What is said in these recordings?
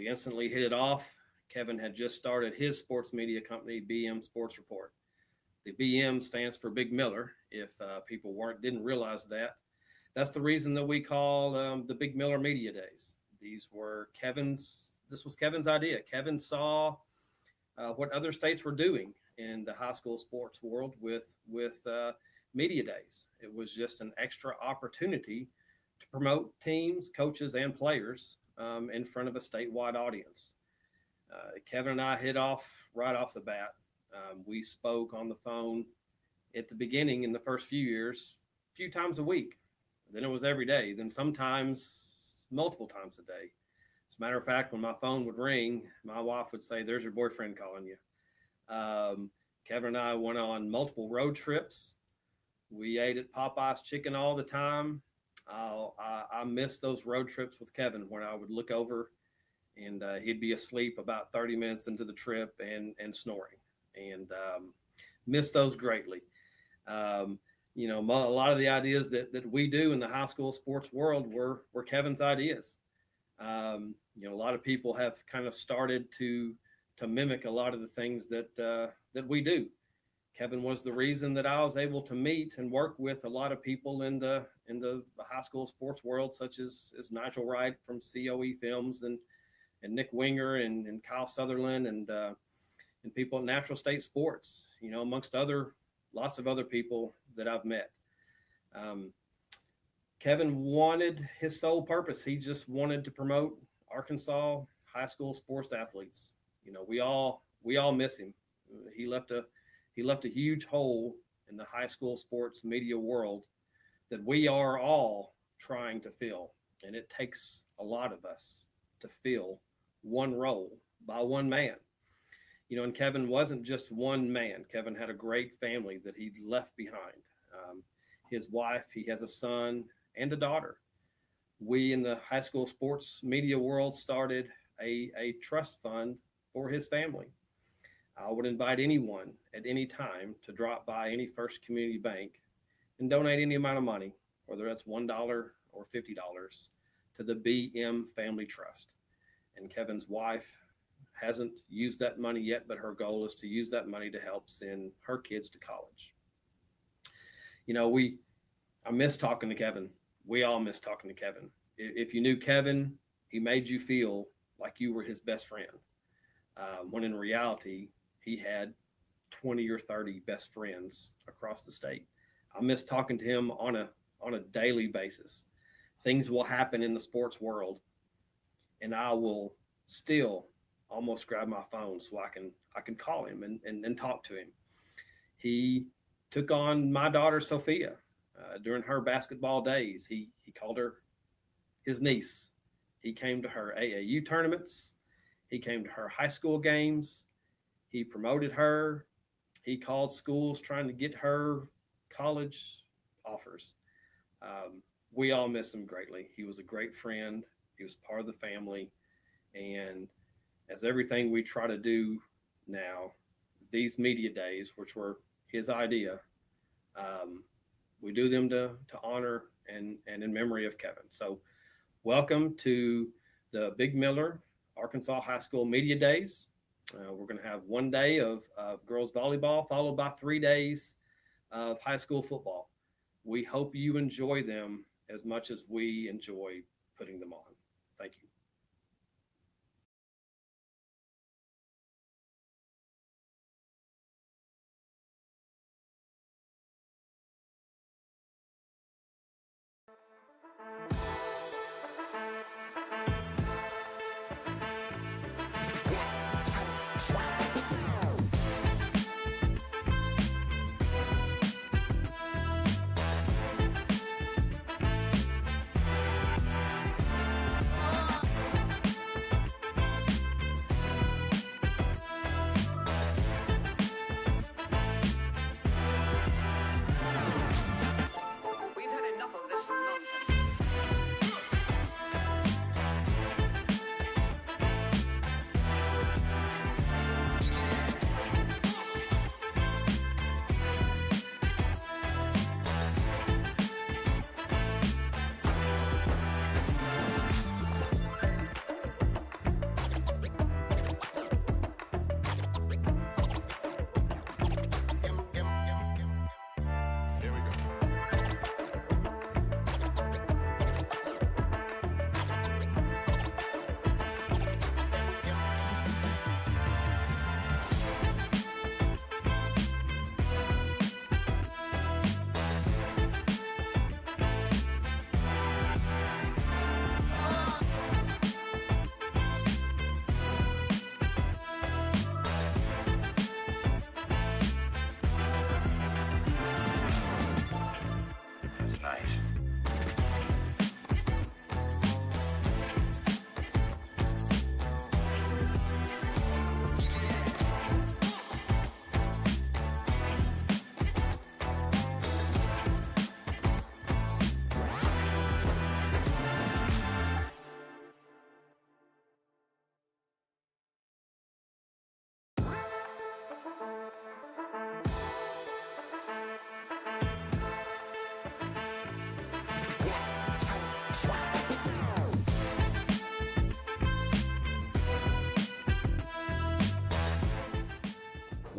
We instantly hit it off. Kevin had just started his sports media company, BM Sports Report. The BM stands for Big Miller. If people didn't realize that, that's the reason that we call the Big Miller Media Days. This was Kevin's idea. Kevin saw what other states were doing in the high school sports world with media days. It was just an extra opportunity to promote teams, coaches, and players in front of a statewide audience. Kevin and I hit off right off the bat. We spoke on the phone at the beginning in the first few years, a few times a week. Then it was every day. Then sometimes multiple times a day. As a matter of fact, when my phone would ring, my wife would say, "There's your boyfriend calling you." Kevin and I went on multiple road trips. We ate at Popeye's Chicken all the time. I missed those road trips with Kevin when I would look over and he'd be asleep about 30 minutes into the trip and snoring, and miss those greatly. A lot of the ideas that we do in the high school sports world were Kevin's ideas. A lot of people have kind of started to mimic a lot of the things that we do. Kevin was the reason that I was able to meet and work with a lot of people in the high school sports world, such as Nigel Wright from COE Films and Nick Winger and Kyle Sutherland and people at Natural State Sports, amongst lots of other people that I've met. Kevin wanted his sole purpose. He just wanted to promote Arkansas high school sports athletes. We all miss him. He left a huge hole in the high school sports media world that we are all trying to fill. And it takes a lot of us to fill one role by one man. And Kevin wasn't just one man. Kevin had a great family that he left behind. His wife, he has a son and a daughter. We in the high school sports media world started a trust fund for his family. I would invite anyone at any time to drop by any First Community Bank and donate any amount of money, whether that's $1 or $50, to the BM Family Trust. And Kevin's wife hasn't used that money yet, but her goal is to use that money to help send her kids to college. I miss talking to Kevin. We all miss talking to Kevin. If you knew Kevin, he made you feel like you were his best friend, when in reality, he had 20 or 30 best friends across the state. I miss talking to him on a daily basis. Things will happen in the sports world, and I will still almost grab my phone so I can call him and talk to him. He took on my daughter Sophia during her basketball days. He called her his niece. He came to her AAU tournaments. He came to her high school games. He promoted her. He called schools trying to get her college offers. We all miss him greatly. He was a great friend. He was part of the family. And as everything we try to do now, these media days, which were his idea, we do them to honor and in memory of Kevin. So welcome to the Big Miller Arkansas High School Media Days. We're going to have one day of girls volleyball, followed by 3 days of high school football. We hope you enjoy them as much as we enjoy putting them on. Thank you. We've had enough of this nonsense.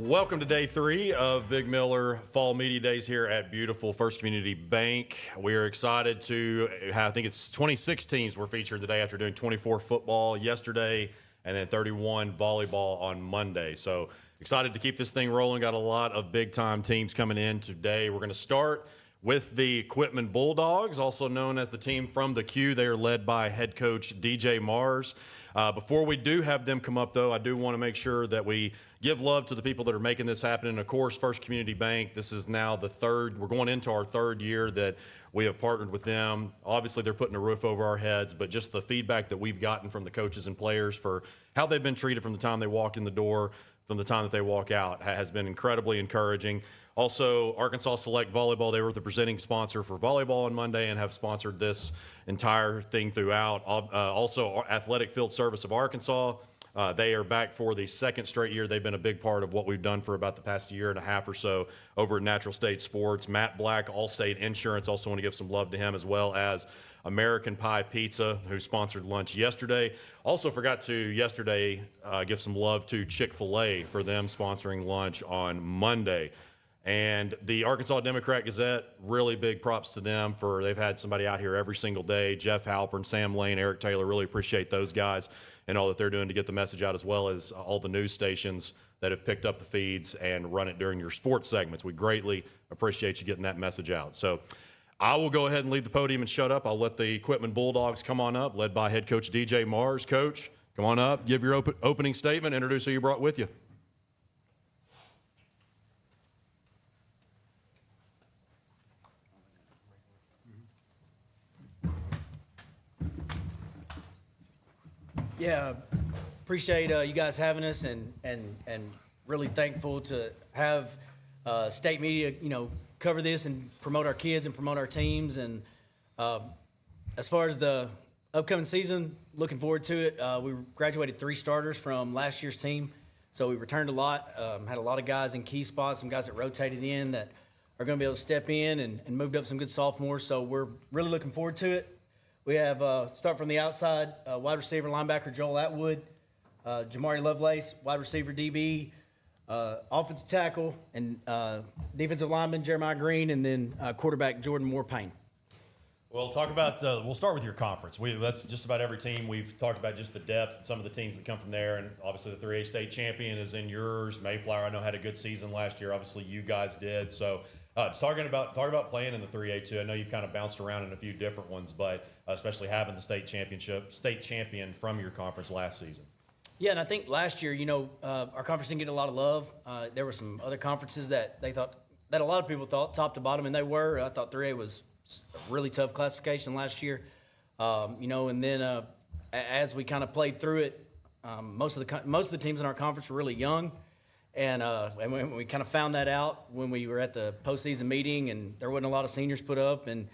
Welcome to day 3 of Big Miller Fall Media Days here at beautiful First Community Bank. We are excited to have, I think it's 26 teams were featured today after doing 24 football yesterday and then 31 volleyball on Monday. So excited to keep this thing rolling. Got a lot of big-time teams coming in today. We're going to start with the Quitman Bulldogs, also known as the team from the Q. They are led by head coach DJ Mars. Before we do have them come up, though, I do want to make sure that we give love to the people that are making this happen. And, of course, First Community Bank, this is now the third. We're going into our third year that we have partnered with them. Obviously, they're putting a roof over our heads, but just the feedback that we've gotten from the coaches and players for how they've been treated from the time they walk in the door, from the time that they walk out, has been incredibly encouraging. Also, Arkansas Select Volleyball, they were the presenting sponsor for volleyball on Monday and have sponsored this entire thing throughout. Also, Athletic Field Service of Arkansas, they are back for the second straight year. They've been a big part of what we've done for about the past year and a half or so over at Natural State Sports. Matt Black, Allstate Insurance, also want to give some love to him, as well as American Pie Pizza, who sponsored lunch yesterday. Also forgot to yesterday give some love to Chick-fil-A for them sponsoring lunch on Monday. And the Arkansas Democrat-Gazette, really big props to them for they've had somebody out here every single day. Jeff Halpern, Sam Lane, Eric Taylor, really appreciate those guys and all that they're doing to get the message out, as well as all the news stations that have picked up the feeds and run it during your sports segments. We greatly appreciate you getting that message out. So I will go ahead and leave the podium and shut up. I'll let the Quitman Bulldogs come on up, led by head coach DJ Mars. Coach, come on up, give your opening statement, introduce who you brought with you. Yeah, appreciate you guys having us, and really thankful to have state media, cover this and promote our kids and promote our teams. And as far as the upcoming season, looking forward to it. We graduated 3 starters from last year's team, so we returned a lot. Had a lot of guys in key spots, some guys that rotated in that are going to be able to step in and moved up some good sophomores. So we're really looking forward to it. We have, start from the outside, wide receiver, linebacker Joel Atwood, Jamari Lovelace, wide receiver DB, offensive tackle, and defensive lineman Jeremiah Green, and then quarterback Jordan Moore-Payne. Well, talk about we'll start with your conference. That's just about every team. We've talked about just the depths and some of the teams that come from there, and obviously the 3A state champion is in yours. Mayflower, I know, had a good season last year. Obviously, you guys did. So, just talk about playing in the 3A too. I know you've kind of bounced around in a few different ones, but especially having the state champion from your conference last season. Yeah, and I think last year, our conference didn't get a lot of love. There were some other conferences that they thought that a lot of people thought top to bottom, and they were. I thought 3A was a really tough classification last year, and then as we kind of played through it, most of the teams in our conference were really young, and we kind of found that out when we were at the postseason meeting, and there wasn't a lot of seniors put up, and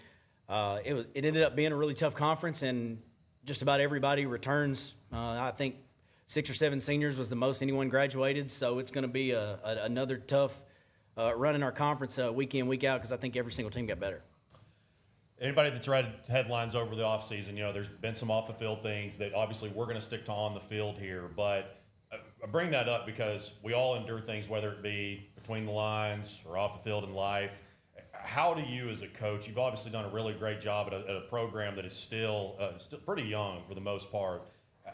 it ended up being a really tough conference, and just about everybody returns. I think 6 or 7 seniors was the most anyone graduated, so it's going to be another tough run in our conference week in, week out, because I think every single team got better. Anybody that's read headlines over the offseason, there's been some off-the-field things that obviously we're going to stick to on the field here. But I bring that up because we all endure things, whether it be between the lines or off the field in life. How do you as a coach, you've obviously done a really great job at a program that is still pretty young for the most part.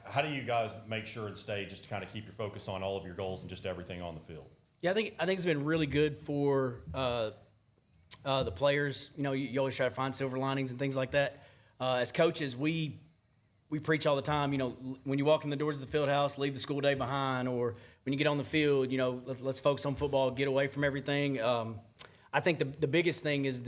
How do you guys make sure and stay just to kind of keep your focus on all of your goals and just everything on the field? Yeah, I think it's been really good for the players. You always try to find silver linings and things like that. As coaches, we preach all the time, when you walk in the doors of the field house, leave the school day behind, or when you get on the field, let's focus on football, get away from everything. I think the biggest thing is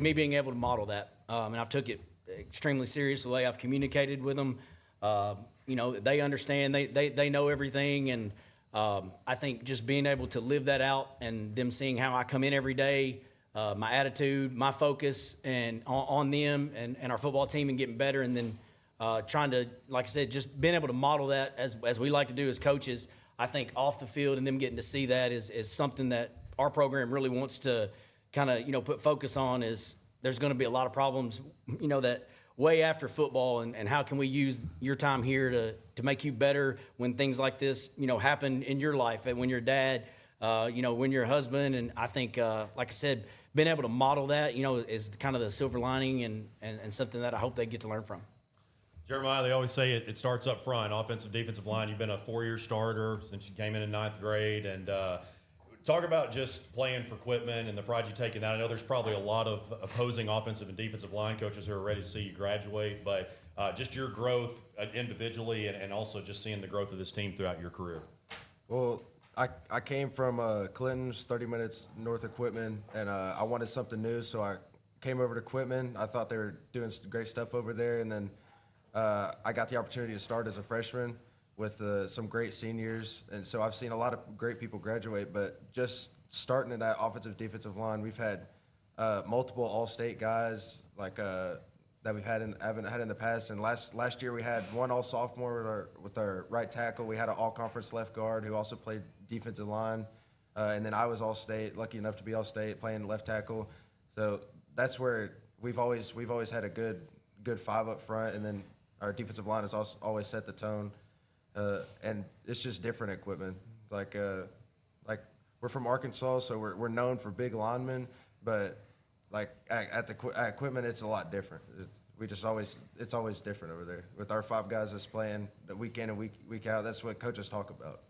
me being able to model that. And I've took it extremely serious the way I've communicated with them. They understand, they know everything. And I think just being able to live that out and them seeing how I come in every day, my attitude, my focus, and on them and our football team, and getting better, and then trying to, like I said, just being able to model that as we like to do as coaches. I think off the field and them getting to see that is something that our program really wants to kind of put focus on. Is there's going to be a lot of problems that way after football, and how can we use your time here to make you better when things like this happen in your life, and when your dad when you're a husband. And I think, like I said, being able to model that, is kind of the silver lining and something that I hope they get to learn from. Jeremiah, they always say it starts up front, offensive, defensive line. You've been a 4-year starter since you came in ninth grade. And talk about just playing for Quitman and the pride you take in that. I know there's probably a lot of opposing offensive and defensive line coaches who are ready to see you graduate, but just your growth individually and also just seeing the growth of this team throughout your career. Well, I came from Clinton's, 30 minutes north of Quitman, and I wanted something new, so I came over to Quitman. I thought they were doing some great stuff over there, and then I got the opportunity to start as a freshman with some great seniors, and so I've seen a lot of great people graduate, but just starting in that offensive, defensive line, we've had multiple all-state guys like that haven't had in the past, and last year we had one all-sophomore with our right tackle. We had an all-conference left guard who also played defensive line, and then I was all-state, lucky enough to be all-state, playing left tackle. So that's where we've always had a good five up front, and then our defensive line has also always set the tone, and it's just different at Quitman. Like we're from Arkansas, so we're known for big linemen, but like at Quitman, it's a lot different. It's always different over there with our 5 guys that's playing week in and week out. That's what coaches talk about.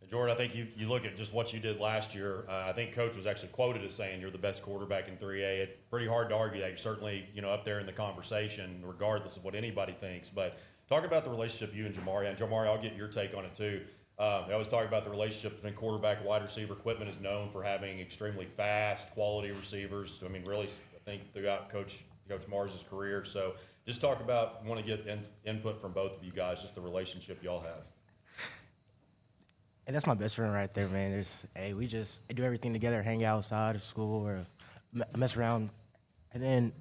Jordan, I think you look at just what you did last year. I think Coach was actually quoted as saying you're the best quarterback in 3A. It's pretty hard to argue that. You're certainly up there in the conversation, regardless of what anybody thinks. But talk about the relationship you and Jamari. And Jamari, I'll get your take on it too. They always talk about the relationship between quarterback and wide receiver. Quitman is known for having extremely fast, quality receivers. I mean, really, I think throughout Coach Mars's career. So just talk about, want to get input from both of you guys, just the relationship y'all have. And that's my best friend right there, man. We just do everything together, hang outside of school or mess around. And then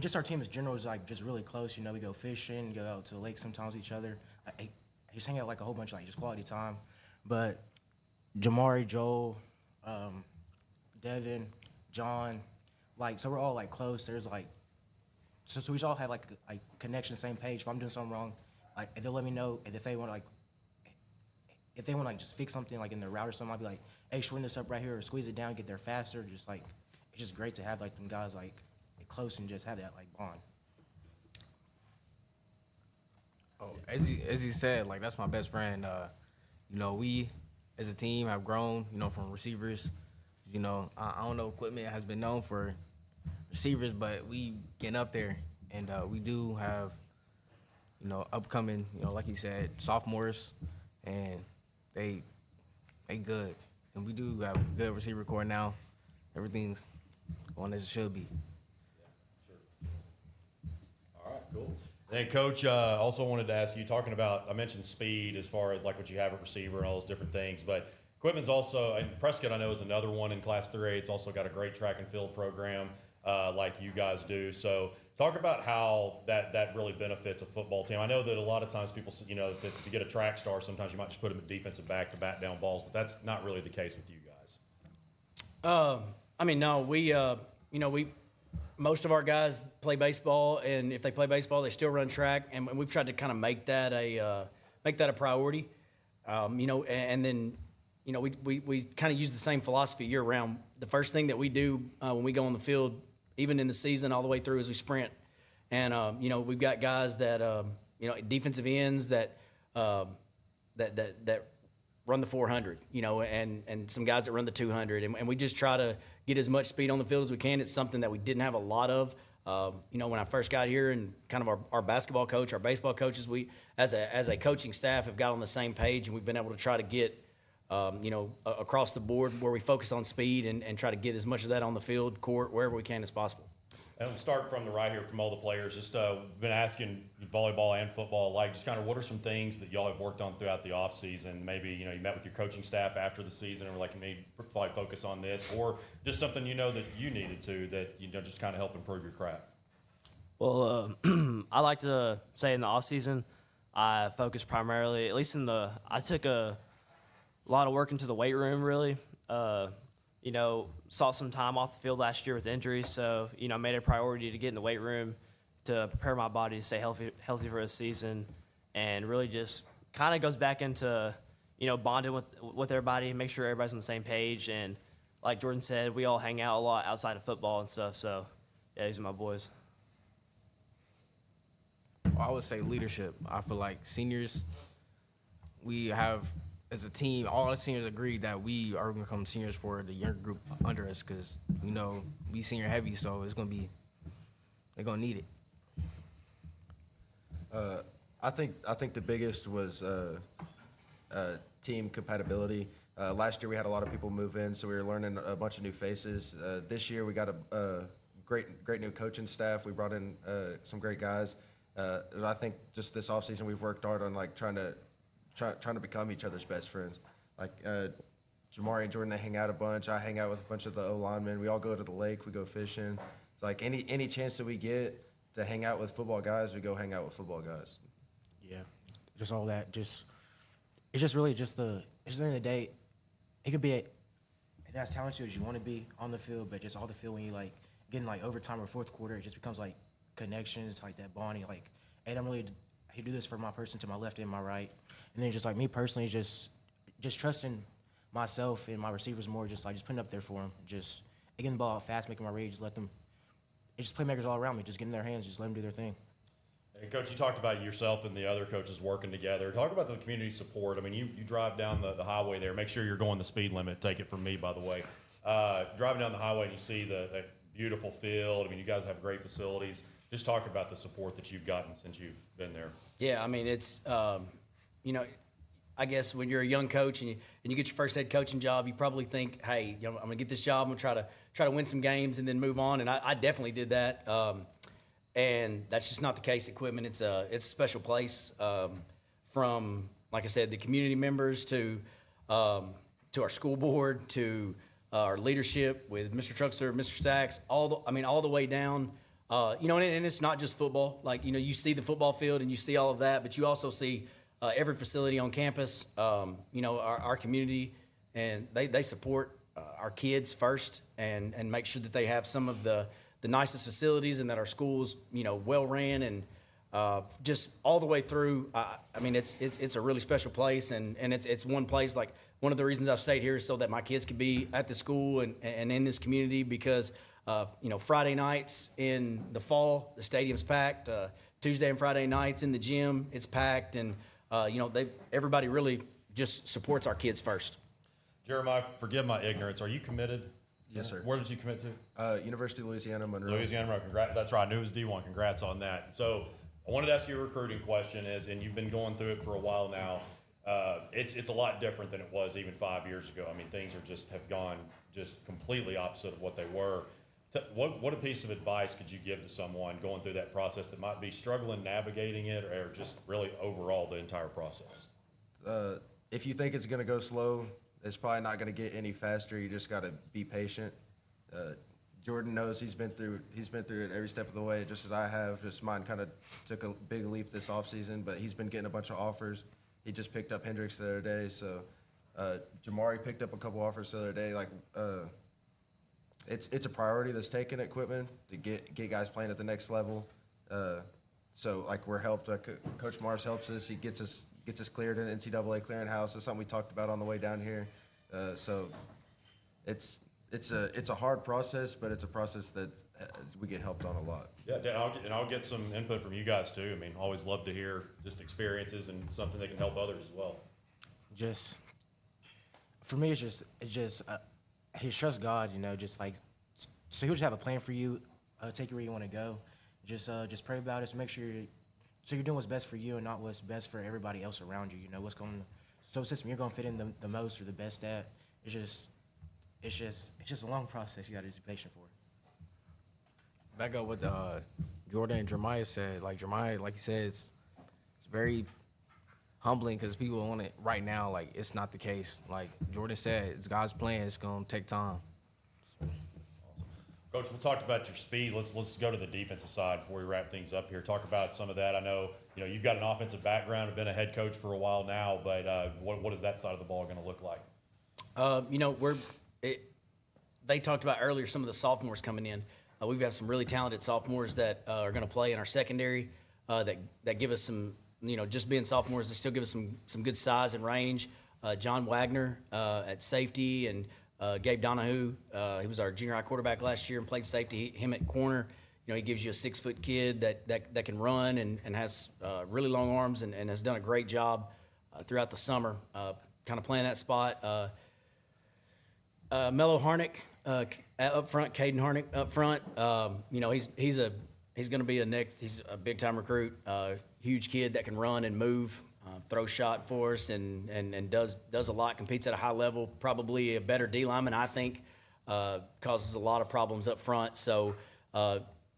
just our team as general is like just really close. We go fishing, go out to the lake sometimes with each other. I just hang out like a whole bunch of just quality time. But Jamari, Joel, Devin, John, so we're all close. There's so we all have like connection, same page. If I'm doing something wrong, they'll let me know. And if they want to just fix something in their route or something, I'll be like, hey, shorten this up right here or squeeze it down, get there faster. Just it's just great to have them guys close and just have that bond. Oh, as he said, that's my best friend. We as a team have grown, from receivers. I don't know if Quitman has been known for receivers, but we getting up there, and we do have, upcoming, like he said, sophomores, and they good, and we do have a good receiver core now. Everything's going as it should be. Yeah, sure. All right, cool. Then, Coach, also wanted to ask you, talking about, I mentioned speed as far as what you have at receiver and all those different things, but Quitman's also, and Prescuit I know is another one in Class 3A. It's also got a great track and field program like you guys do. So talk about how that really benefits a football team. I know that a lot of times people, if you get a track star, sometimes you might just put them at defensive back to bat down balls, but that's not really the case with you guys. No, we most of our guys play baseball, and if they play baseball, they still run track, and we've tried to kind of make that a priority. And then we kind of use the same philosophy year round. The first thing that we do when we go on the field, even in the season all the way through, is we sprint. And we've got guys that defensive ends that run the 400, and some guys that run the 200, and we just try to get as much speed on the field as we can. It's something that we didn't have a lot of. When I first got here, and kind of our basketball coach, our baseball coaches, we as a coaching staff have got on the same page, and we've been able to try to get across the board where we focus on speed and try to get as much of that on the field, court, wherever we can as possible. And we'll start from the right here from all the players. Just been asking volleyball and football, just kind of what are some things that y'all have worked on throughout the off season? Maybe, you met with your coaching staff after the season and were you need to probably focus on this, or just something that you needed to that, just kind of help improve your craft. Well, I like to say in the off season, I focused primarily, at least I took a lot of work into the weight room, really. Saw some time off the field last year with injuries, so, made it a priority to get in the weight room to prepare my body to stay healthy for the season, and really just kind of goes back into, bonding with everybody, make sure everybody's on the same page. And like Jordan said, we all hang out a lot outside of football and stuff. So, yeah, these are my boys. Well, I would say leadership. I feel like seniors, we have, as a team, all the seniors agreed that we are going to become seniors for the younger group under us because, we senior heavy, so they're going to need it. I think the biggest was team compatibility. Last year we had a lot of people move in, so we were learning a bunch of new faces. This year we got a great new coaching staff. We brought in some great guys. And I think just this offseason we've worked hard on like trying to become each other's best friends. Like Jamari and Jordan, they hang out a bunch. I hang out with a bunch of the O linemen. We all go to the lake. We go fishing. It's like any chance that we get to hang out with football guys, we go hang out with football guys. Yeah, just all that. It's just really at the end of the day, it could be as talented as you want to be on the field, but just all the field when you like getting like overtime or fourth quarter, it just becomes like connections, like that bonding. Like, hey, I do this for my person to my left and my right, and then just like me personally, just trusting myself and my receivers more, just putting up there for them, just getting the ball out fast, making my read, just let them. It's just playmakers all around me, just getting their hands, just let them do their thing. Hey, Coach, you talked about yourself and the other coaches working together. Talk about the community support. I mean, you drive down the highway there. Make sure you're going the speed limit. Take it from me, by the way. Driving down the highway and you see that beautiful field. I mean, you guys have great facilities. Just talk about the support that you've gotten since you've been there. Yeah, I mean, it's, I guess when you're a young coach and you get your first head coaching job, you probably think, hey, I'm going to get this job. I'm going to try to win some games and then move on. And I definitely did that. And that's just not the case at Quitman. It's a special place from, like I said, the community members to our school board to our leadership with Mr. Truxler, Mr. Stacks, all the way down. And it's not just football. Like, you see the football field and you see all of that, but you also see every facility on campus, our community, and they support our kids first and make sure that they have some of the nicest facilities and that our school's, well ran and just all the way through. It's a really special place and it's one place, like one of the reasons I've stayed here is so that my kids could be at the school and in this community because Friday nights in the fall, the stadium's packed. Tuesday and Friday nights in the gym, it's packed. And, everybody really just supports our kids first. Jeremiah, forgive my ignorance. Are you committed? Yes, sir. Where did you commit to? University of Louisiana, Monroe. Louisiana Monroe. Congrats. That's right. I knew it was D1. Congrats on that. So I wanted to ask you a recruiting question and you've been going through it for a while now. It's a lot different than it was even 5 years ago. I mean, things have gone just completely opposite of what they were. What a piece of advice could you give to someone going through that process that might be struggling navigating it or just really overall the entire process? If you think it's going to go slow, it's probably not going to get any faster. You just got to be patient. Jordan knows he's been through it every step of the way, just as I have. Just mine kind of took a big leap this offseason, but he's been getting a bunch of offers. He just picked up Hendricks the other day, so Jamari picked up a couple offers the other day. Like, it's a priority that's taken at Quitman to get guys playing at the next level. So like we're helped. Coach Mars helps us. He gets us cleared in NCAA clearinghouse. That's something we talked about on the way down here. So it's a hard process, but it's a process that we get helped on a lot. Yeah, and I'll get some input from you guys too. I mean, always love to hear just experiences and something that can help others as well. Just for me, it's just he trusts God, just like so he'll just have a plan for you, take you where you want to go. Just pray about it. So make sure you're doing what's best for you and not what's best for everybody else around you. System you're gonna fit in the most or the best at. It's just a long process. You gotta just be patient for it. Back up what Jordan and Jeremiah said. Like Jeremiah, like he said, it's very humbling because people want it right now. Like it's not the case. Like Jordan said, it's God's plan. It's gonna take time. Coach, we talked about your speed. Let's go to the defensive side before we wrap things up here. Talk about some of that. I know you've got an offensive background, have been a head coach for a while now, but what is that side of the ball going to look like? They talked about earlier some of the sophomores coming in. We've got some really talented sophomores that are going to play in our secondary that give us some, just being sophomores, they still give us some good size and range. John Wagner at safety, and Gabe Donahue. He was our junior high quarterback last year and played safety. Him at corner. He gives you a 6-foot kid that can run and has really long arms and has done a great job throughout the summer, kind of playing that spot. Mello Harnick up front, Caden Harnick up front. He's going to be he's a big time recruit, huge kid that can run and move, throw shot for us, and does a lot, competes at a high level, probably a better D lineman, I think, causes a lot of problems up front. So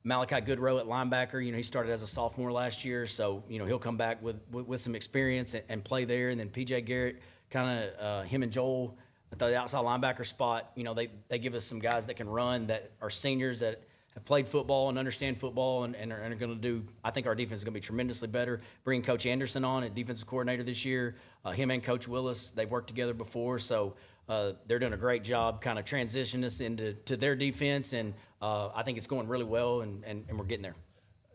Malachi Goodrow at linebacker, he started as a sophomore last year, so he'll come back with some experience and play there. And then PJ Garrett, kind of him and Joel at the outside linebacker spot, they give us some guys that can run, that are seniors that have played football and understand football and are going to do. I think our defense is going to be tremendously better. Bringing Coach Anderson on as defensive coordinator this year, him and Coach Willis, they've worked together before, so they're doing a great job kind of transitioning us into their defense, and I think it's going really well, and we're getting there.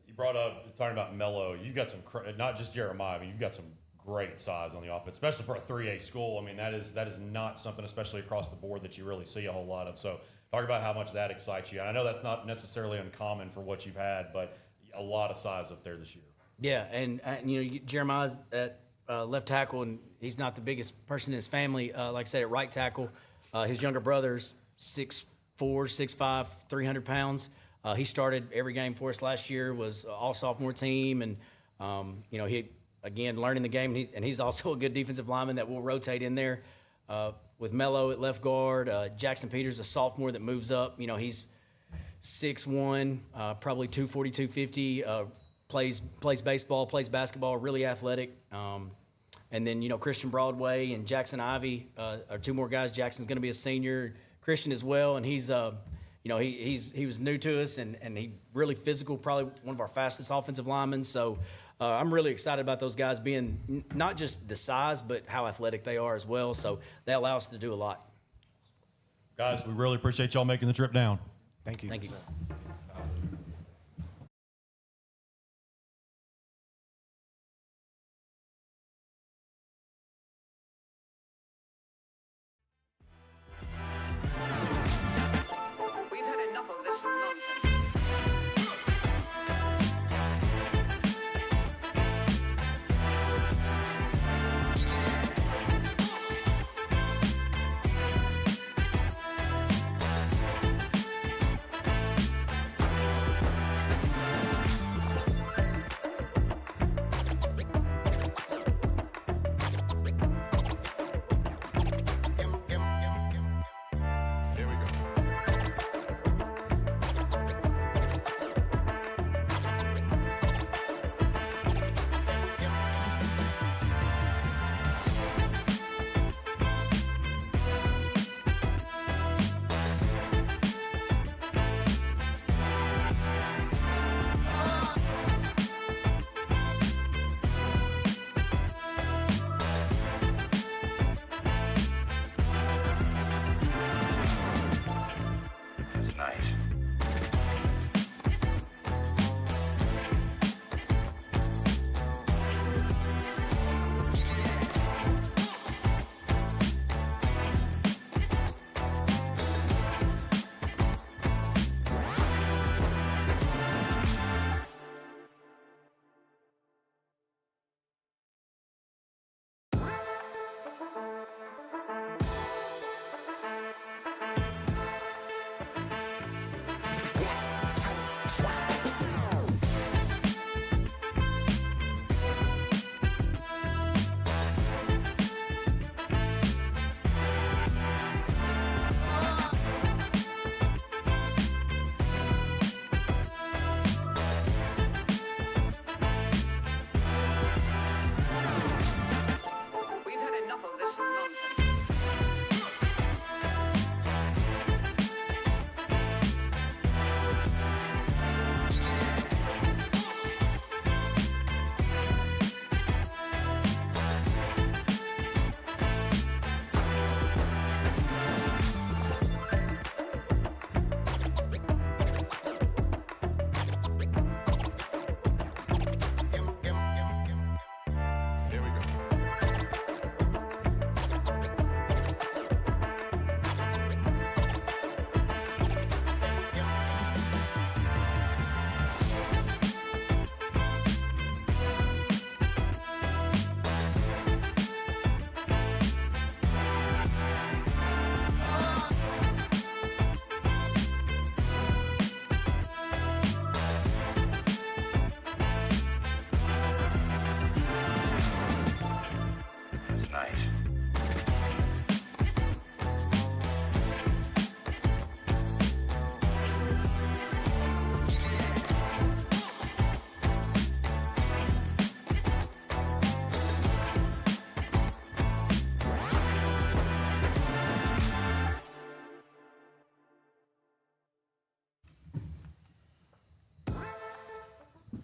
You brought up talking about Mello. You've got some, not just Jeremiah, but you've got some great size on the offense, especially for a 3A school. I mean, that is not something, especially across the board, that you really see a whole lot of. So talk about how much that excites you. And I know that's not necessarily uncommon for what you've had, but a lot of size up there this year. Yeah, and Jeremiah's at left tackle, and he's not the biggest person in his family. Like I said, at right tackle, his younger brother's 6'4", 6'5", 300 pounds. He started every game for us last year, was all sophomore team, and he, again, learning the game, and he's also a good defensive lineman that will rotate in there. With Mello at left guard, Jackson Peters, a sophomore that moves up. He's 6'1", probably 240, 250, plays baseball, plays basketball, really athletic. And then, Christian Broadway and Jackson Ivy are two more guys. Jackson's going to be a senior, Christian as well, and he's he was new to us, and he really physical, probably one of our fastest offensive linemen. So I'm really excited about those guys being not just the size, but how athletic they are as well. So they allow us to do a lot. Guys, we really appreciate y'all making the trip down. Thank you. Thank you. We've had enough of this nonsense.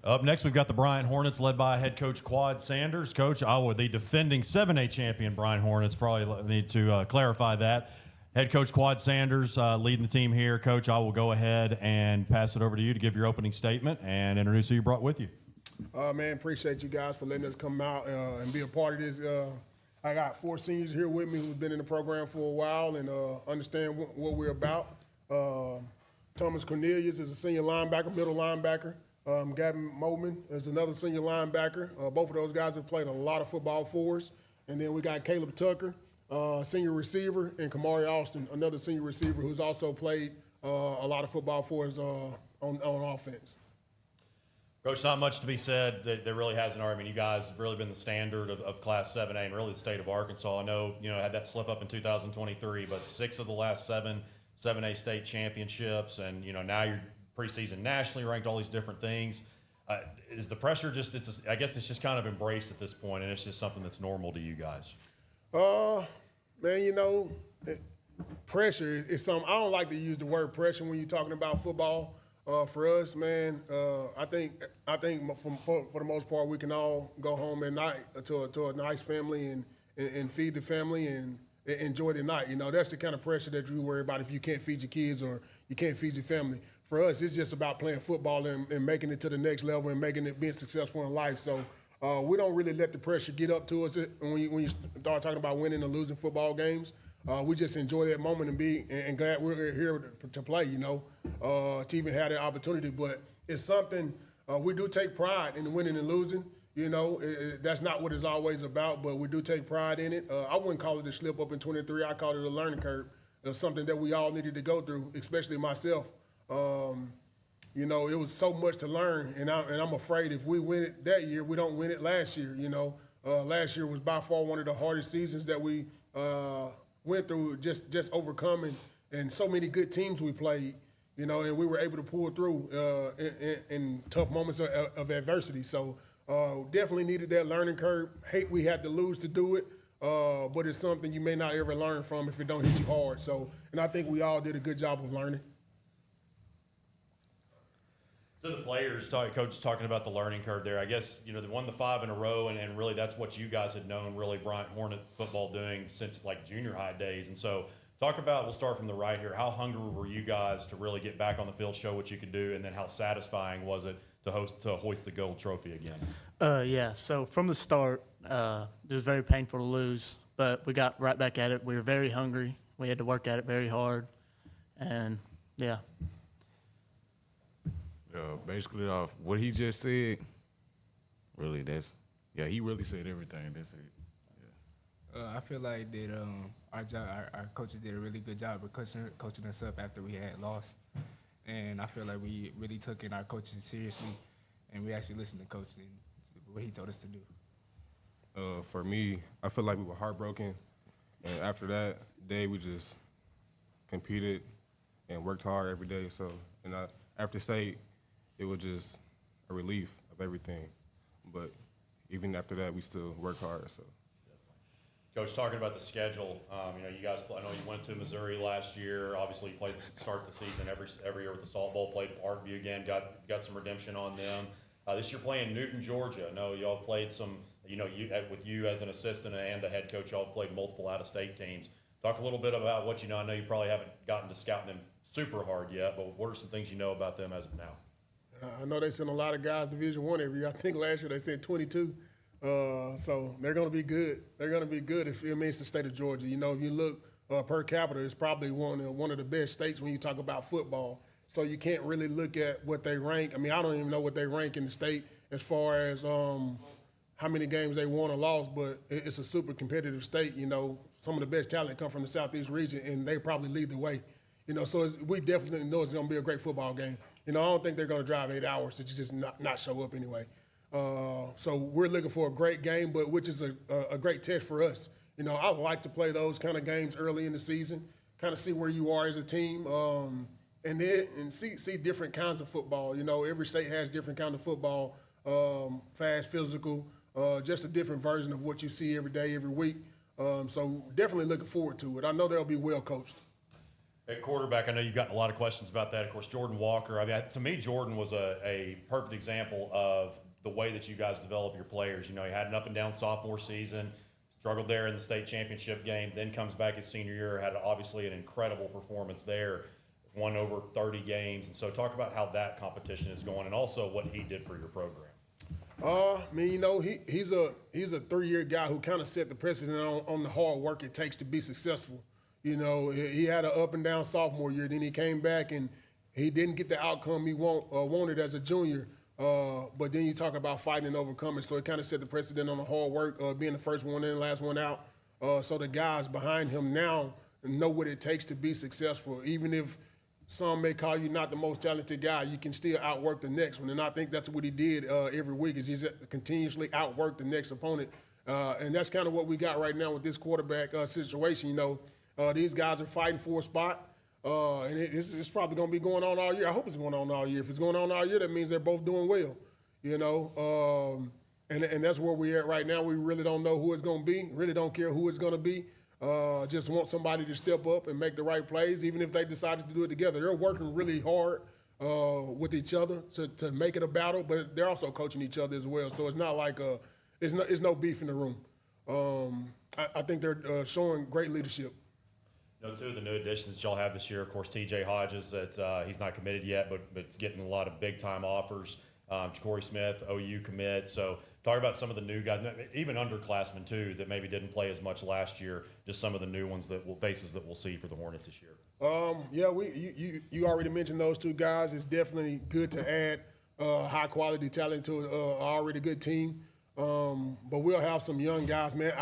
Up next, we've got the Bryant Hornets led by head coach Quad Sanders. Coach, the defending 7A champion Bryant Hornets, probably need to clarify that. Head coach Quad Sanders leading the team here. Coach, I will go ahead and pass it over to you to give your opening statement and introduce who you brought with you. Man, appreciate you guys for letting us come out and be a part of this. I got 4 seniors here with me who've been in the program for a while and understand what we're about. Thomas Cornelius is a senior linebacker, middle linebacker. Gavin Moman is another senior linebacker. Both of those guys have played a lot of football for us. And then we got Caleb Tucker, senior receiver, and Kamari Austin, another senior receiver who's also played a lot of football for us on offense. Coach, not much to be said. There really hasn't. I mean, you guys have really been the standard of Class 7A and really the state of Arkansas. I know, had that slip up in 2023, but 6 of the last 7 7A state championships, and, now you're preseason nationally ranked, all these different things. Is the pressure just, I guess it's just kind of embraced at this point, and it's just something that's normal to you guys? Man, pressure is something. I don't like to use the word pressure when you're talking about football. For us, man, I think for the most part we can all go home at night to a nice family and feed the family and enjoy the night. That's the kind of pressure that you worry about if you can't feed your kids or you can't feed your family. For us, it's just about playing football and making it to the next level and being successful in life. So we don't really let the pressure get up to us when you start talking about winning or losing football games. We just enjoy that moment and glad we're here to play, to even have that opportunity. But it's something we do take pride in the winning and losing. That's not what it's always about, but we do take pride in it. I wouldn't call it a slip up in 23. I call it a learning curve. It's something that we all needed to go through, especially myself. It was so much to learn, and I'm afraid if we win it that year, we don't win it last year. Last year was by far one of the hardest seasons that we went through, just overcoming, and so many good teams we played, and we were able to pull through in tough moments of adversity. So definitely needed that learning curve. Hate we had to lose to do it, but it's something you may not ever learn from if it don't hit you hard. So, and I think we all did a good job of learning. To the players, Coach is talking about the learning curve there. I guess, they won the 5 in a row, and really that's what you guys had known really Bryant Hornet football doing since like junior high days. And so we'll start from the right here. How hungry were you guys to really get back on the field, show what you could do, and then how satisfying was it to hoist the gold trophy again? Yeah, so from the start, it was very painful to lose, but we got right back at it. We were very hungry. We had to work at it very hard, and yeah. Basically, off what he just said, really, he really said everything. That's it. Yeah. I feel like that our coaches did a really good job of coaching us up after we had lost, and I feel like we really took in our coaching seriously, and we actually listened to Coach and what he told us to do. For me, I feel like we were heartbroken, and after that day, we just competed and worked hard every day. So, after state, it was just a relief of everything. But even after that, we still work hard. So, Coach, talking about the schedule, you guys. I know you went to Missouri last year. Obviously, you played the start of the season every year with the Salt Bowl. Played Parkview again. Got some redemption on them. This year playing Newton, Georgia. I know y'all played some. With you as an assistant and a head coach, y'all played multiple out-of-state teams. Talk a little bit about what you know. I know you probably haven't gotten to scouting them super hard yet, but what are some things you know about them as of now? I know they send a lot of guys Division I every year. I think last year they sent 22. So they're going to be good. They're going to be good if it means the state of Georgia. If you look per capita, it's probably one of the best states when you talk about football. So you can't really look at what they rank. I mean, I don't even know what they rank in the state as far as how many games they won or lost, but it's a super competitive state. Some of the best talent come from the Southeast region, and they probably lead the way. So we definitely know it's going to be a great football game. I don't think they're going to drive 8 hours to just not show up anyway. So we're looking for a great game, but which is a great test for us. I like to play those kind of games early in the season, kind of see where you are as a team, and see different kinds of football. Every state has different kind of football, fast, physical, just a different version of what you see every day, every week. So definitely looking forward to it. I know they'll be well coached. At quarterback, I know you've gotten a lot of questions about that. Of course, Jordan Walker. I mean, to me, Jordan was a perfect example of the way that you guys develop your players. You know, he had an up and down sophomore season, struggled there in the state championship game, then comes back his senior year, had obviously an incredible performance there, won over 30 games. And so talk about how that competition is going and also what he did for your program. I mean, you know, he's a 3-year guy who kind of set the precedent on the hard work it takes to be successful. You know, he had an up and down sophomore year, then he came back and he didn't get the outcome he wanted as a junior. But then you talk about fighting and overcoming. So it kind of set the precedent on the hard work, being the first one in, last one out. So the guys behind him now know what it takes to be successful. Even if some may call you not the most talented guy, you can still outwork the next one. And I think that's what he did every week is he's continuously outworked the next opponent. And that's kind of what we got right now with this quarterback situation. You know, these guys are fighting for a spot. And it's probably going to be going on all year. I hope it's going on all year. If it's going on all year, that means they're both doing well, you know. And that's where we're at right now. We really don't know who it's going to be, really don't care who it's going to be. Just want somebody to step up and make the right plays, even if they decided to do it together. They're working really hard with each other to make it a battle, but they're also coaching each other as well. So it's not like it's no beef in the room. I think they're showing great leadership. You know, two of the new additions that y'all have this year, of course, T.J. Hodges, that he's not committed yet, but it's getting a lot of big-time offers. Ja'Cory Smith, OU commit. So talk about some of the new guys, even underclassmen too, that maybe didn't play as much last year, just some of the new ones faces that we'll see for the Hornets this year. Yeah, you already mentioned those two guys. It's definitely good to add high-quality talent to an already good team. But we'll have some young guys, man.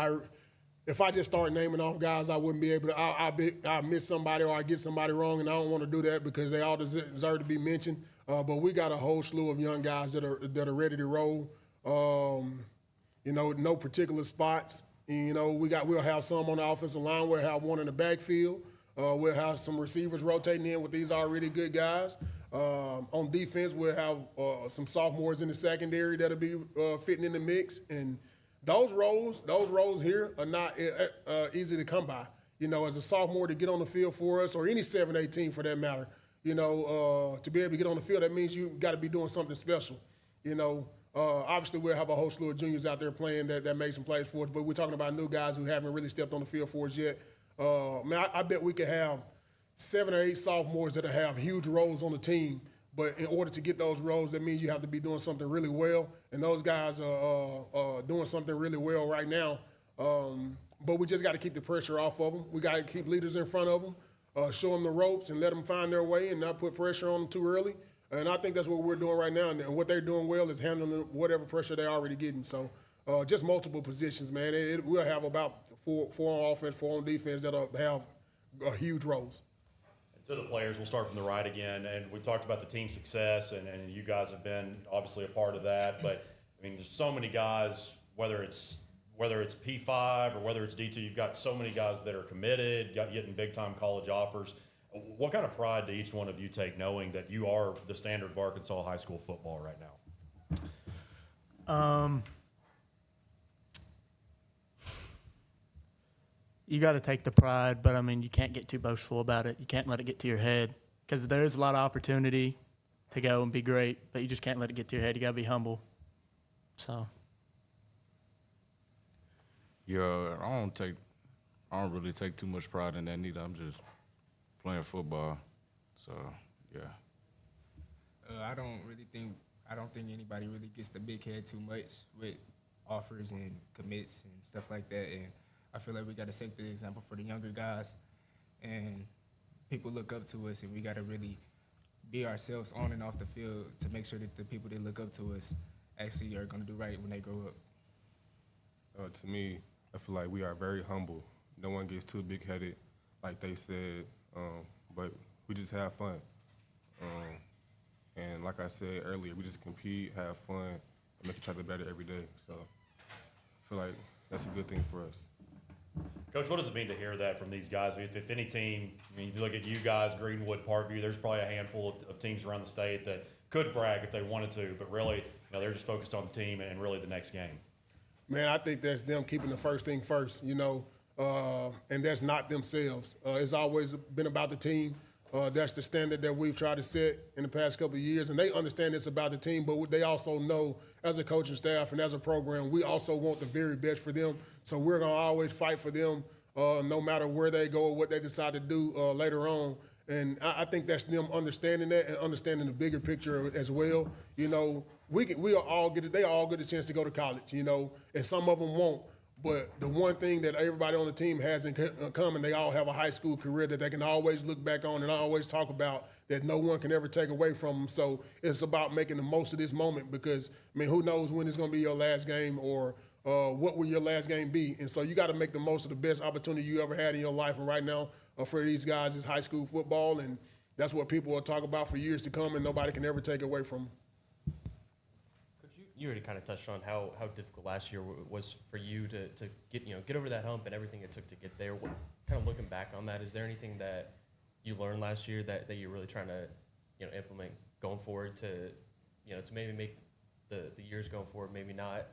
If I just start naming off guys, I wouldn't be able to. I'll miss somebody or I get somebody wrong, and I don't want to do that because they all deserve to be mentioned. But we got a whole slew of young guys that are ready to roll. You know, no particular spots. You know, we'll have some on the offensive line. We'll have one in the backfield. We'll have some receivers rotating in with these already good guys. On defense, we'll have some sophomores in the secondary that'll be fitting in the mix. And those roles here are not easy to come by. You know, as a sophomore to get on the field for us, or any 7-18 for that matter, you know, to be able to get on the field, that means you got to be doing something special. You know, obviously we'll have a whole slew of juniors out there playing that made some plays for us, but we're talking about new guys who haven't really stepped on the field for us yet. Man, I bet we could have 7 or 8 sophomores that'll have huge roles on the team. But in order to get those roles, that means you have to be doing something really well. And those guys are doing something really well right now. But we just got to keep the pressure off of them. We got to keep leaders in front of them, show them the ropes and let them find their way and not put pressure on them too early. And I think that's what we're doing right now. And what they're doing well is handling whatever pressure they're already getting. So just multiple positions, man. We'll have about four on offense, 4 on defense that'll have huge roles. To the players, we'll start from the right again. And we talked about the team success, and you guys have been obviously a part of that. But, I mean, there's so many guys, whether it's P5 or whether it's D2, you've got so many guys that are committed, getting big-time college offers. What kind of pride do each one of you take knowing that you are the standard of Arkansas high school football right now? You got to take the pride, but, I mean, you can't get too boastful about it. You can't let it get to your head because there is a lot of opportunity to go and be great, but you just can't let it get to your head. You got to be humble. So. Yeah, I don't really take too much pride in that neither. I'm just playing football. So, yeah. I don't think anybody really gets the big head too much with offers and commits and stuff like that. And I feel like we got to set the example for the younger guys, and people look up to us, and we got to really be ourselves on and off the field to make sure that the people that look up to us actually are going to do right when they grow up. To me, I feel like we are very humble. No one gets too big-headed, like they said, but we just have fun. And like I said earlier, we just compete, have fun, and make each other better every day. So I feel like that's a good thing for us. Coach, what does it mean to hear that from these guys? I mean, if any team, I mean, if you look at you guys, Greenwood, Parkview, there's probably a handful of teams around the state that could brag if they wanted to, but really, you know, they're just focused on the team and really the next game. Man, I think that's them keeping the first thing first. You know, and that's not themselves. It's always been about the team. That's the standard that we've tried to set in the past couple of years, and they understand it's about the team, but they also know as a coaching staff and as a program, we also want the very best for them. So we're going to always fight for them no matter where they go or what they decide to do later on. And I think that's them understanding that and understanding the bigger picture as well. You know, they all get a chance to go to college, you know, and some of them won't. But the one thing that everybody on the team has in common, they all have a high school career that they can always look back on and always talk about that no one can ever take away from them. So it's about making the most of this moment because, I mean, who knows when it's going to be your last game or what will your last game be. And so you got to make the most of the best opportunity you ever had in your life. And right now for these guys is high school football, and that's what people will talk about for years to come, and nobody can ever take away from them. You already kind of touched on how difficult last year was for you to get over that hump and everything it took to get there. What, kind of looking back on that, is there anything that you learned last year that you're really trying to implement going forward to to maybe make the years going forward maybe not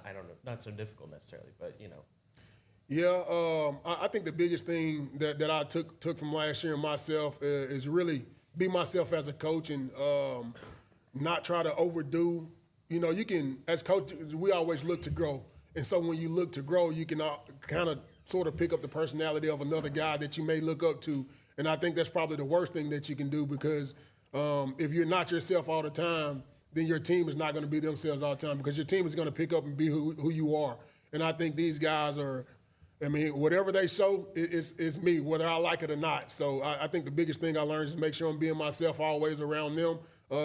I don't know, not so difficult necessarily, but Yeah, I think the biggest thing that I took from last year and myself is really be myself as a coach and not try to overdo. You know, you can, as coaches, we always look to grow. And so when you look to grow, you can kind of sort of pick up the personality of another guy that you may look up to. And I think that's probably the worst thing that you can do because if you're not yourself all the time, then your team is not going to be themselves all the time because your team is going to pick up and be who you are. And I think these guys are, I mean, whatever they show, it's me, whether I like it or not. So I think the biggest thing I learned is make sure I'm being myself always around them.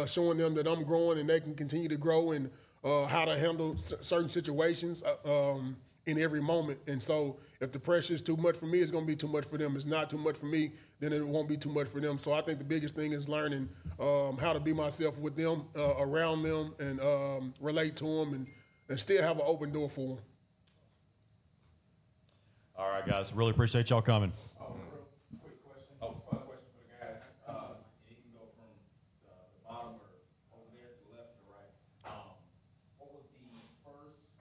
Showing them that I'm growing and they can continue to grow and how to handle certain situations in every moment. And so if the pressure is too much for me, it's going to be too much for them. If it's not too much for me, then it won't be too much for them. So I think the biggest thing is learning how to be myself with them, around them, and relate to them and still have an open door for them. All right, guys. Really appreciate y'all coming. Quick question. Fun question for the guys. You can go from the bottom or over there to the left to the right. What was the first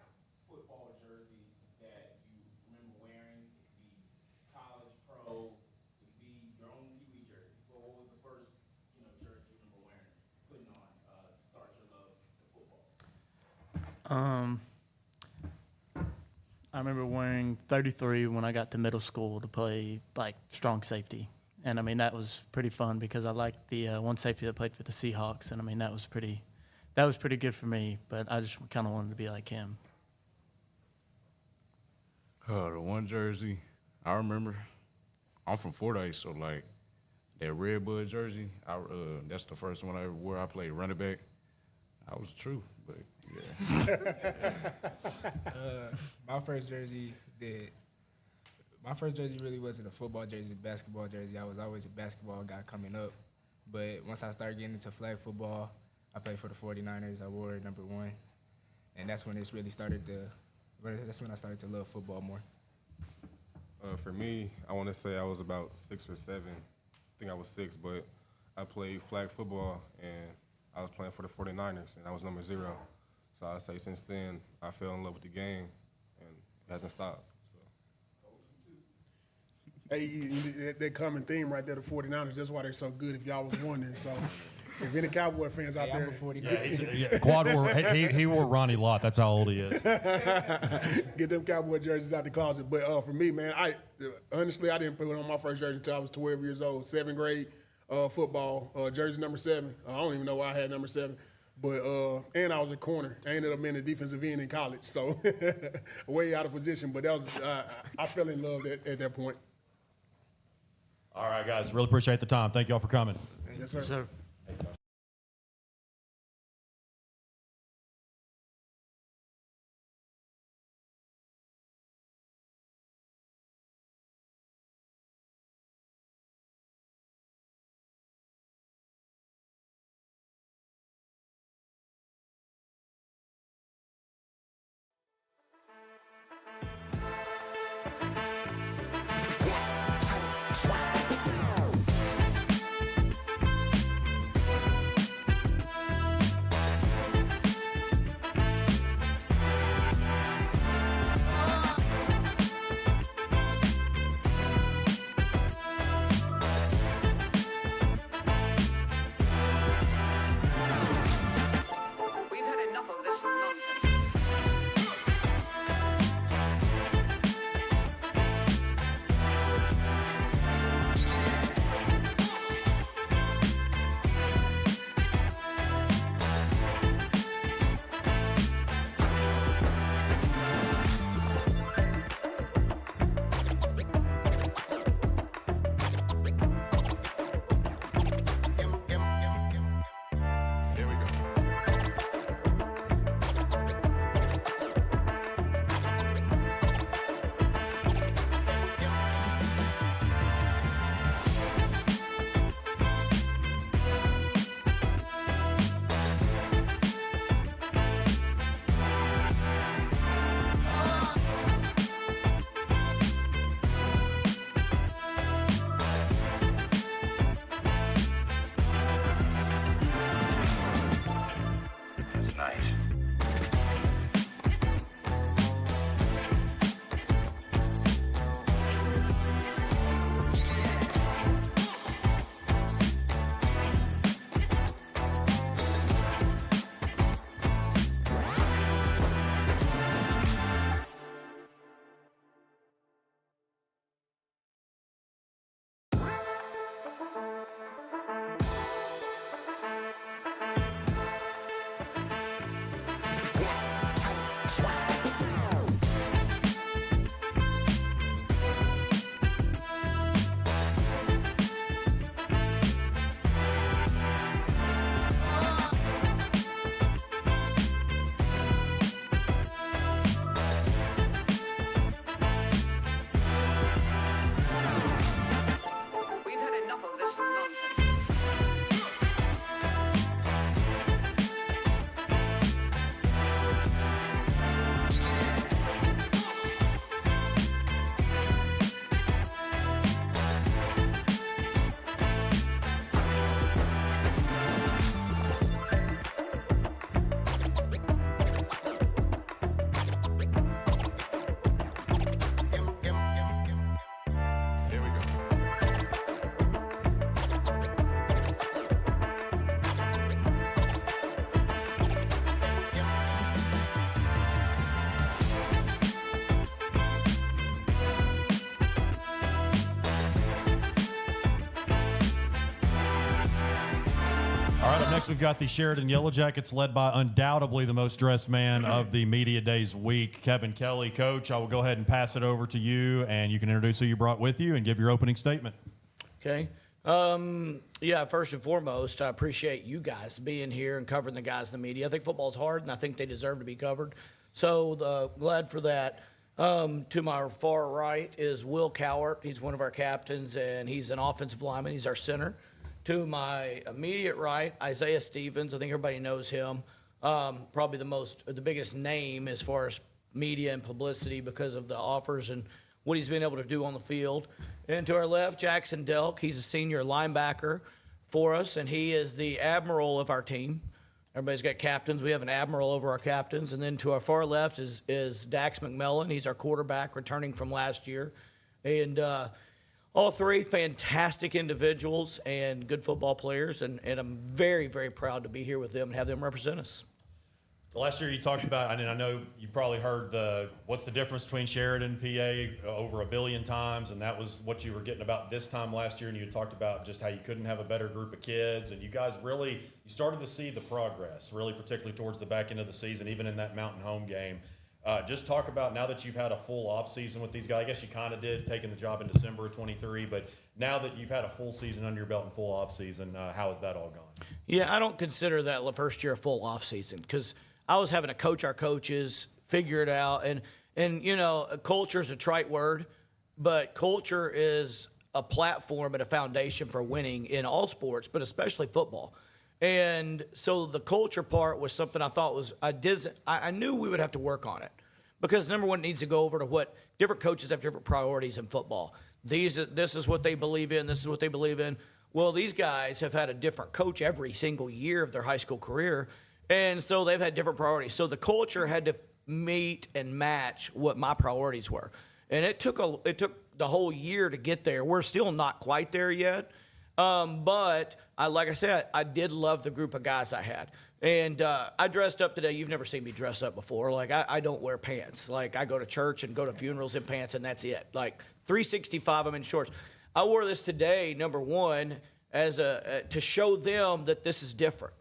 football jersey that you remember wearing? It could be college, pro. It could be your own Pee Wee jersey. But what was the first, jersey you remember wearing, putting on to start your love for football? I remember wearing 33 when I got to middle school to play like strong safety. And I mean, that was pretty fun because I liked the one safety that played for the Seahawks. And I mean, that was pretty good for me, but I just kind of wanted to be like him. The one jersey I remember, I'm from Fordyce, so like that Redbud jersey, that's the first one I ever wore. I played running back. I was true, but yeah. My first jersey really wasn't a football jersey, a basketball jersey. I was always a basketball guy coming up. But once I started getting into flag football, I played for the 49ers. I wore number 1. And that's when that's when I started to love football more. For me, I want to say I was about 6 or 7. I think I was 6, but I played flag football, and I was playing for the 49ers, and I was number 0. So I say since then, I fell in love with the game, and it hasn't stopped. So. Hey, that common theme right there, the 49ers, that's why they're so good if y'all was wondering. So if any Cowboy fans out there. Quad wore, he wore Ronnie Lott. That's how old he is. Get them Cowboy jerseys out the closet. But for me, man, honestly, I didn't put on my first jersey until I was 12 years old, 7th grade football, jersey number 7. I don't even know why I had number 7. But and I was a corner. I ended up being a defensive end in college, so way out of position. But that was I fell in love at that point. All right, guys. Really appreciate the time. Thank y'all for coming. Yes, sir. Yes, sir. right, up next we've got the Sheridan Yellow Jackets led by undoubtedly the most dressed man of the Media Days week, Kevin Kelly. Coach, I will go ahead and pass it over to you, and you can introduce who you brought with you and give your opening statement. Okay. Yeah, first and foremost, I appreciate you guys being here and covering the guys in the media. I think football's hard, and I think they deserve to be covered. So glad for that. To my far right is Will Cowart. He's one of our captains, and he's an offensive lineman. He's our center. To my immediate right, Isaiah Stevens. I think everybody knows him. Probably the biggest name as far as media and publicity because of the offers and what he's been able to do on the field. And to our left, Jackson Delk. He's a senior linebacker for us, and he is the admiral of our team. Everybody's got captains. We have an admiral over our captains. And then to our far left is Dax McMillan. He's our quarterback returning from last year. And all three fantastic individuals and good football players, and I'm very, very proud to be here with them and have them represent us. Last year you talked about, I know you probably heard what's the difference between Sheridan and PA over 1 billion times, and that was what you were getting about this time last year, and you had talked about just how you couldn't have a better group of kids, and you guys you started to see the progress, really particularly towards the back end of the season, even in that Mountain Home game. Just talk about now that you've had a full off season with these guys. I guess you kind of did, taking the job in December of 23, but now that you've had a full season under your belt and full off season, how has that all gone? Yeah, I don't consider that the first year a full off season because I was having to coach our coaches, figure it out, and culture is a trite word, but culture is a platform and a foundation for winning in all sports, but especially football. And so the culture part was something I thought I knew we would have to work on it because number one, it needs to go over to what different coaches have different priorities in football. This is what they believe in. This is what they believe in. Well, these guys have had a different coach every single year of their high school career. And so they've had different priorities. So the culture had to meet and match what my priorities were. And it took the whole year to get there. We're still not quite there yet. But like I said, I did love the group of guys I had. And I dressed up today. You've never seen me dress up before. Like, I don't wear pants. Like, I go to church and go to funerals in pants, and that's it. Like, 365, I'm in shorts. I wore this today, number one, as to show them that this is different.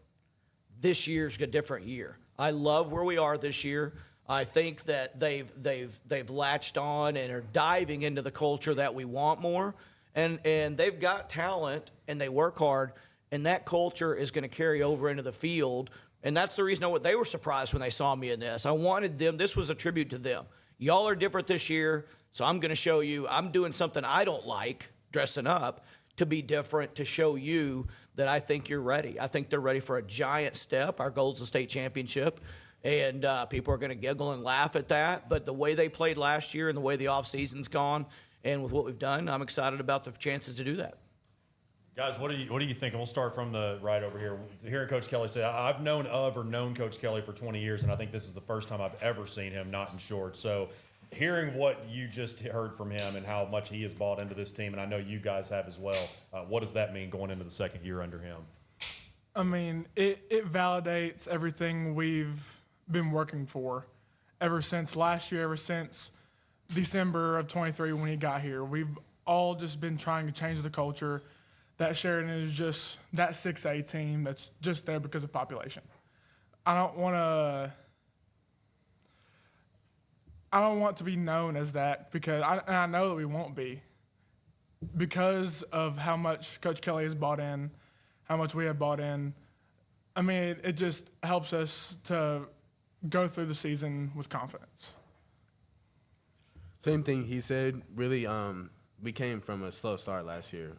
This year's a different year. I love where we are this year. I think that they've latched on and are diving into the culture that we want more. And they've got talent and they work hard, and that culture is going to carry over into the field. And that's the reason they were surprised when they saw me in this. I wanted them, this was a tribute to them. Y'all are different this year, so I'm going to show you I'm doing something I don't like, dressing up, to be different, to show you that I think you're ready. I think they're ready for a giant step. Our goal is the state championship, and people are going to giggle and laugh at that. But the way they played last year and the way the offseason's gone and with what we've done, I'm excited about the chances to do that. Guys, what do you think? And we'll start from the right over here. Hearing Coach Kelly say, I've known Coach Kelly for 20 years, and I think this is the first time I've ever seen him not in shorts. So hearing what you just heard from him and how much he has bought into this team, and I know you guys have as well, what does that mean going into the second year under him? I mean, it validates everything we've been working for ever since last year, ever since December of 23 when he got here. We've all just been trying to change the culture. That Sheridan is just that 6A team that's just there because of population. I don't want to be known as that because I know that we won't be because of how much Coach Kelly has bought in, how much we have bought in. I mean, it just helps us to go through the season with confidence. Same thing he said. Really, we came from a slow start last year.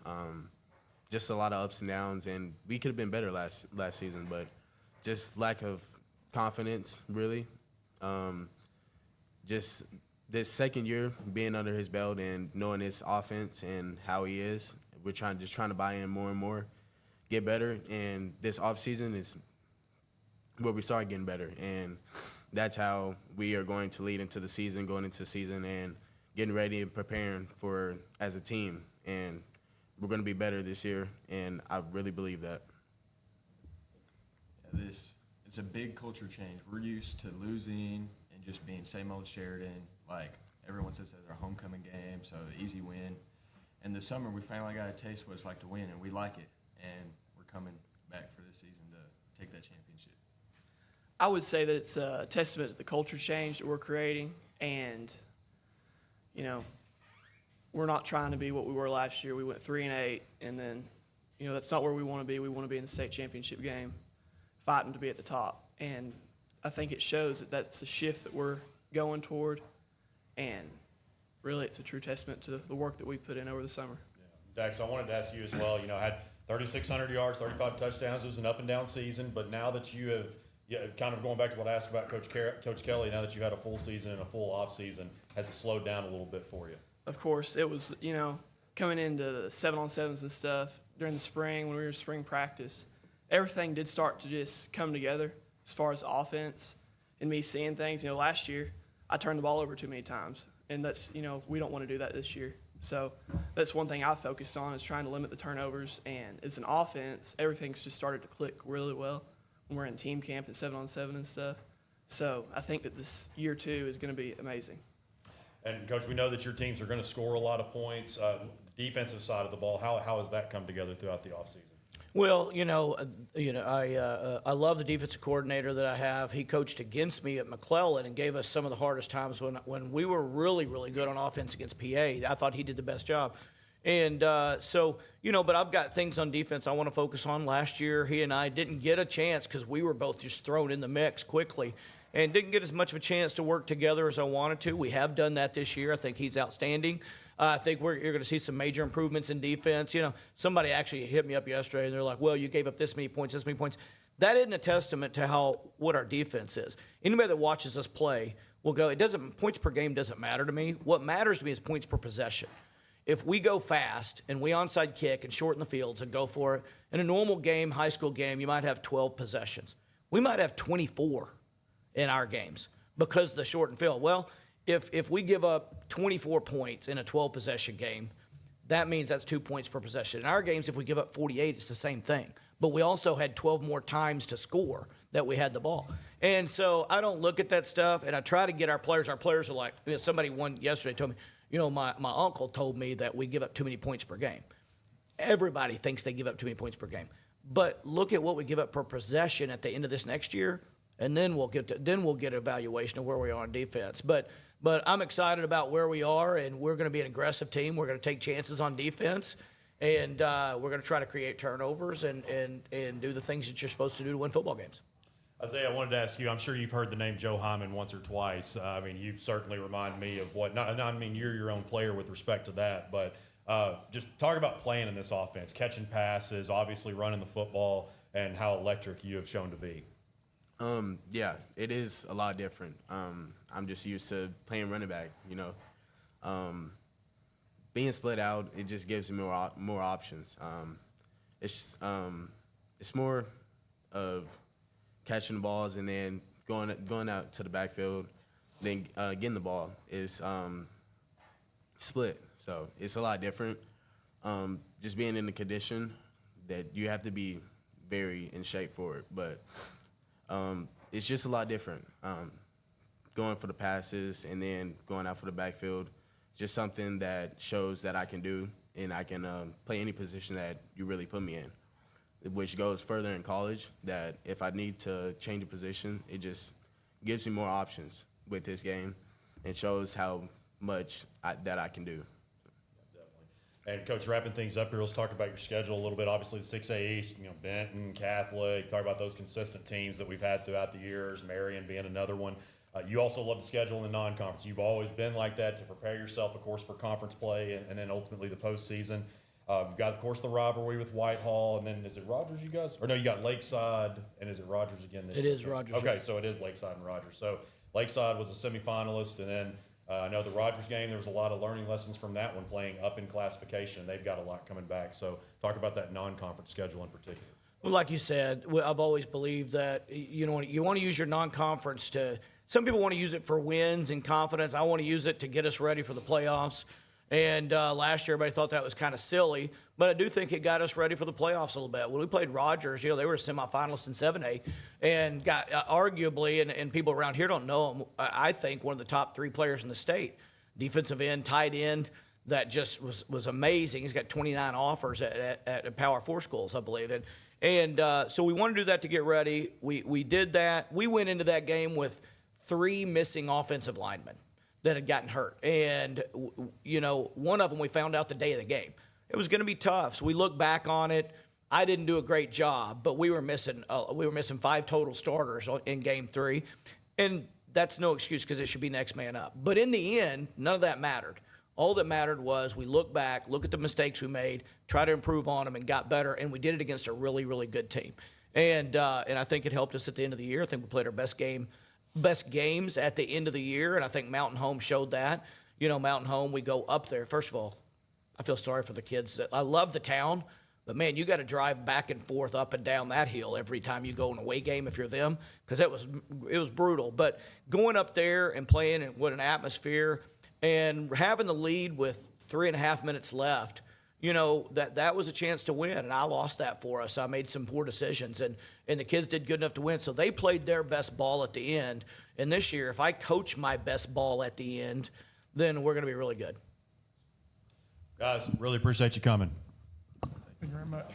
Just a lot of ups and downs, and we could have been better last season, but just lack of confidence, really. Just this second year being under his belt and knowing his offense and how he is, we're trying to buy in more and more, get better, and this offseason is where we start getting better, and that's how we are going to lead into the season, going into the season and getting ready and preparing for as a team, and we're going to be better this year, and I really believe that. Yeah, it's a big culture change. We're used to losing and just being same old Sheridan. Like everyone says that's our homecoming game, so easy win. And this summer we finally got a taste what it's like to win, and we like it. And we're coming back for this season take that championship? I would say that it's a testament to the culture change that we're creating, and we're not trying to be what we were last year. We went 3-8, and then that's not where we want to be. We want to be in the state championship game, fighting to be at the top, and I think it shows that that's the shift that we're going toward, and really it's a true testament to the work that we've put in over the summer. Dex, I wanted to ask you as well. Had 3,600 yards, 35 touchdowns. It was an up and down season, but now that you have, kind of going back to what I asked about Coach Kelly, now that you had a full season and a full off season, has it slowed down a little bit for you? Of course, it was, coming into the 7-on-7s and stuff during the spring when we were in spring practice, everything did start to just come together as far as offense and me seeing things. Last year I turned the ball over too many times, and that's, we don't want to do that this year. So that's one thing I focused on, is trying to limit the turnovers. And as an offense, everything's just started to click really well when we're in team camp and 7-on-7 and stuff. So I think that this year 2 is going to be amazing. And Coach, we know that your teams are going to score a lot of points. Defensive side of the ball, how has that come together throughout the offseason? Well, I love the defensive coordinator that I have. He coached against me at McClellan and gave us some of the hardest times when we were really, really good on offense against PA. I thought he did the best job. And but I've got things on defense I want to focus on. Last year, he and I didn't get a chance because we were both just thrown in the mix quickly and didn't get as much of a chance to work together as I wanted to. We have done that this year. I think he's outstanding. I think you're going to see some major improvements in defense. Somebody actually hit me up yesterday, and they're like, well, you gave up this many points, this many points. That isn't a testament to what our defense is. Anybody that watches us play will go, points per game doesn't matter to me. What matters to me is points per possession. If we go fast and we onside kick and shorten the fields and go for it, in a normal game, high school game, you might have 12 possessions. We might have 24 in our games because of the shortened field. Well, if we give up 24 points in a 12-possession game, that means that's 2 points per possession. In our games, if we give up 48, it's the same thing. But we also had 12 more times to score that we had the ball. And so I don't look at that stuff, and I try to get our players. Our players are like, somebody yesterday told me, my uncle told me that we give up too many points per game. Everybody thinks they give up too many points per game. But look at what we give up per possession at the end of this next year, and then we'll get an evaluation of where we are on defense. But I'm excited about where we are, and we're going to be an aggressive team. We're going to take chances on defense, and we're going to try to create turnovers and do the things that you're supposed to do to win football games. Isaiah, I wanted to ask you, I'm sure you've heard the name Joe Hyman once or twice. You certainly remind me of you're your own player with respect to that, but just talk about playing in this offense, catching passes, obviously running the football, and how electric you have shown to be. Yeah, it is a lot different. I'm just used to playing running back, being split out, it just gives me more options. It's more of catching the balls and then going out to the backfield, then getting the ball is split. So it's a lot different. Just being in the condition that you have to be very in shape for it, but it's just a lot different. Going for the passes and then going out for the backfield, just something that shows that I can do, and I can play any position that you really put me in, which goes further in college, that if I need to change a position, it just gives me more options with this game and shows how much that I can do. And Coach, wrapping things up here, let's talk about your schedule a little bit. Obviously, the 6A East, Benton, Catholic, talk about those consistent teams that we've had throughout the years, Marion being another one. You also love the schedule in the non-conference. You've always been like that to prepare yourself, of course, for conference play and then ultimately the postseason. You've got, of course, the rivalry with Whitehall, and then is it Rogers you guys? Or no, you got Lakeside, and is it Rogers again this year? It is Rogers. Okay, so it is Lakeside and Rogers. So Lakeside was a semifinalist, and then I know the Rogers game, there was a lot of learning lessons from that one, playing up in classification. They've got a lot coming back. So talk about that non-conference schedule in particular. Well, like you said, I've always believed that you want to use your non-conference to – some people want to use it for wins and confidence. I want to use it to get us ready for the playoffs. And last year, everybody thought that was kind of silly. But I do think it got us ready for the playoffs a little bit. When we played Rogers, they were semifinalists in 7A and got arguably, and people around here don't know him, I think one of the top 3 players in the state. Defensive end, tight end, that just was amazing. He's got 29 offers at Power 4 schools, I believe. And so we want to do that to get ready. We did that. We went into that game with 3 missing offensive linemen that had gotten hurt. And, one of them we found out the day of the game. It was going to be tough. So we look back on it. I didn't do a great job, but we were missing 5 total starters in game 3. And that's no excuse because it should be next man up. But in the end, none of that mattered. All that mattered was we look back, look at the mistakes we made, try to improve on them, and got better. And we did it against a really, really good team. And I think it helped us at the end of the year. I think we played our best games at the end of the year, and I think Mountain Home showed that. Mountain Home, we go up there. First of all, I feel sorry for the kids. I love the town, but, man, you got to drive back and forth up and down that hill every time you go in an away game if you're them, because it was brutal. But going up there and playing in what an atmosphere and having the lead with 3.5 minutes left, that was a chance to win, and I lost that for us. I made some poor decisions, and the kids did good enough to win. So they played their best ball at the end. And this year, if I coach my best ball at the end, then we're going to be really good. Guys, really appreciate you coming. Thank you very much.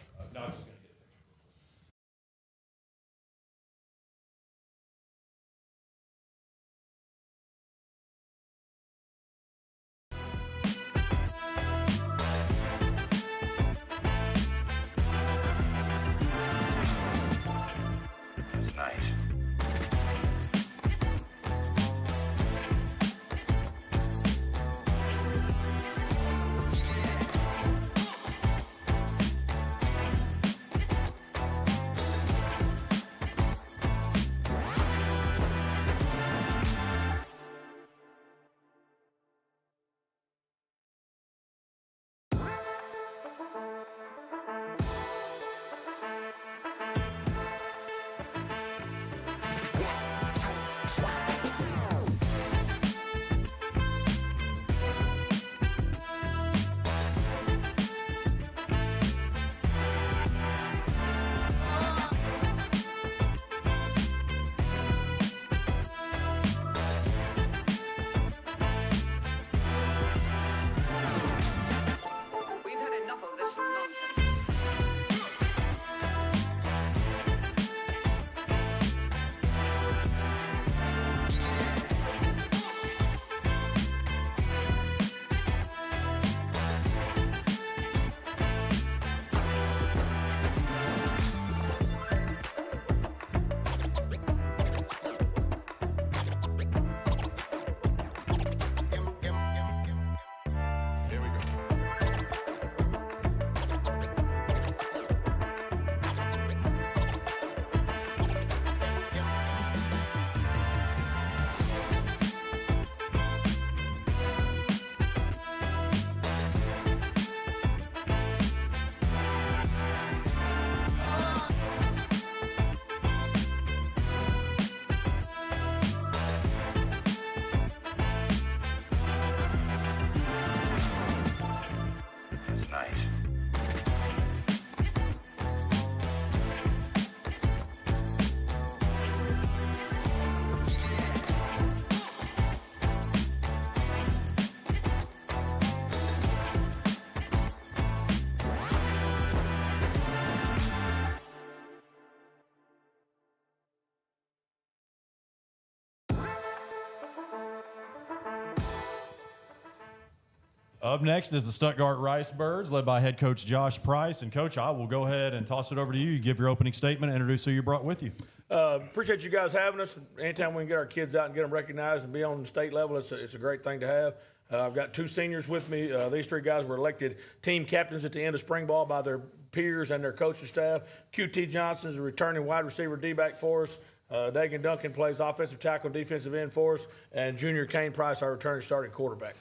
Up next is the Stuttgart Ricebirds, led by head coach Josh Price. And, Coach, I will go ahead and toss it over to you. You give your opening statement and introduce who you brought with you. Appreciate you guys having us. Anytime we can get our kids out and get them recognized and be on the state level, it's a great thing to have. I've got 2 seniors with me. These 3 guys were elected team captains at the end of spring ball by their peers and their coaching staff. QT Johnson is a returning wide receiver D-back for us. Dagan Duncan plays offensive tackle and defensive end for us. And Junior Kane Price, our returning starting quarterback.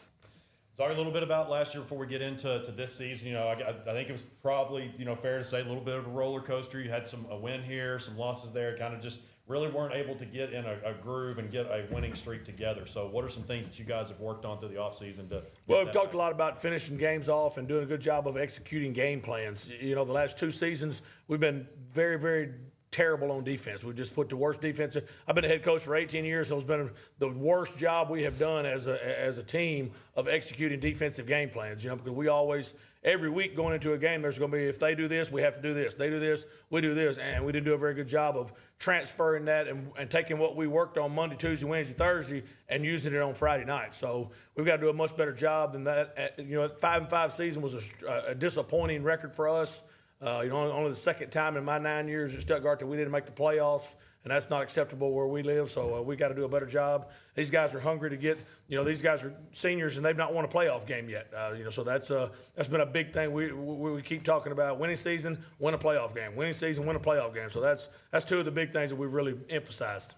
Talk a little bit about last year before we get into this season. I think it was probably fair to say a little bit of a roller coaster. You had a win here, some losses there. Kind of just really weren't able to get in a groove and get a winning streak together. So, what are some things that you guys have worked on through the offseason to? Well, we've talked a lot about finishing games off and doing a good job of executing game plans. The last 2 seasons we've been very, very terrible on defense. We just put the worst defense. I've been a head coach for 18 years, so it's been the worst job we have done as a team of executing defensive game plans. You know, because we always, every week going into a game, there's going to be, if they do this, we have to do this. They do this, we do this. And we didn't do a very good job of transferring that and taking what we worked on Monday, Tuesday, Wednesday, Thursday, and using it on Friday night. So we've got to do a much better job than that. You know, 5-5 season was a disappointing record for us. You know, only the second time in my 9 years at Stuttgart that we didn't make the playoffs, and that's not acceptable where we live. So we got to do a better job. These guys are hungry to get. You know, these guys are seniors and they've not won a playoff game yet. You know, so that's been a big thing. We keep talking about winning season, win a playoff game. Winning season, win a playoff game. So that's two of the big things that we've really emphasized.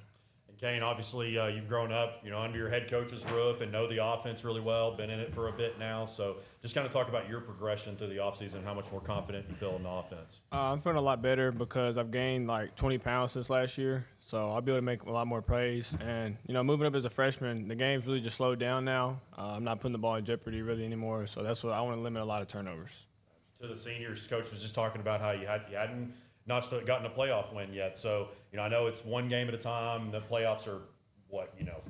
Kane, obviously, you've grown up, you know, under your head coach's roof and know the offense really well, been in it for a bit now. So just kind of talk about your progression through the offseason and how much more confident you feel in the offense. I'm feeling a lot better because I've gained like 20 pounds since last year. So I'll be able to make a lot more plays. And, you know, moving up as a freshman, the game's really just slowed down now. I'm not putting the ball in jeopardy really anymore. So that's what I want to limit a lot of turnovers. To the seniors, Coach was just talking about how you hadn't not gotten a playoff win yet. So, you know, I know it's one game at a time. The playoffs are,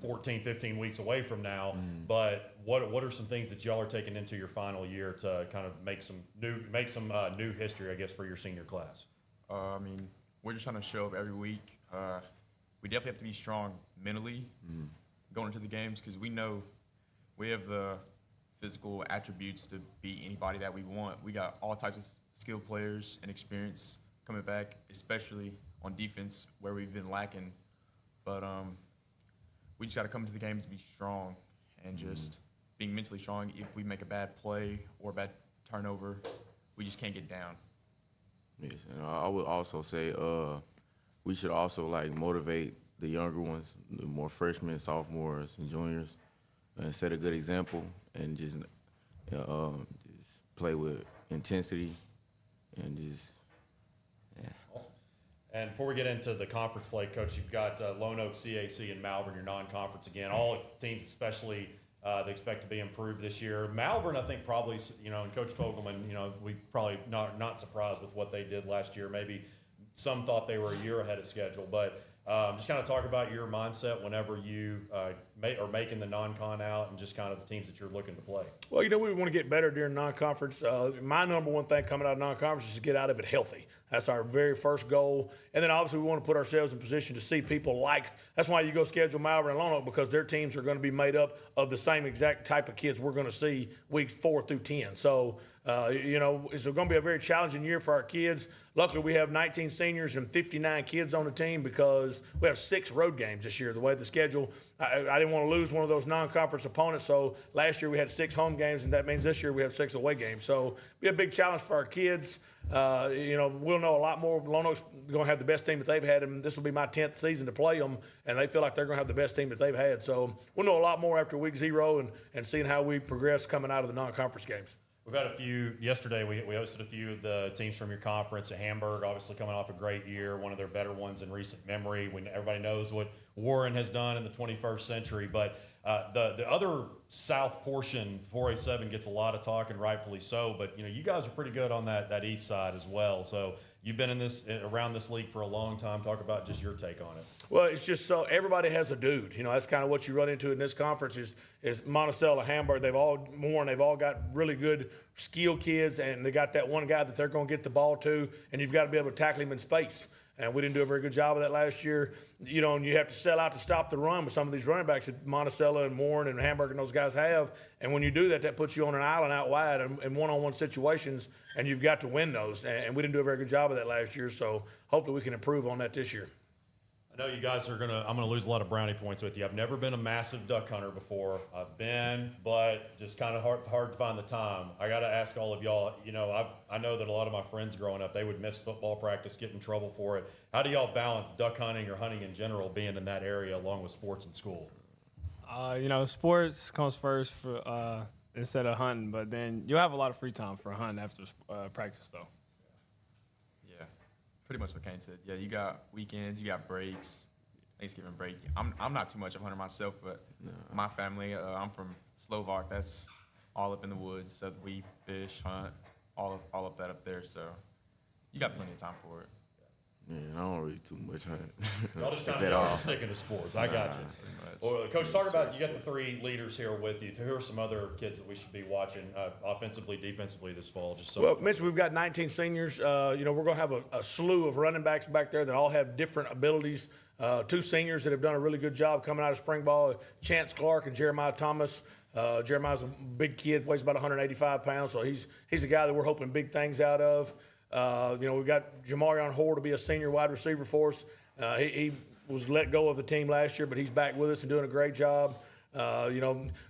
14, 15 weeks away from now. But what are some things that y'all are taking into your final year to kind of make some new history, I guess, for your senior class? I mean, we're just trying to show up every week. We definitely have to be strong mentally going into the games because we know we have the physical attributes to beat anybody that we want. We got all types of skilled players and experience coming back, especially on defense where we've been lacking. But we just got to come to the games to be strong and just being mentally strong. If we make a bad play or a bad turnover, we just can't get down. Yes, and I would also say we should also like motivate the younger ones, the more freshmen, sophomores, and juniors, and set a good example and just play with intensity and just. And before we get into the conference play, Coach, you've got Lone Oak, CAC, and Malvern, your non-conference again. All teams, especially, they expect to be improved this year. Malvern, I think, probably, you know, and Coach Fogelman, you know, we probably not surprised with what they did last year. Maybe some thought they were a year ahead of schedule. But just kind of talk about your mindset whenever you are making the non-con out and just kind of the teams that you're looking to play. Well, you know, we want to get better during non-conference. My number one thing coming out of non-conference is to get out of it healthy. That's our very first goal. And then obviously we want to put ourselves in position to see people like, that's why you go schedule Malvern and Lone Oak, because their teams are going to be made up of the same exact type of kids we're going to see weeks 4 through 10. So, you know, it's going to be a very challenging year for our kids. Luckily, we have 19 seniors and 59 kids on the team because we have 6 road games this year. The way the schedule, I didn't want to lose one of those non-conference opponents. So last year we had 6 home games, and that means this year we have 6 away games. So it'll be a big challenge for our kids. You know, we'll know a lot more. Lone Oak's going to have the best team that they've had, and this will be my 10th season to play them, and they feel like they're going to have the best team that they've had. So we'll know a lot more after week 0 and seeing how we progress coming out of the non-conference games. We've had a few yesterday. We hosted a few of the teams from your conference. At Hamburg, obviously coming off a great year, one of their better ones in recent memory. When everybody knows what Warren has done in the 21st century, but the other south portion, 4A7, gets a lot of talk, and rightfully so. But you know, you guys are pretty good on that east side as well. So you've been around this league for a long time. Talk about just your take on it. Well, it's just so everybody has a dude. You know, that's kind of what you run into in this conference is Monticello, Hamburg. They've all got really good skill kids, and they got that one guy that they're going to get the ball to, and you've got to be able to tackle him in space. And we didn't do a very good job of that last year. You know, and you have to sell out to stop the run with some of these running backs that Monticello and Warren and Hamburg and those guys have. And when you do that, that puts you on an island out wide in one-on-one situations, and you've got to win those. And we didn't do a very good job of that last year, so hopefully we can improve on that this year. I know you guys I'm going to lose a lot of brownie points with you. I've never been a massive duck hunter before. I've been, but just kind of hard to find the time. I got to ask all of y'all, you know, I know that a lot of my friends growing up, they would miss football practice, get in trouble for it. How do y'all balance duck hunting or hunting in general being in that area along with sports in school? You know, sports comes first for instead of hunting, but then you'll have a lot of free time for hunting after practice, though. Yeah, pretty much what Kane said. Yeah, you got weekends, you got breaks, Thanksgiving break. I'm not too much of a hunter myself, but my family, I'm from Slovak. That's all up in the woods. So we fish, hunt, all of that up there. So you got plenty of time for it. Yeah, I don't really too much hunt. Y'all just if kind at of all. sticking to sports. I got you. Well, Coach, talk about, you got the three leaders here with you. Who are some other kids that we should be watching offensively, defensively this fall? Just so Well, Mitch, we've got 19 seniors. We're going to have a slew of running backs back there that all have different abilities. Two seniors that have done a really good job coming out of spring ball, Chance Clark and Jeremiah Thomas. Jeremiah's a big kid, weighs about 185 pounds, so he's a guy that we're hoping big things out of. We've got Jamarion Hoare to be a senior wide receiver for us. He was let go of the team last year, but he's back with us and doing a great job.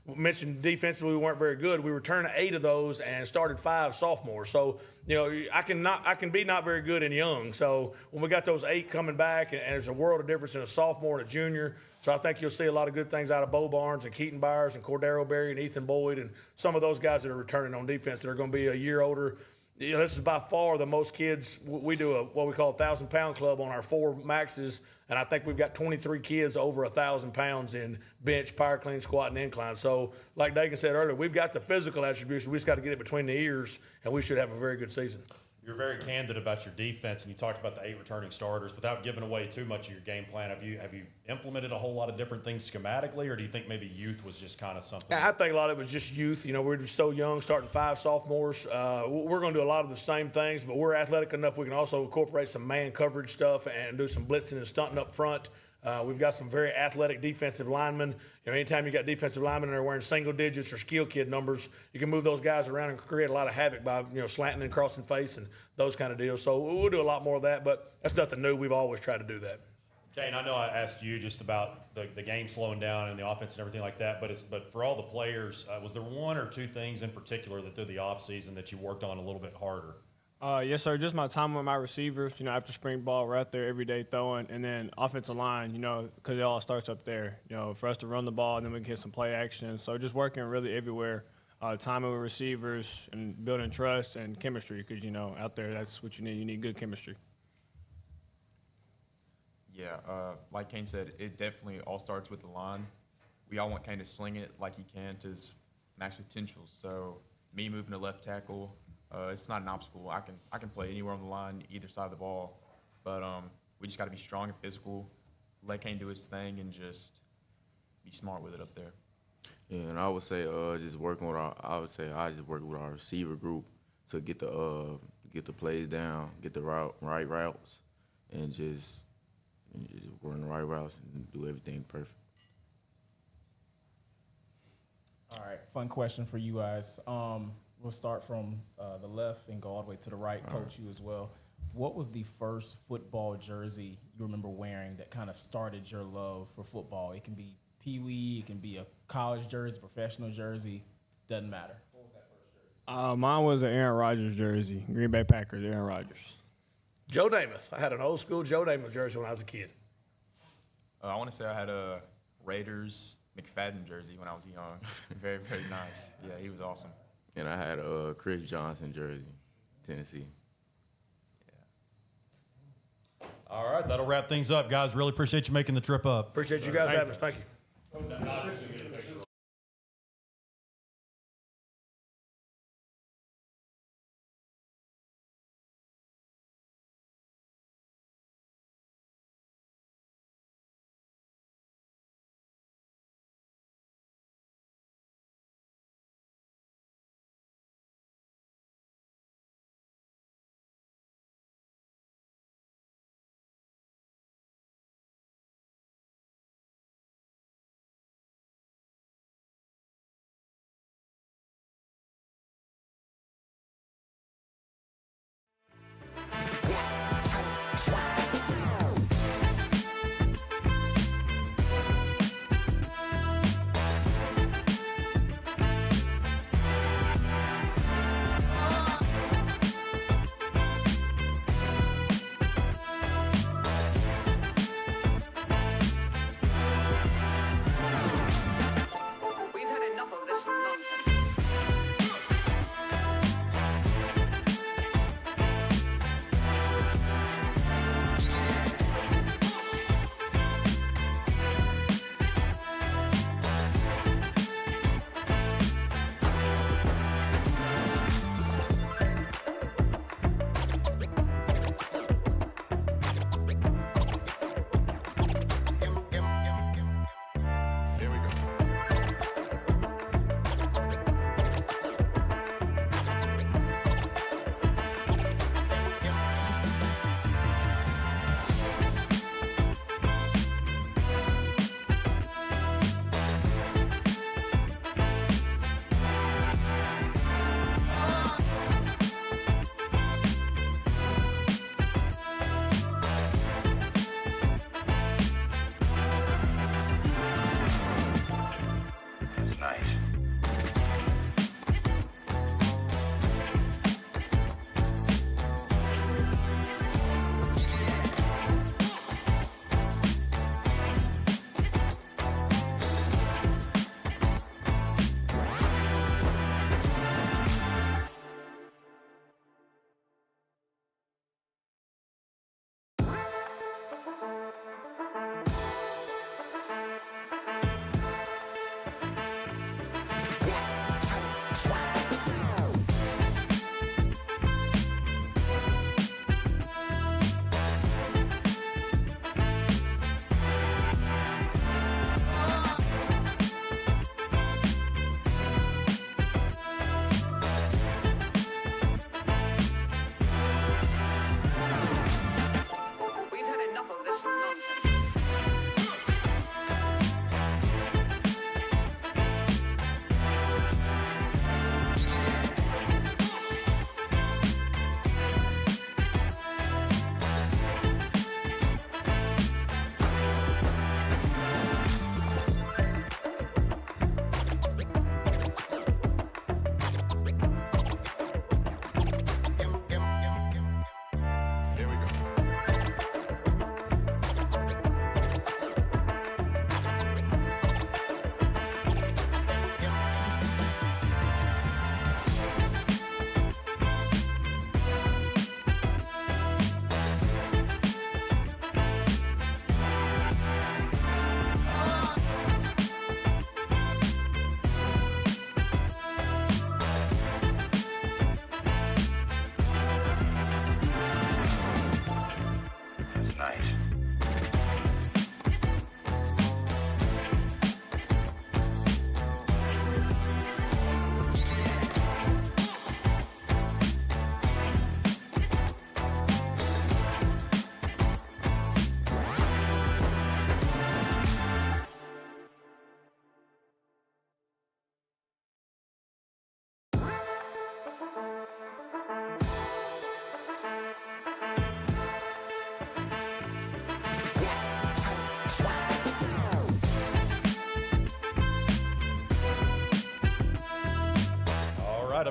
Mentioned defensively we weren't very good. We returned 8 of those and started 5 sophomores. So, I can be not very good and young. So when we got those 8 coming back, and there's a world of difference in a sophomore and a junior. So I think you'll see a lot of good things out of Bo Barnes and Keaton Byers and Cordero Berry and Ethan Boyd and some of those guys that are returning on defense that are going to be a year older. This is by far the most kids. We do what we call a 1,000-pound club on our 4 maxes, and I think we've got 23 kids over 1,000 pounds in bench, power clean, squat, and incline. So, like Dagan said earlier, we've got the physical attributes. We just got to get it between the ears, and we should have a very good season. You're very candid about your defense, and you talked about the 8 returning starters. Without giving away too much of your game plan, have you implemented a whole lot of different things schematically, or do you think maybe youth was just kind of something? I think a lot of it was just youth. We're so young, starting 5 sophomores. We're going to do a lot of the same things, but we're athletic enough we can also incorporate some man coverage stuff and do some blitzing and stunting up front. We've got some very athletic defensive linemen. Anytime you got defensive linemen that are wearing single digits or skill kid numbers, you can move those guys around and create a lot of havoc by slanting and crossing face and those kind of deals. So we'll do a lot more of that, but that's nothing new. We've always tried to do that. Kane, I know I asked you just about the game slowing down and the offense and everything like that, but for all the players, was there 1 or 2 things in particular that through the offseason that you worked on a little bit harder? Yes, sir. Just my time with my receivers. After spring ball, we're out there every day throwing, and then offensive line. Because it all starts up there. For us to run the ball, and then we can get some play action. So just working really everywhere, timing with receivers and building trust and chemistry. Because out there, that's what you need. You need good chemistry. Yeah, like Kane said, it definitely all starts with the line. We all want Kane to sling it like he can to his max potential. So me moving to left tackle. It's not an obstacle. I can play anywhere on the line, either side of the ball, but we just got to be strong and physical, let Kane do his thing, and just be smart with it up there. Yeah, and I would say just working with I just work with our receiver group to get the plays down, get the right routes, and just run the right routes and do everything perfect. All right, fun question for you guys. We'll start from the left and go all the way to the right. Coach, you as well. What was the first football jersey you remember wearing that kind of started your love for football? It can be Pee Wee, it can be a college jersey, professional jersey, doesn't matter. What was that first jersey? Mine was an Aaron Rodgers jersey, Green Bay Packers, Aaron Rodgers. Joe Namath. I had an old school Joe Namath jersey when I was a kid. I want to say I had a Raiders McFadden jersey when I was young. Very, very nice. Yeah, he was awesome. And I had a Chris Johnson jersey, Tennessee. All right, that'll wrap things up, guys. Really appreciate you making the trip up. Appreciate you guys having us. Thank you.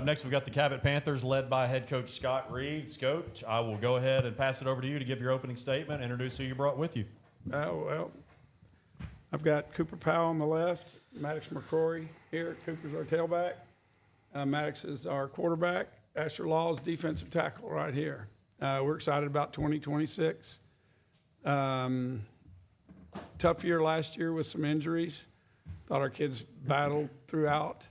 up next, we've got the Cabot Panthers led by head coach Scott Reed. Coach, I will go ahead and pass it over to you to give your opening statement, introduce who you brought with you. Well, I've got Cooper Powell on the left, Maddox McCrory here. Cooper's our tailback. Maddox is our quarterback. Asher Law's defensive tackle right here. We're excited about 2026. Tough year last year with some injuries. Thought our kids battled throughout.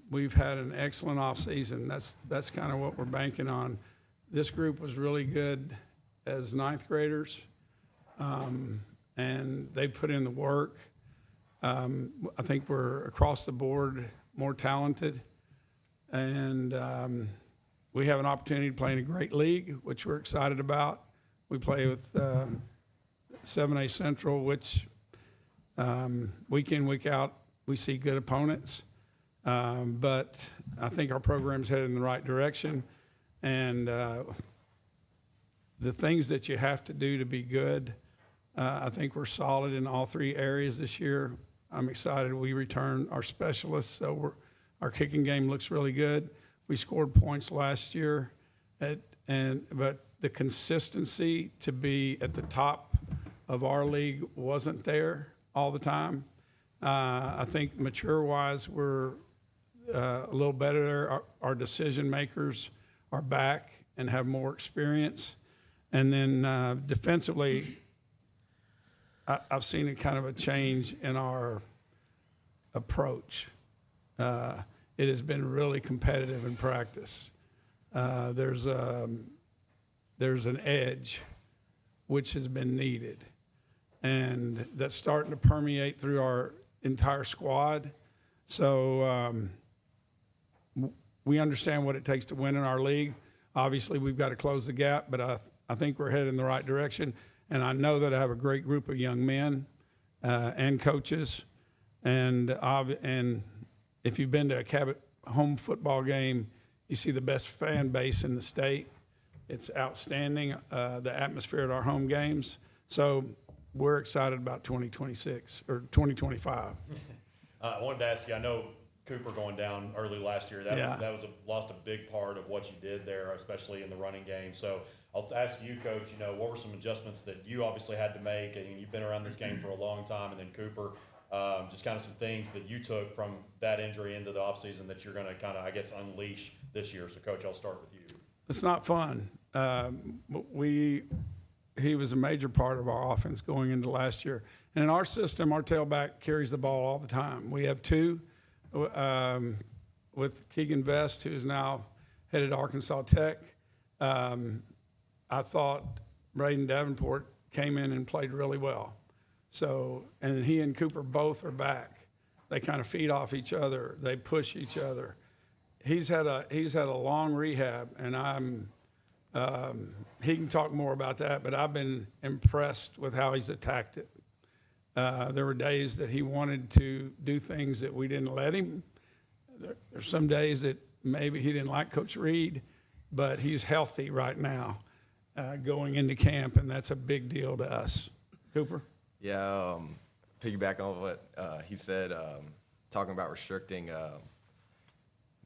We've had an excellent offseason. That's kind of what we're banking on. This group was really good as ninth graders, and they put in the work. I think we're across the board more talented, and we have an opportunity to play in a great league, which we're excited about. We play with 7A Central, which week in, week out, we see good opponents. But I think our program's headed in the right direction. And the things that you have to do to be good, I think we're solid in all three areas this year. I'm excited we return our specialists, so our kicking game looks really good. We scored points last year, but the consistency to be at the top of our league wasn't there all the time. I think mature-wise, we're a little better. Our decision makers are back and have more experience. And then defensively, I've seen a kind of a change in our approach. It has been really competitive in practice. There's an edge which has been needed, and that's starting to permeate through our entire squad. So we understand what it takes to win in our league. Obviously, we've got to close the gap, but I think we're headed in the right direction. And I know that I have a great group of young men and coaches. And if you've been to a Cabot home football game, you see the best fan base in the state. It's outstanding, the atmosphere at our home games. So we're excited about 2026 or 2025. I wanted to ask you, I know Cooper going down early last year, that lost a big part of what you did there, especially in the running game. So I'll ask you, Coach, what were some adjustments that you obviously had to make? And you've been around this game for a long time. And then Cooper, just kind of some things that you took from that injury into the offseason that you're going to kind of, I guess, unleash this year. So, Coach, I'll start with you. It's not fun. He was a major part of our offense going into last year. And in our system, our tailback carries the ball all the time. We have two with Keegan Vest, who's now headed Arkansas Tech. I thought Braden Davenport came in and played really well. So, and he and Cooper both are back. They kind of feed off each other. They push each other. He's had a long rehab, and he can talk more about that, but I've been impressed with how he's attacked it. There were days that he wanted to do things that we didn't let him. There's some days that maybe he didn't like Coach Reed, but he's healthy right now going into camp, and that's a big deal to us. Cooper? Yeah, piggyback on what he said, talking about restricting,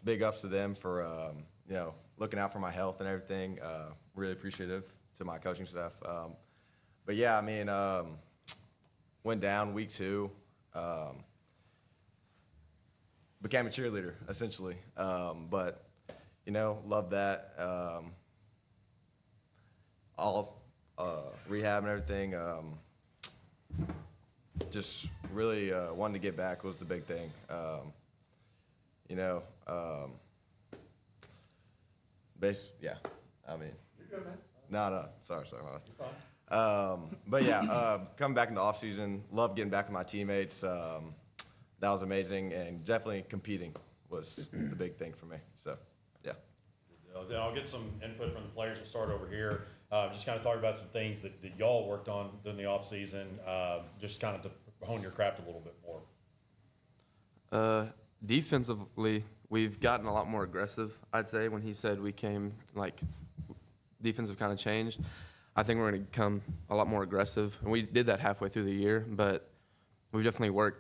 big ups to them for, looking out for my health and everything. Really appreciative to my coaching staff. But yeah, I mean, went down week 2, became a cheerleader essentially. But love that. All rehab and everything. Just really wanting to get back was the big thing. Yeah, I mean. You're good, man. No, sorry. You're fine. But yeah, coming back into off season, love getting back with my teammates. That was amazing, and definitely competing was the big thing for me. So, yeah. Then I'll get some input from the players. We'll start over here. Just kind of talk about some things that y'all worked on during the off season, just kind of to hone your craft a little bit more. Defensively, we've gotten a lot more aggressive, I'd say. When he said we came, defensive kind of changed. I think we're going to become a lot more aggressive. And we did that halfway through the year, but we've definitely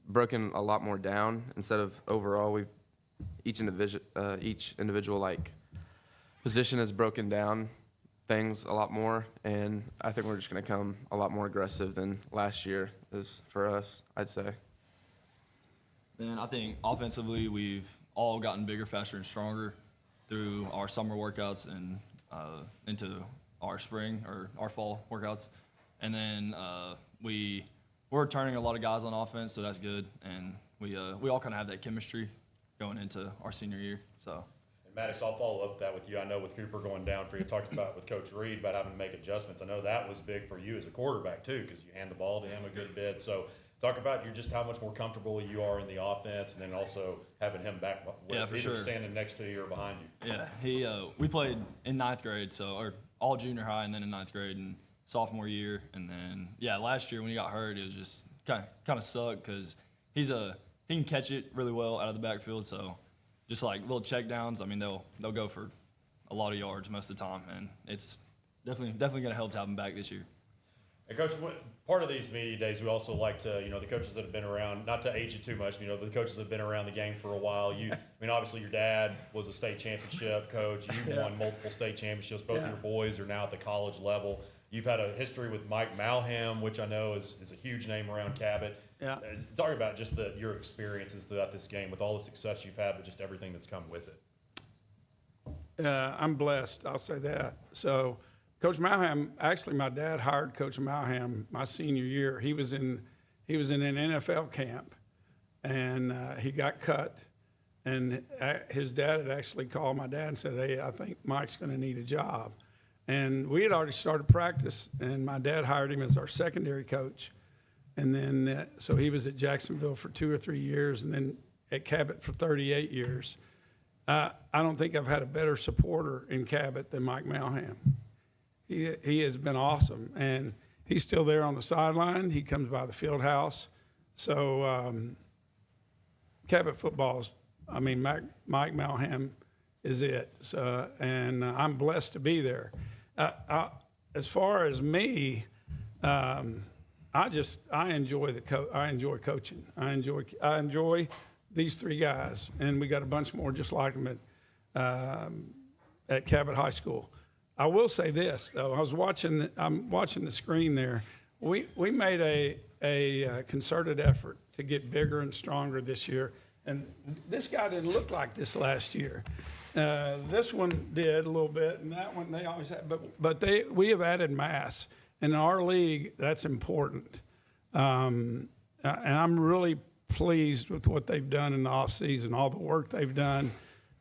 broken a lot more down. Instead of overall, we've each individual like position has broken down things a lot more, and I think we're just going to come a lot more aggressive than last year is for us, I'd say. Then I think offensively we've all gotten bigger, faster, and stronger through our summer workouts and into our spring or our fall workouts. And then we're turning a lot of guys on offense, so that's good. And we all kind of have that chemistry going into our senior year. So. And Maddox, I'll follow up with that with you. I know with Cooper going down for you, talked about with Coach Reed about having to make adjustments. I know that was big for you as a quarterback too, because you hand the ball to him a good bit. So talk about just how much more comfortable you are in the offense, and then also having him back with yeah, for either sure. standing next to you or behind you. Yeah, we played in ninth grade, or all junior high, and then in ninth grade and sophomore year, and then last year when he got hurt, it was just kind of sucked because he can catch it really well out of the backfield. So just like little check downs, I mean they'll go for a lot of yards most of the time, and it's definitely going to help to have him back this year. And Coach, part of these media days, we also like to, the coaches that have been around, not to age you too much, but the coaches that have been around the game for a while. Obviously your dad was a state championship coach. You won multiple state championships. Both of your boys are now at the college level. You've had a history with Mike Malham, which I know is a huge name around Cabot. Yeah. Talk about just your experiences throughout this game with all the success you've had, but just everything that's come with it. I'm blessed, I'll say that. So Coach Malham, actually my dad hired Coach Malham my senior year. He was in an NFL camp, and he got cut. And his dad had actually called my dad and said, "Hey, I think Mike's going to need a job." And we had already started practice, and my dad hired him as our secondary coach. And then, so he was at Jacksonville for 2 or 3 years, and then at Cabot for 38 years. I don't think I've had a better supporter in Cabot than Mike Malham. He has been awesome, and he's still there on the sideline. He comes by the field house. So Cabot football's, Mike Malham is it. So, and I'm blessed to be there. As far as me, I enjoy coaching. I enjoy these three guys, and we got a bunch more just like them at Cabot High School. I will say this though. I'm watching the screen there. We made a concerted effort to get bigger and stronger this year. And this guy didn't look like this last year. This one did a little bit, and that one they always have. But we have added mass. In our league, that's important. And I'm really pleased with what they've done in the offseason, all the work they've done.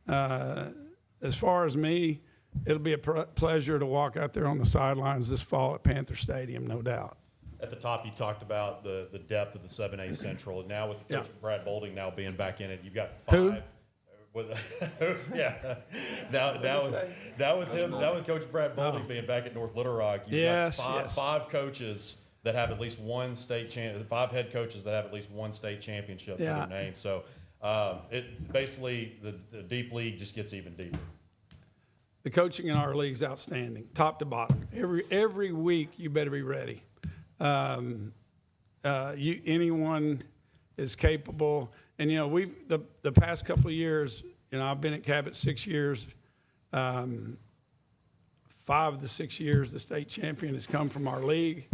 As far as me, it'll be a pleasure to walk out there on the sidelines this fall at Panther Stadium, no doubt. At the top, you talked about the depth of the 7A Central. Now with Coach Brad Bolding now being back in it, you've got 5. Who? Now with Coach Brad Bolding being back at North Little Rock, you've got five coaches that have at least one state 5 head coaches that have at least one state championship to their name. So it basically the deep league just gets even deeper. The coaching in our league is outstanding, top to bottom. Every week, you better be ready. Anyone is capable, and we've the past couple of years. I've been at Cabot 6 years. 5 of the 6 years, the state champion has come from our league.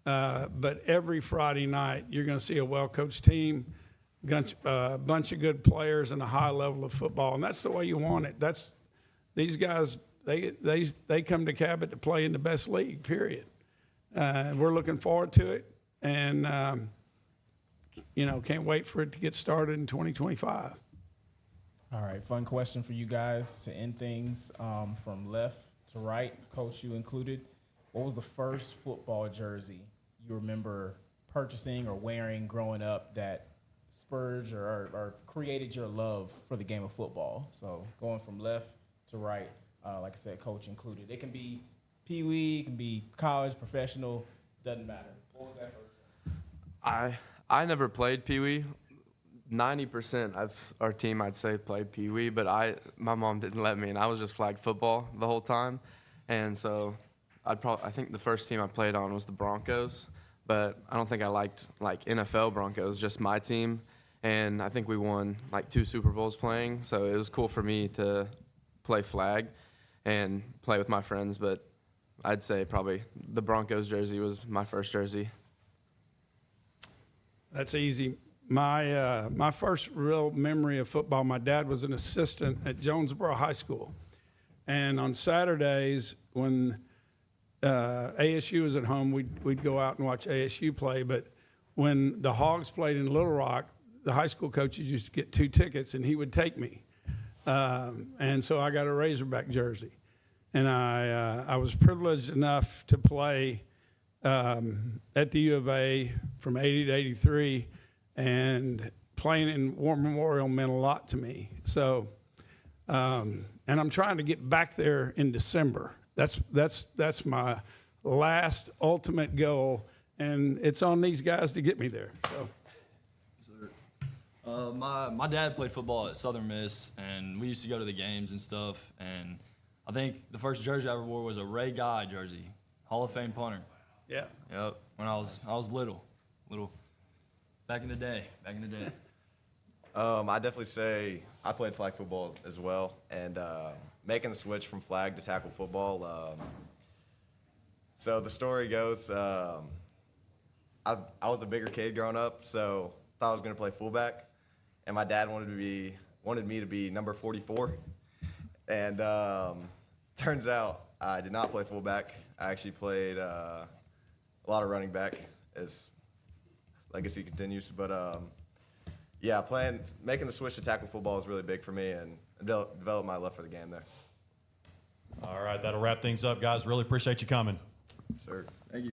But every Friday night, you're going to see a well-coached team, a bunch of good players, and a high level of football, and that's the way you want it. These guys, they come to Cabot to play in the best league, period. We're looking forward to it, and, can't wait for it to get started in 2025. All right, fun question for you guys to end things from left to right, Coach, you included. What was the first football jersey you remember purchasing or wearing growing up that spurred or created your love for the game of football? So going from left to right, like I said, Coach included. It can be Pee Wee, it can be college, professional, doesn't matter. What was that first? I never played Pee Wee. 90% of our team, I'd say, played Pee Wee, but my mom didn't let me, and I was just flag football the whole time. And so I think the first team I played on was the Broncos, but I don't think I liked NFL Broncos, just my team. and I think we won like 2 Super Bowls playing. So it was cool for me to play flag and play with my friends. But I'd say probably the Broncos jersey was my first jersey. That's easy. My first real memory of football, my dad was an assistant at Jonesboro High School. And on Saturdays when ASU was at home, we'd go out and watch ASU play. But when the Hogs played in Little Rock, the high school coaches used to get 2 tickets, and he would take me. And so I got a Razorback jersey. And I was privileged enough to play at the U of A from 80 to 83, and playing in War Memorial meant a lot to me. So, and I'm trying to get back there in December. That's my last ultimate goal, and it's on these guys to get me there. So. My dad played football at Southern Miss, and we used to go to the games and stuff. And I think the first jersey I ever wore was a Ray Guy jersey, Hall of Fame punter. Yeah. Yep. When I was little, back in the day. I definitely say I played flag football as well, and making the switch from flag to tackle football. So the story goes, I was a bigger kid growing up, so thought I was going to play fullback, and my dad wanted me to be number 44, and turns out I did not play fullback. I actually played a lot of running back as legacy continues, but yeah, making the switch to tackle football is really big for me, and developed my love for the game there. All right, that'll wrap things up, guys. Really appreciate you coming. Sir. Thank you.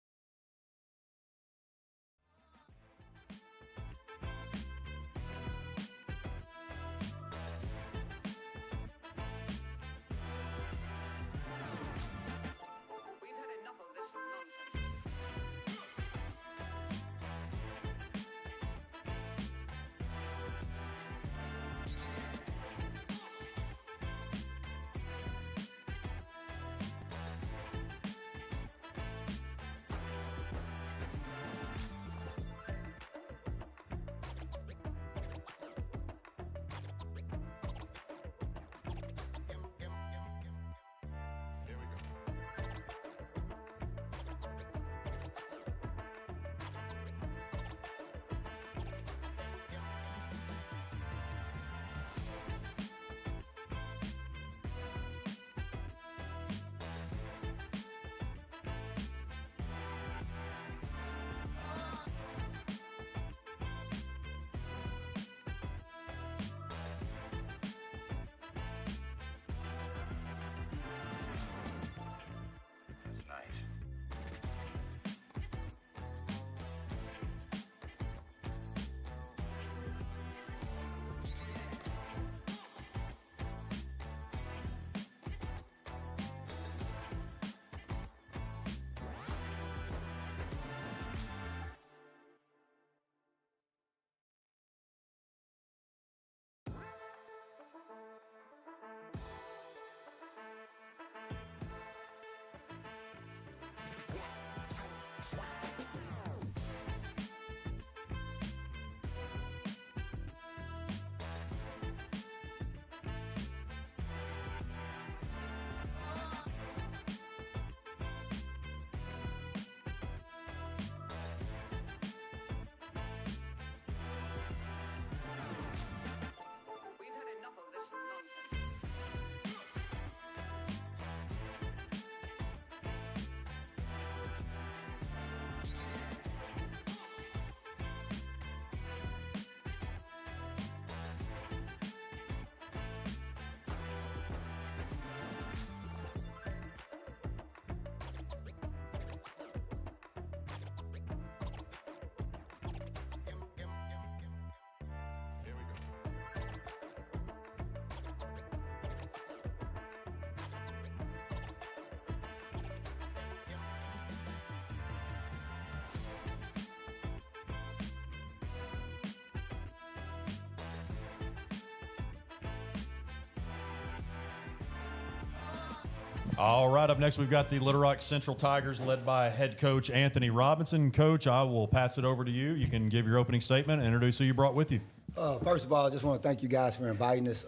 All right, up next we've got the Little Rock Central Tigers led by head coach Anthony Robinson. Coach, I will pass it over to you. You can give your opening statement and introduce who you brought with you. First of all, I just want to thank you guys for inviting us.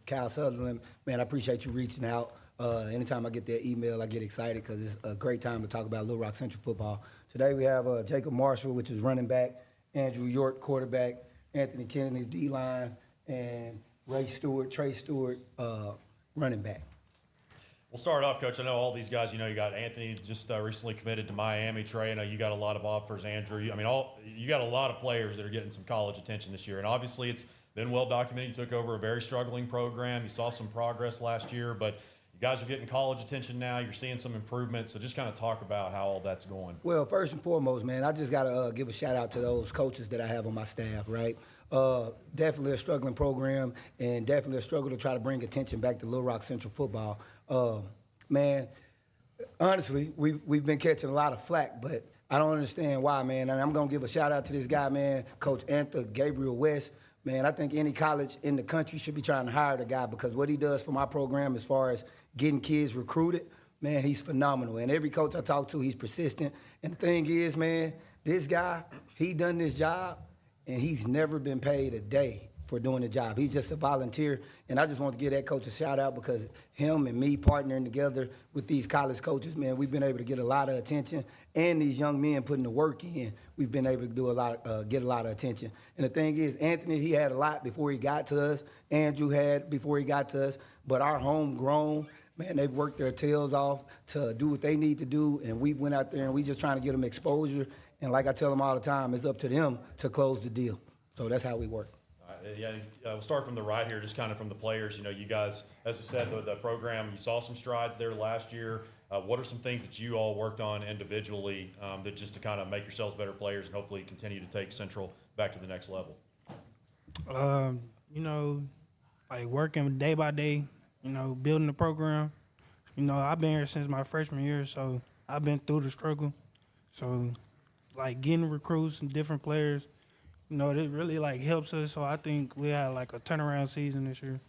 Cal Sutherland, man, I appreciate you reaching out. Anytime I get that email, I get excited because it's a great time to talk about Little Rock Central football. Today we have Jacob Marshall, which is running back, Andrew York, quarterback, Anthony Kennedy, D-line, and Trey Stewart, running back. We'll start off, Coach. I know all these guys, you got Anthony just recently committed to Miami. Trey, I know you got a lot of offers. Andrew, you got a lot of players that are getting some college attention this year. And obviously it's been well documented. You took over a very struggling program. You saw some progress last year, but you guys are getting college attention now. You're seeing some improvements. So just kind of talk about how all that's going. Well, first and foremost, man, I just got to give a shout out to those coaches that I have on my staff, right? Definitely a struggling program and definitely a struggle to try to bring attention back to Little Rock Central football. Man, honestly, we've been catching a lot of flack, but I don't understand why, man. And I'm going to give a shout out to this guy, man, Coach Anthony Gabriel West. Man, I think any college in the country should be trying to hire the guy because what he does for my program as far as getting kids recruited, man, he's phenomenal. And every coach I talk to, he's persistent. And the thing is, man, this guy, he done this job, and he's never been paid a day for doing the job. He's just a volunteer, and I just want to give that coach a shout out because him and me partnering together with these college coaches, man, we've been able to get a lot of attention, and these young men putting the work in, we've been able to do get a lot of attention. And the thing is, Anthony, he had a lot before he got to us. Andrew had before he got to us, but our homegrown, man, they've worked their tails off to do what they need to do, and we went out there and we just trying to get them exposure. And like I tell them all the time, it's up to them to close the deal. So that's how we work. We'll start from the right here, just kind of from the players. You guys, as we said, the program, you saw some strides there last year. What are some things that you all worked on individually that just to kind of make yourselves better players and hopefully continue to take Central back to the next level? Like working day by day, building the program. I've been here since my freshman year, so I've been through the struggle. So, like, getting recruits and different players, it really, like, helps us. So I think we had, like, a turnaround season this year.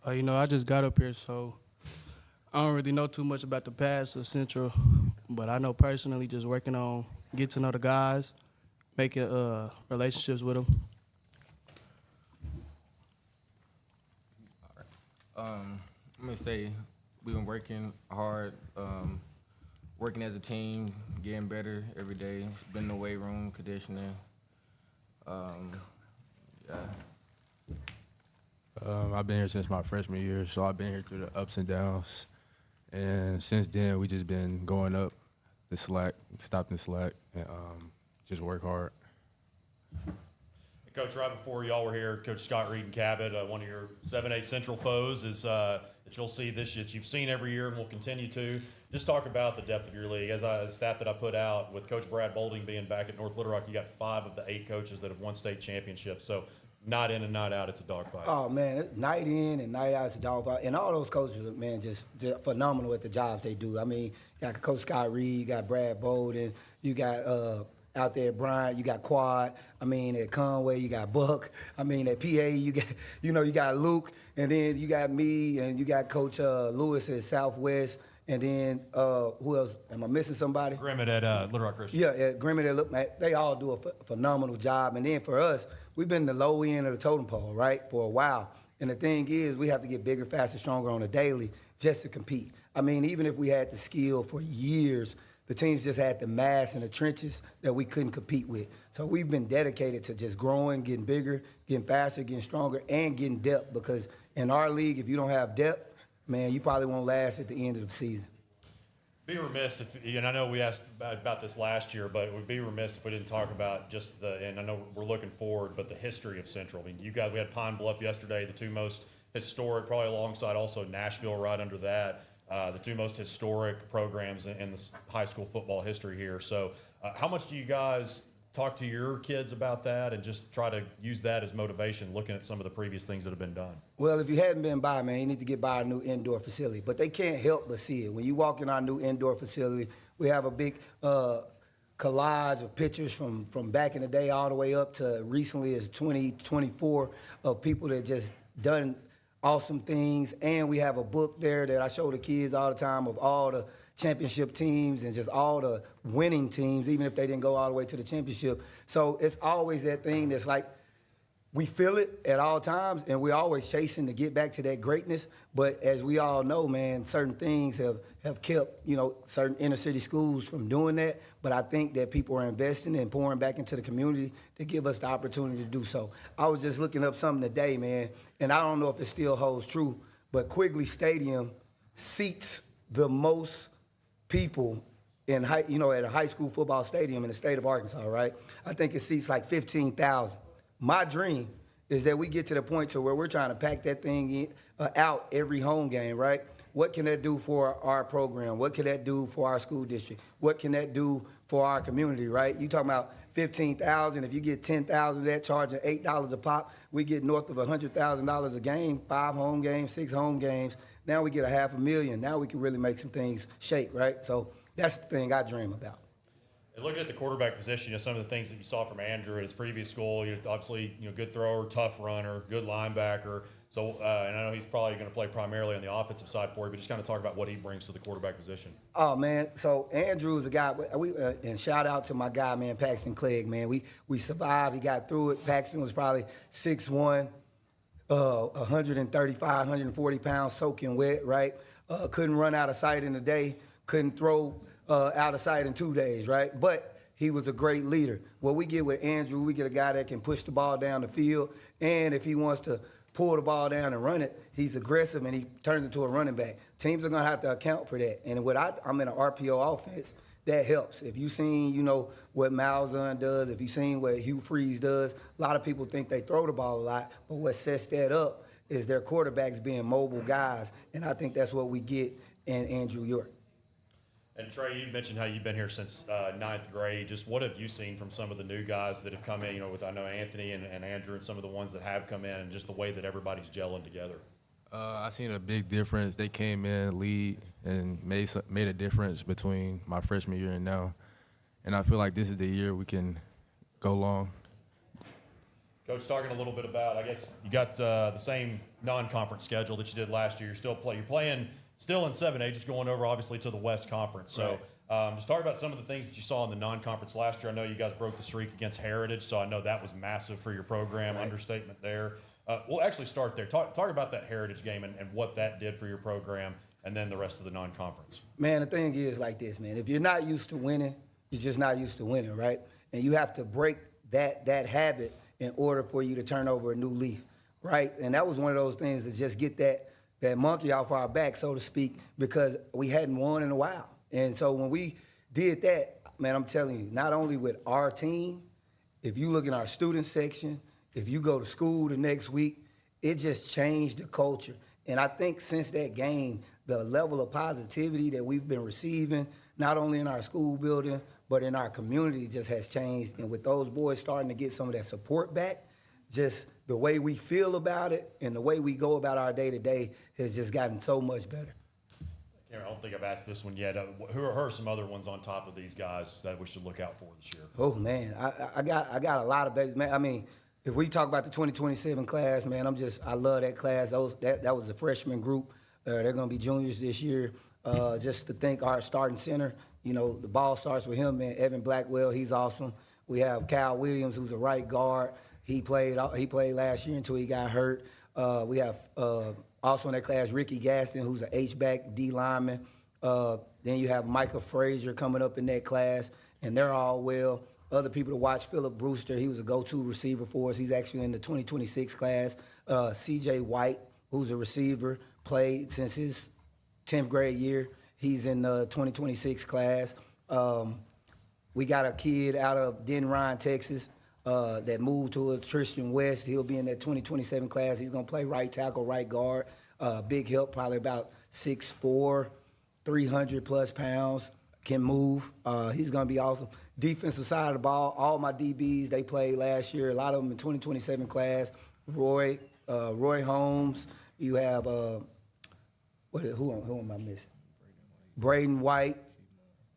I just got up here, so I don't really know too much about the past of Central, but I know personally just working on get to know the guys, making relationships with them. I'm going to say we've been working hard, working as a team, getting better every day. Been in the weight room, conditioning. I've been here since my freshman year, so I've been here through the ups and downs. And since then, we just been going up the slack, stopping the slack, and just work hard. Coach, right before y'all were here, Coach Scott Reed and Cabot, one of your 7A Central foes is that you'll see this that you've seen every year and will continue to. Just talk about the depth of your league. As the stat that I put out, with Coach Brad Bolding being back at North Little Rock, you got 5 of the 8 coaches that have won state championships. So night in and night out, it's a dogfight. Oh, man, it's night in and night out, it's a dogfight. And all those coaches, man, just phenomenal at the jobs they do. I mean, you got Coach Scott Reed, you got Brad Bolding, you got out there at Bryant, you got Quad. I mean, at Conway, you got Buck. I mean, at PA, you got, you got Luke, and then you got me, and you got Coach Lewis at Southwest, and then who else? Am I missing somebody? Grimmett at Little Rock Christian. Yeah, Grimmett at they all do a phenomenal job. And then for us, we've been the low end of the totem pole, right, for a while. And the thing is, we have to get bigger, faster, stronger on a daily just to compete. I mean, even if we had the skill for years, the teams just had the mass in the trenches that we couldn't compete with. So we've been dedicated to just growing, getting bigger, getting faster, getting stronger, and getting depth. Because in our league, if you don't have depth, man, you probably won't last at the end of the season. Be remiss if, and I know we asked about this last year, but it would be remiss if we didn't talk about just and I know we're looking forward, but the history of Central. I mean, we had Pine Bluff yesterday, the 2 most historic, probably alongside also Nashville right under that. The 2 most historic programs in the high school football history here. So how much do you guys talk to your kids about that and just try to use that as motivation, looking at some of the previous things that have been done? Well, if you hadn't been by, man, you need to get by our new indoor facility. But they can't help but see it. When you walk in our new indoor facility, we have a big collage of pictures from back in the day all the way up to recently as 2024 of people that just done awesome things. And we have a book there that I show the kids all the time of all the championship teams and just all the winning teams, even if they didn't go all the way to the championship. So it's always that thing that's like, we feel it at all times, and we're always chasing to get back to that greatness. But as we all know, man, certain things have kept, certain inner city schools from doing that. But I think that people are investing and pouring back into the community to give us the opportunity to do so. I was just looking up something today, man, and I don't know if it still holds true, but Quigley Stadium seats the most people at a high school football stadium in the state of Arkansas, right? I think it seats like 15,000. My dream is that we get to the point to where we're trying to pack that thing out every home game, right? What can that do for our program? What can that do for our school district? What can that do for our community, right? You talking about 15,000. If you get 10,000 of that, charging $8 a pop, we get north of $100,000 a game, 5 home games, 6 home games. Now we get $500,000. Now we can really make some things shake, right? So that's the thing I dream about. And looking at the quarterback position, some of the things that you saw from Andrew at his previous school, obviously, good thrower, tough runner, good linebacker. So, and I know he's probably going to play primarily on the offensive side for you, but just kind of talk about what he brings to the quarterback position. Oh, man. So Andrew is a guy, and shout out to my guy, man, Paxton Clegg, man. We survived. He got through it. Paxton was probably 6'1", 135, 140 pounds, soaking wet, right? Couldn't run out of sight in a day, couldn't throw out of sight in 2 days, right? But he was a great leader. What we get with Andrew, we get a guy that can push the ball down the field, and if he wants to pull the ball down and run it, he's aggressive and he turns into a running back. Teams are going to have to account for that. And I'm in an RPO offense, that helps. If you've seen, what Malzahn does, if you've seen what Hugh Freeze does, a lot of people think they throw the ball a lot, but what sets that up is their quarterbacks being mobile guys, and I think that's what we get in Andrew York. And Trey, you mentioned how you've been here since 9th grade. Just what have you seen from some of the new guys that have come in, with I know Anthony and Andrew and some of the ones that have come in, and just the way that everybody's gelling together? I seen a big difference. They came in, lead, and made a difference between my freshman year and now. And I feel like this is the year we can go long. Coach, talking a little bit about, I guess you got the same non-conference schedule that you did last year. You're playing still in 7A, just going over obviously to the West Conference. So just talk about some of the things that you saw in the non-conference last year. I know you guys broke the streak against Heritage, so I know that was massive for your program. Right. Understatement there. We'll actually start there. Talk about that Heritage game and what that did for your program, and then the rest of the non-conference. Man, the thing is like this, man. If you're not used to winning, you're just not used to winning, right? And you have to break that habit in order for you to turn over a new leaf, right? And that was one of those things to just get that monkey off our back, so to speak, because we hadn't won in a while. And so when we did that, man, I'm telling you, not only with our team, if you look in our student section, if you go to school the next week, it just changed the culture. And I think since that game, the level of positivity that we've been receiving, not only in our school building, but in our community, just has changed. And with those boys starting to get some of that support back, just the way we feel about it and the way we go about our day-to-day has just gotten so much better. I don't think I've asked this one yet. Who are some other ones on top of these guys that we should look out for this year? Oh, man, I got a lot of babies. Man, I mean, if we talk about the 2027 class, man, I love that class. That was a freshman group. They're going to be juniors this year. Just to think our starting center, the ball starts with him, man. Evan Blackwell, he's awesome. We have Cal Williams, who's a right guard. He played last year until he got hurt. We have also in that class Ricky Gaston, who's an H-back D lineman. Then you have Micah Frazier coming up in that class, and they're all well. Other people to watch, Phillip Brewster, he was a go-to receiver for us. He's actually in the 2026 class. C.J. White, who's a receiver, played since his 10th grade year. He's in the 2026 class. We got a kid out of Denton, Texas, that moved to us, Tristan West. He'll be in that 2027 class. He's going to play right tackle, right guard. Big help, probably about 6'4", 300-plus pounds, can move. He's going to be awesome. Defensive side of the ball, all my DBs, they played last year. A lot of them in 2027 class. Roy Holmes. You have, who am I missing? Braden White,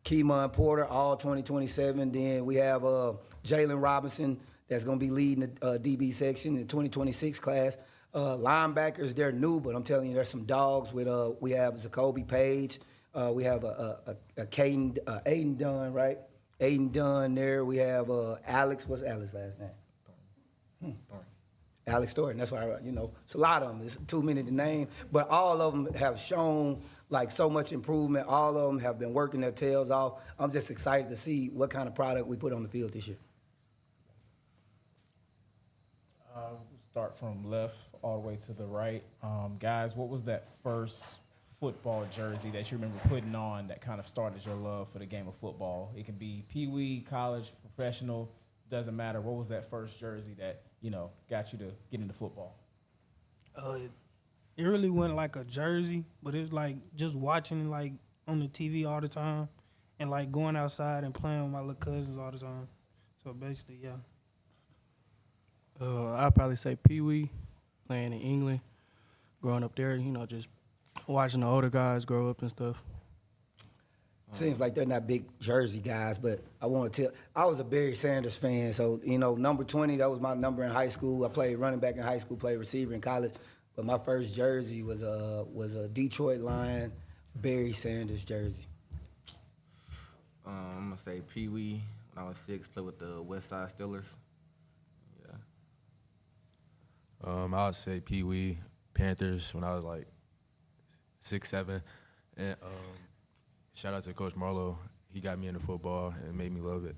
Keymon Porter, all 2027. Then we have Jalen Robinson that's going to be leading the DB section in the 2026 class. Linebackers, they're new, but I'm telling you, there's some dogs. We have Zacoby Page. We have a Aiden Dunn, right? Aiden Dunn there. We have Alex. What's Alex's last name? Alex Thornton. That's why, it's a lot of them. It's too many to name. But all of them have shown, so much improvement. All of them have been working their tails off. I'm just excited to see what kind of product we put on the field this year. We'll start from left all the way to the right. Guys, what was that first football jersey that you remember putting on that kind of started your love for the game of football? It can be pee-wee, college, professional, doesn't matter. What was that first jersey that, got you to get into football? It really wasn't like a jersey, but it was like just watching on the TV all the time and going outside and playing with my little cousins all the time. So basically, yeah. I'd probably say Pee Wee, playing in England, growing up there, just watching the older guys grow up and stuff. Seems like they're not big jersey guys, but I want to tell, I was a Barry Sanders fan, so, number 20, that was my number in high school. I played running back in high school, played receiver in college, but my first jersey was a Detroit Lion Barry Sanders jersey. I'm going to say Pee Wee. When I was 6, played with the West Side Steelers. I would say Pee Wee, Panthers when I was 6, 7. And shout out to Coach Marlowe. He got me into football and made me love it.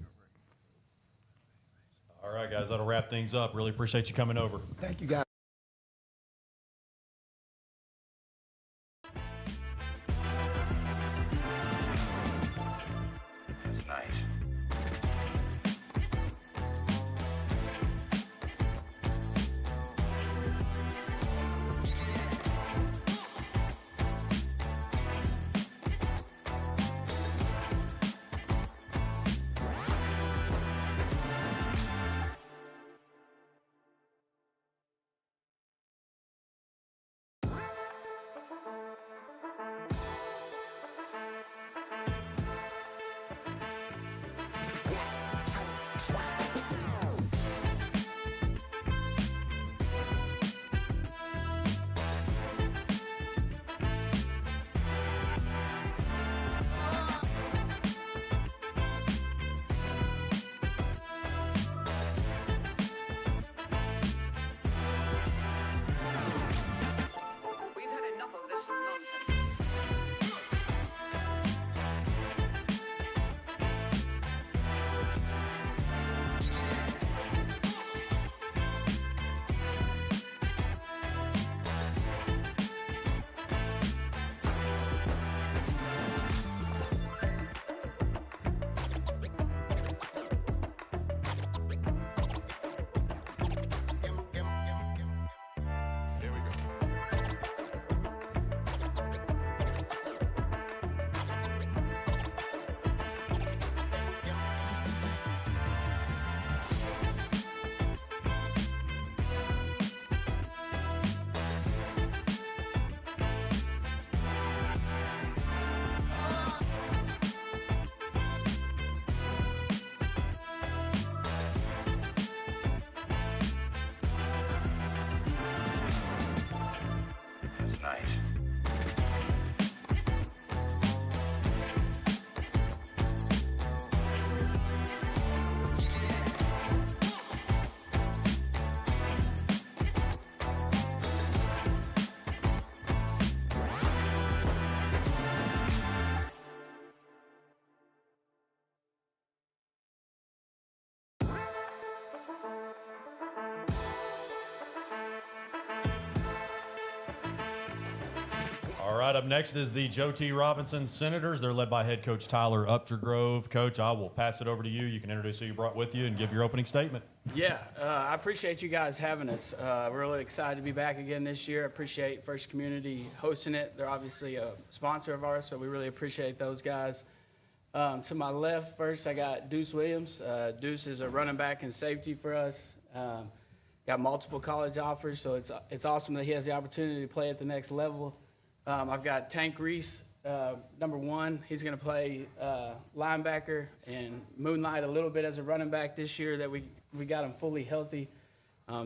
All right, guys, that'll wrap things up. Really appreciate you coming over. Thank you, guys. All right, up next is the Joe T. Robinson Senators. They're led by head coach Tyler Uptergrove. Coach, I will pass it over to you. You can introduce who you brought with you and give your opening statement. Yeah, I appreciate you guys having us. We're really excited to be back again this year. I appreciate First Community hosting it. They're obviously a sponsor of ours, so we really appreciate those guys. To my left, first, I got Deuce Williams. Deuce is a running back and safety for us. Got multiple college offers, so it's awesome that he has the opportunity to play at the next level. I've got Tank Reese, number 1. He's going to play linebacker and moonlight a little bit as a running back this year that we got him fully healthy.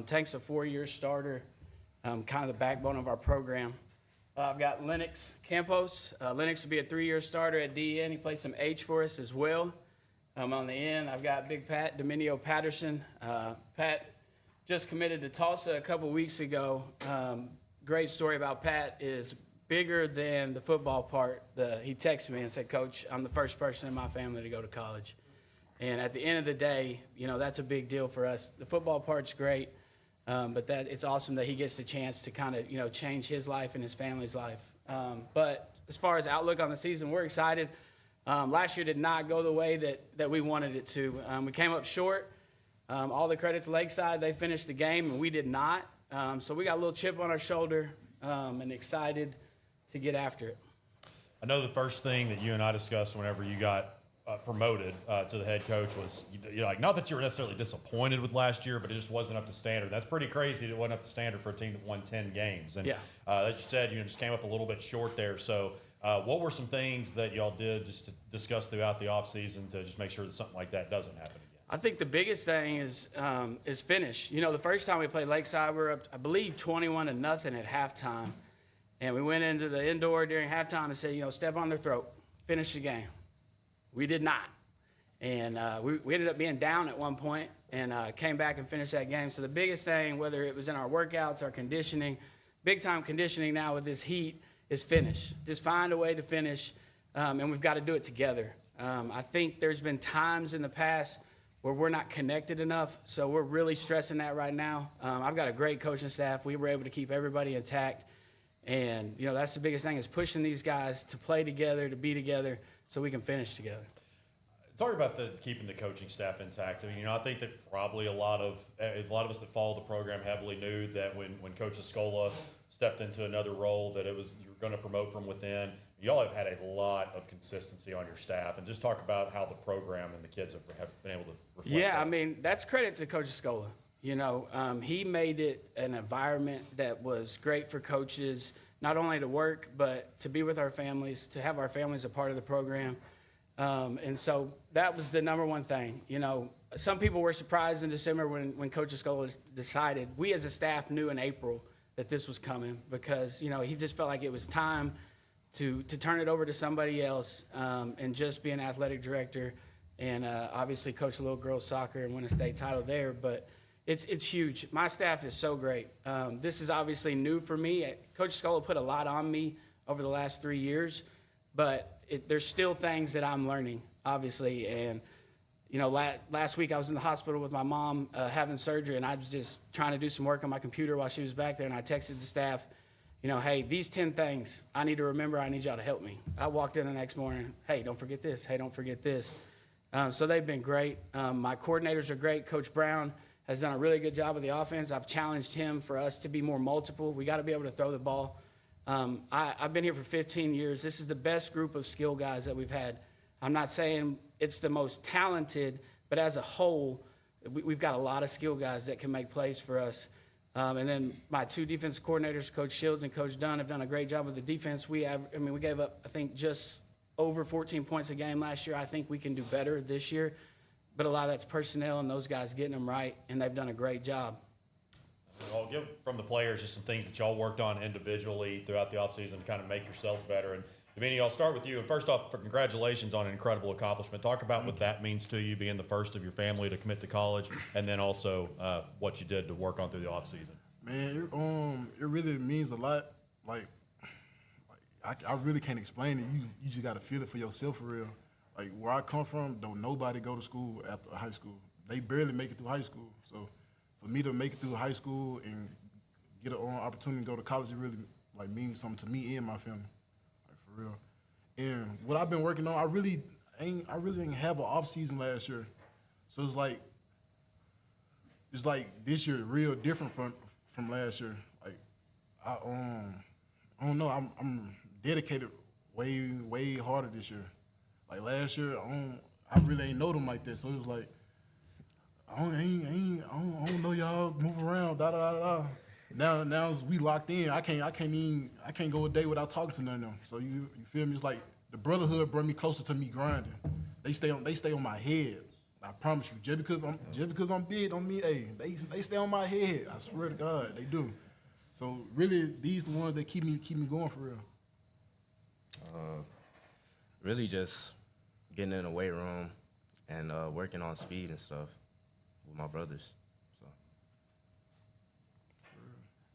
Tank's a 4-year starter. kind of the backbone of our program. I've got Lennox Campos. Lennox will be a 3-year starter at DN. He plays some H for us as well. On the end, I've got Big Pat Dominio Patterson. Pat just committed to Tulsa a couple weeks ago. Great story about Pat is bigger than the football part. He texted me and said, Coach, I'm the first person in my family to go to college. And at the end of the day, that's a big deal for us. The football part's great, but it's awesome that he gets the chance to kind of, change his life and his family's life. But as far as outlook on the season, we're excited. Last year did not go the way that we wanted it to. We came up short. All the credit to Lakeside. They finished the game, and we did not. So we got a little chip on our shoulder and excited to get after it. I know the first thing that you and I discussed whenever you got promoted to the head coach was, not that you were necessarily disappointed with last year, but it just wasn't up to standard. That's pretty crazy that it wasn't up to standard for a team that won 10 games. And as you said, just came up a little bit short there. So what were some things that y'all did just to discuss throughout the offseason to just make sure that something like that doesn't happen again? I think the biggest thing is finish. The first time we played Lakeside, we were up, I believe, 21-0 at halftime. And we went into the indoor during halftime and said, step on their throat, finish the game. We did not. And we ended up being down at one point and came back and finished that game. So the biggest thing, whether it was in our workouts, our conditioning, big-time conditioning now with this heat, is finish. Just find a way to finish, and we've got to do it together. I think there's been times in the past where we're not connected enough, so we're really stressing that right now. I've got a great coaching staff. We were able to keep everybody intact, and that's the biggest thing is pushing these guys to play together, to be together, so we can finish together. Talk about keeping the coaching staff intact. I mean, I think that probably a lot of us that follow the program heavily knew that when Coach Escola stepped into another role, that you were going to promote from within. Y'all have had a lot of consistency on your staff, and just talk about how the program and the kids have been able to reflect. Yeah, that. I mean, that's credit to Coach Escola. He made it an environment that was great for coaches, not only to work, but to be with our families, to have our families a part of the program. And so that was the number one thing. Some people were surprised in December when Coach Escola decided. We as a staff knew in April that this was coming because, he just felt like it was time to turn it over to somebody else and just be an athletic director and obviously coach little girls soccer and win a state title there. But it's huge. My staff is so great. This is obviously new for me. Coach Escola put a lot on me over the last 3 years, but there's still things that I'm learning, obviously. And, last week I was in the hospital with my mom having surgery, and I was just trying to do some work on my computer while she was back there, and I texted the staff, hey, these 10 things I need to remember, I need y'all to help me. I walked in the next morning, hey, don't forget this. Hey, don't forget this. So they've been great. My coordinators are great. Coach Brown has done a really good job with the offense. I've challenged him for us to be more multiple. We got to be able to throw the ball. I've been here for 15 years. This is the best group of skill guys that we've had. I'm not saying it's the most talented, but as a whole, we've got a lot of skill guys that can make plays for us. And then my two defensive coordinators, Coach Shields and Coach Dunn, have done a great job with the defense. We gave up, I think, just over 14 points a game last year. I think we can do better this year, but a lot of that's personnel and those guys getting them right, and they've done a great job. I'll give from the players just some things that y'all worked on individually throughout the offseason to kind of make yourselves better. And Domini, I'll start with you. And first off, congratulations on an incredible accomplishment. Talk about what that means to you, being the first of your family to commit to college, and then also what you did to work on through the offseason. Man, it really means a lot. I really can't explain it. You just got to feel it for yourself for real. Like where I come from, don't nobody go to school after high school. They barely make it through high school. So for me to make it through high school and get an opportunity to go to college, it really means something to me and my family, for real. And what I've been working on, I really didn't have an off season last year, so it's like this year real different from last year. Like I don't know, I'm dedicated way harder this year. Like last year, I really ain't know them like that, so it was like. I don't know y'all move around, Now we locked in. I can't go a day without talking to none of them. So you feel me? It's like the brotherhood brought me closer to me grinding. They stay on my head. I promise you. Just because I'm big don't mean they stay on my head. I swear to God, they do. So really, these the ones that keep me going for real. Really just getting in the weight room and working on speed and stuff with my brothers.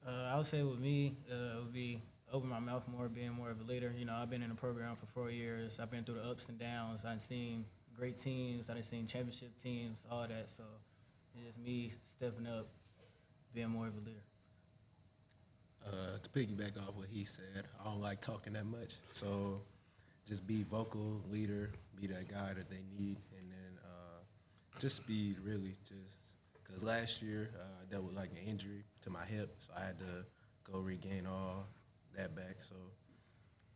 I would say with me, it would be open my mouth more, being more of a leader. You know, I've been in the program for 4 years. I've been through the ups and downs. I've seen great teams. I've seen championship teams, all that. So it's just me stepping up, being more of a leader. To piggyback off what he said, I don't like talking that much. So just be vocal, leader, be that guy that they need, and then just speed, really. Just because last year I dealt with like an injury to my hip, so I had to go regain all that back. So,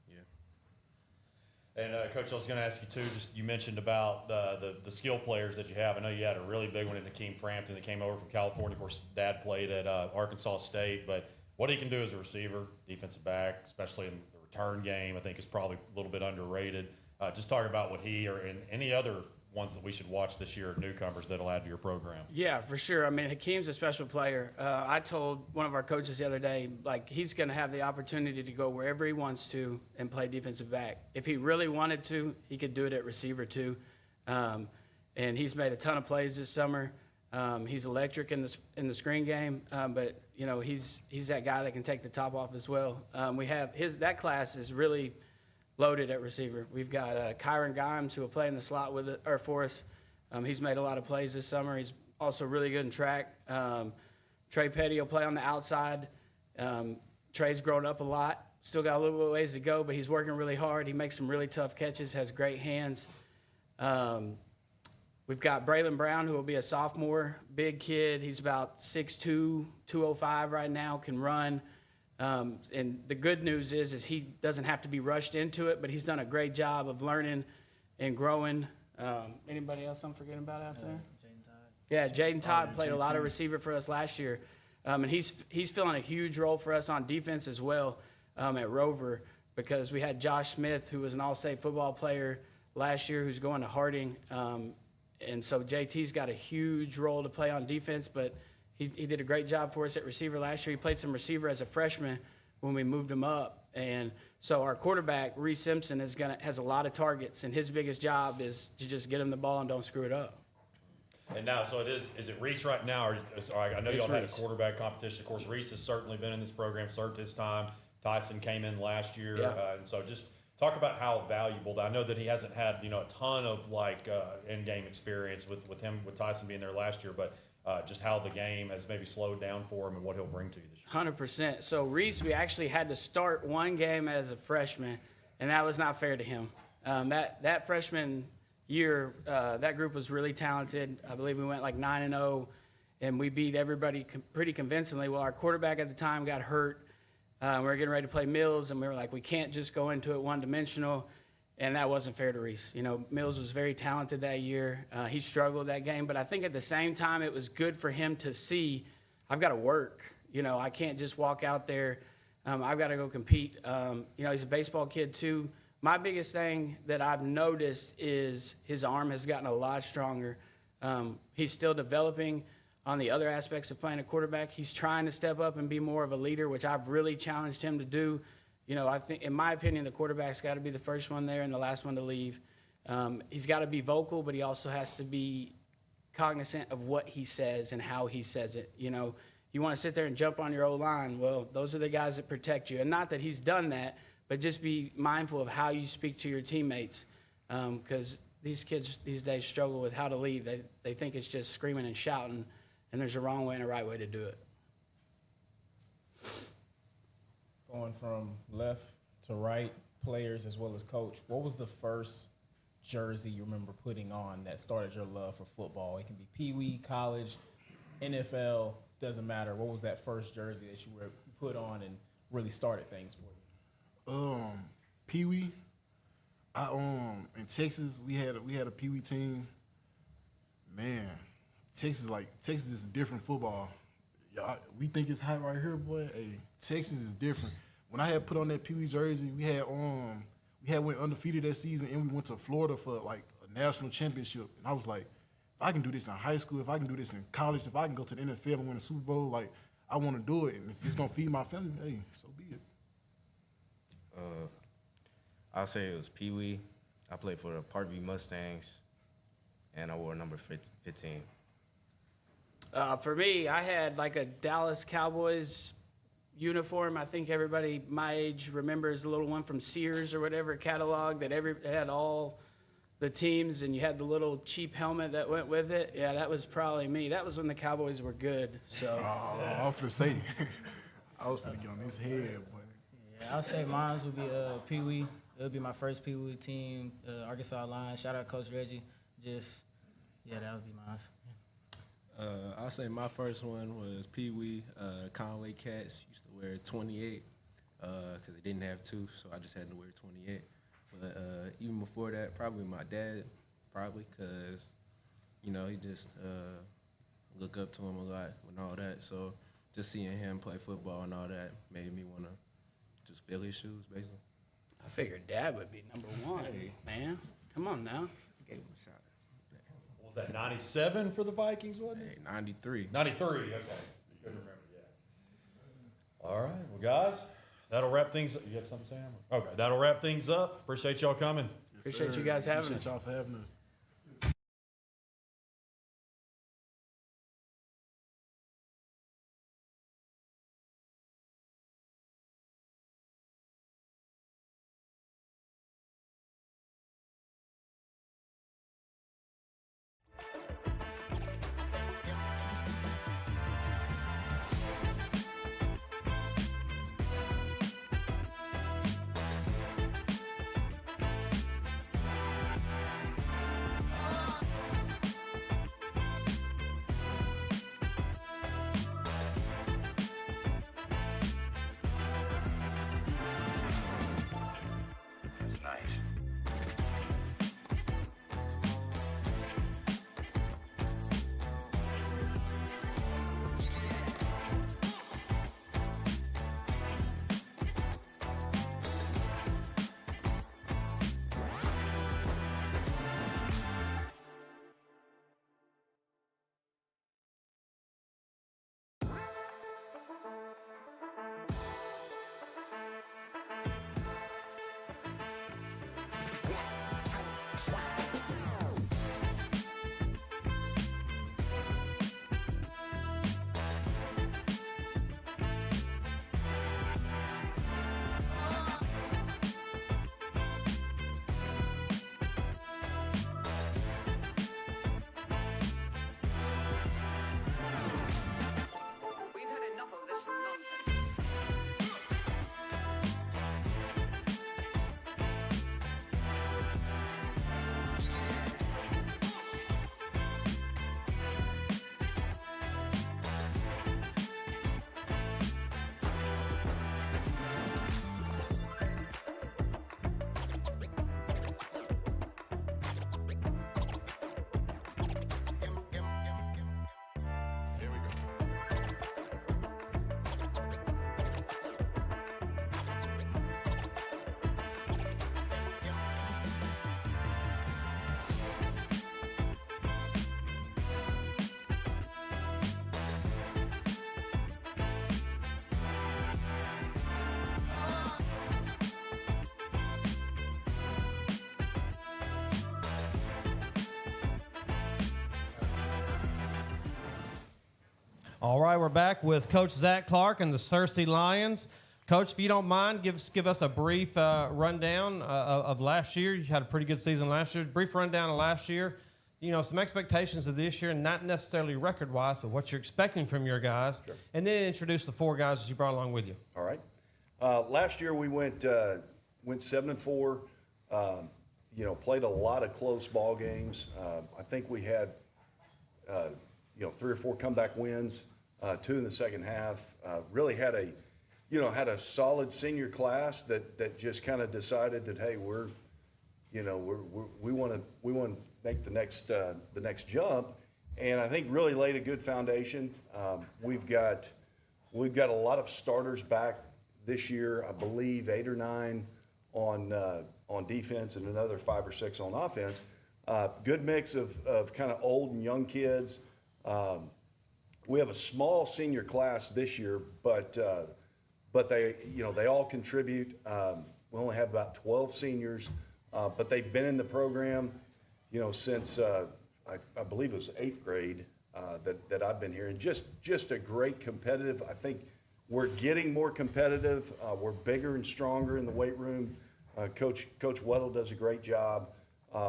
yeah. And Coach, I was going to ask you too. Just you mentioned about the skill players that you have. I know you had a really big one in Akeem Frampton that came over from California. Of course, Dad played at Arkansas State, but what he can do as a receiver, defensive back, especially in the return game, I think is probably a little bit underrated. Just talk about what he or any other ones that we should watch this year, newcomers that'll add to your program. Yeah, for sure. I mean, Hakeem's a special player. I told one of our coaches the other day, like, he's going to have the opportunity to go wherever he wants to and play defensive back. If he really wanted to, he could do it at receiver too. And he's made a ton of plays this summer. He's electric in the screen game, but you know he's that guy that can take the top off as well. We have that class is really loaded at receiver. We've got Kyron Gimes who will play in the slot for us. He's made a lot of plays this summer. He's also really good in track. Trey Petty will play on the outside. Trey's grown up a lot. Still got a little bit of ways to go, but he's working really hard. He makes some really tough catches, has great hands. We've got Braylon Brown, who will be a sophomore, big kid. He's about 6'2", 205 right now, can run. And the good news is he doesn't have to be rushed into it, but he's done a great job of learning and growing. Anybody else I'm forgetting about out there? Yeah, Jaden Todd played a lot of receiver for us last year. And he's filling a huge role for us on defense as well at Rover, because we had Josh Smith, who was an all-state football player last year, who's going to Harding. And so JT's got a huge role to play on defense, but he did a great job for us at receiver last year. He played some receiver as a freshman when we moved him up. And so our quarterback, Reese Simpson, has a lot of targets, and his biggest job is to just get him the ball and don't screw it up. And now, so is it Reese right now? Or I know y'all had a Reese. quarterback competition. Of course, Reese has certainly been in this program, served his time. Tyson came in last year. Yeah. And so just talk about how valuable. I know that he hasn't had a ton of in-game experience with Tyson being there last year, but just how the game has maybe slowed down for him and what he'll bring to you this year. 100%. So Reese, we actually had to start one game as a freshman, and that was not fair to him. That freshman year, that group was really talented. I believe we went like 9-0, and we beat everybody pretty convincingly. Well, our quarterback at the time got hurt. We were getting ready to play Mills, and we were like, we can't just go into it one-dimensional, and that wasn't fair to Reese. You know, Mills was very talented that year. He struggled that game, but I think at the same time it was good for him to see, I've got to work. You know, I can't just walk out there. I've got to go compete. He's a baseball kid too. My biggest thing that I've noticed is his arm has gotten a lot stronger. He's still developing on the other aspects of playing a quarterback. He's trying to step up and be more of a leader, which I've really challenged him to do. You know, I think, in my opinion, the quarterback's got to be the first one there and the last one to leave. He's got to be vocal, but he also has to be cognizant of what he says and how he says it. You know, you want to sit there and jump on your O-line. Well, those are the guys that protect you. And not that he's done that, but just be mindful of how you speak to your teammates, because these kids these days struggle with how to leave. They think it's just screaming and shouting, and there's a wrong way and a right way to do it. Going from left to right, players as well as coach, what was the first jersey you remember putting on that started your love for football? It can be Pee Wee, college, NFL, doesn't matter. What was that first jersey that you put on and really started things for you? Pee Wee. In Texas we had a Pee Wee team. Man, Texas is different football. We think it's hot right here, boy. Hey, Texas is different. When I had put on that Pee Wee jersey, we had went undefeated that season, and we went to Florida for like a national championship. And I was like, if I can do this in high school, if I can do this in college, if I can go to the NFL and win a Super Bowl, like I want to do it, and if it's gonna feed my family, hey, so be it. I'll say it was Pee Wee. I played for the Parkview Mustangs, and I wore number 15. For me, I had like a Dallas Cowboys uniform. I think everybody my age remembers the little one from Sears or whatever catalog that had all the teams, and you had the little cheap helmet that went with it. Yeah, that was probably me. That was when the Cowboys were good. So I was gonna say, I was gonna get on his head, but Yeah, I'll say mine would be Pee Wee. It would be my first Pee Wee team, Arkansas Lions. Shout out Coach Reggie. That would be mine. I'll say my first one was Pee Wee. Conway Cats used to wear 28 because they didn't have 2, so I just had to wear 28. But even before that, probably my dad, because, he just look up to him a lot and all that. So just seeing him play football and all that made me want to just fill his shoes, basically. I figured Dad would be number 1, man. Come on now. Gave him a shot. Was that 97 for the Vikings, wasn't it? 93. 93, okay. Couldn't remember, yeah. All right, well, guys, that'll wrap things up. You have something, Sam? Okay, that'll wrap things up. Appreciate y'all coming. Appreciate you guys having appreciate us. y'all for having us. All right, we're back with Coach Zach Clark and the Cersei Lions. Coach, if you don't mind, give us a brief rundown of last year. You had a pretty good season last year. Brief rundown of last year. Some expectations of this year, not necessarily record-wise, but what you're expecting from your guys. Sure. And then introduce the 4 guys that you brought along with you. All right. Last year we went 7-4. Played a lot of close ball games. I think we had 3 or 4 comeback wins, 2 in the second half. Really had a solid senior class that just kind of decided that, hey, we want to make the next jump, and I think really laid a good foundation. We've got a lot of starters back this year. I believe 8 or 9 on defense and another 5 or 6 on offense. Good mix of kind of old and young kids. we have a small senior class this year, but they all contribute. We only have about 12 seniors, but they've been in the program, since I believe it was 8th grade that I've been here, and just a great competitive. I think we're getting more competitive. We're bigger and stronger in the weight room. Coach Weddle does a great job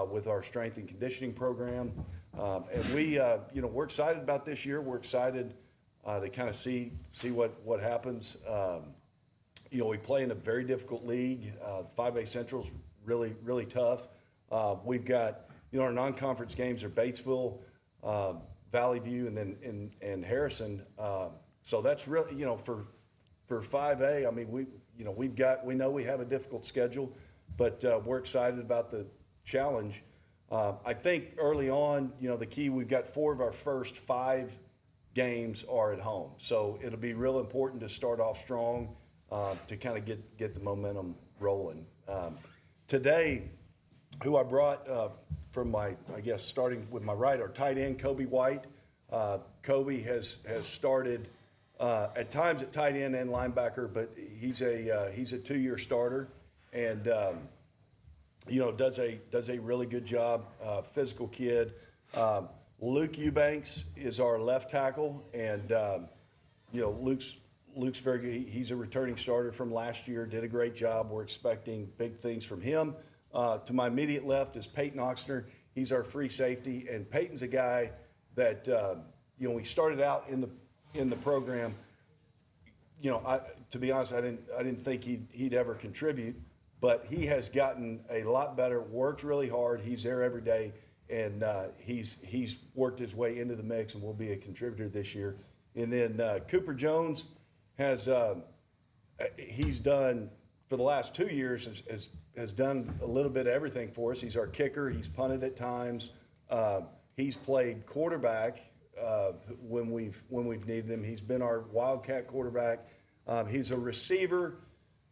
with our strength and conditioning program, and we're excited about this year. We're excited to kind of see what happens. We play in a very difficult league. 5A Central's really tough. We've got our non-conference games are Batesville, Valley View, and then and Harrison. So that's really for 5A. I mean we know we have a difficult schedule, but we're excited about the challenge. I think early on, the key, we've got 4 of our first 5 games are at home, so it'll be real important to start off strong to kind of get the momentum rolling. Today, who I brought from starting with my right, our tight end, Kobe White. Kobe has started at times at tight end and linebacker, but he's a 2-year starter, and does a really good job. Physical kid. Luke Eubanks is our left tackle, and Luke's very good. He's a returning starter from last year. Did a great job. We're expecting big things from him. To my immediate left is Peyton Oxner. He's our free safety, and Peyton's a guy that we started out in the program. To be honest, I didn't think he'd ever contribute, but he has gotten a lot better. Worked really hard. He's there every day, and he's worked his way into the mix and will be a contributor this year. And then Cooper Jones he's done for the last 2 years has done a little bit of everything for us. He's our kicker. He's punted at times. He's played quarterback when we've needed him. He's been our Wildcat quarterback. He's a receiver.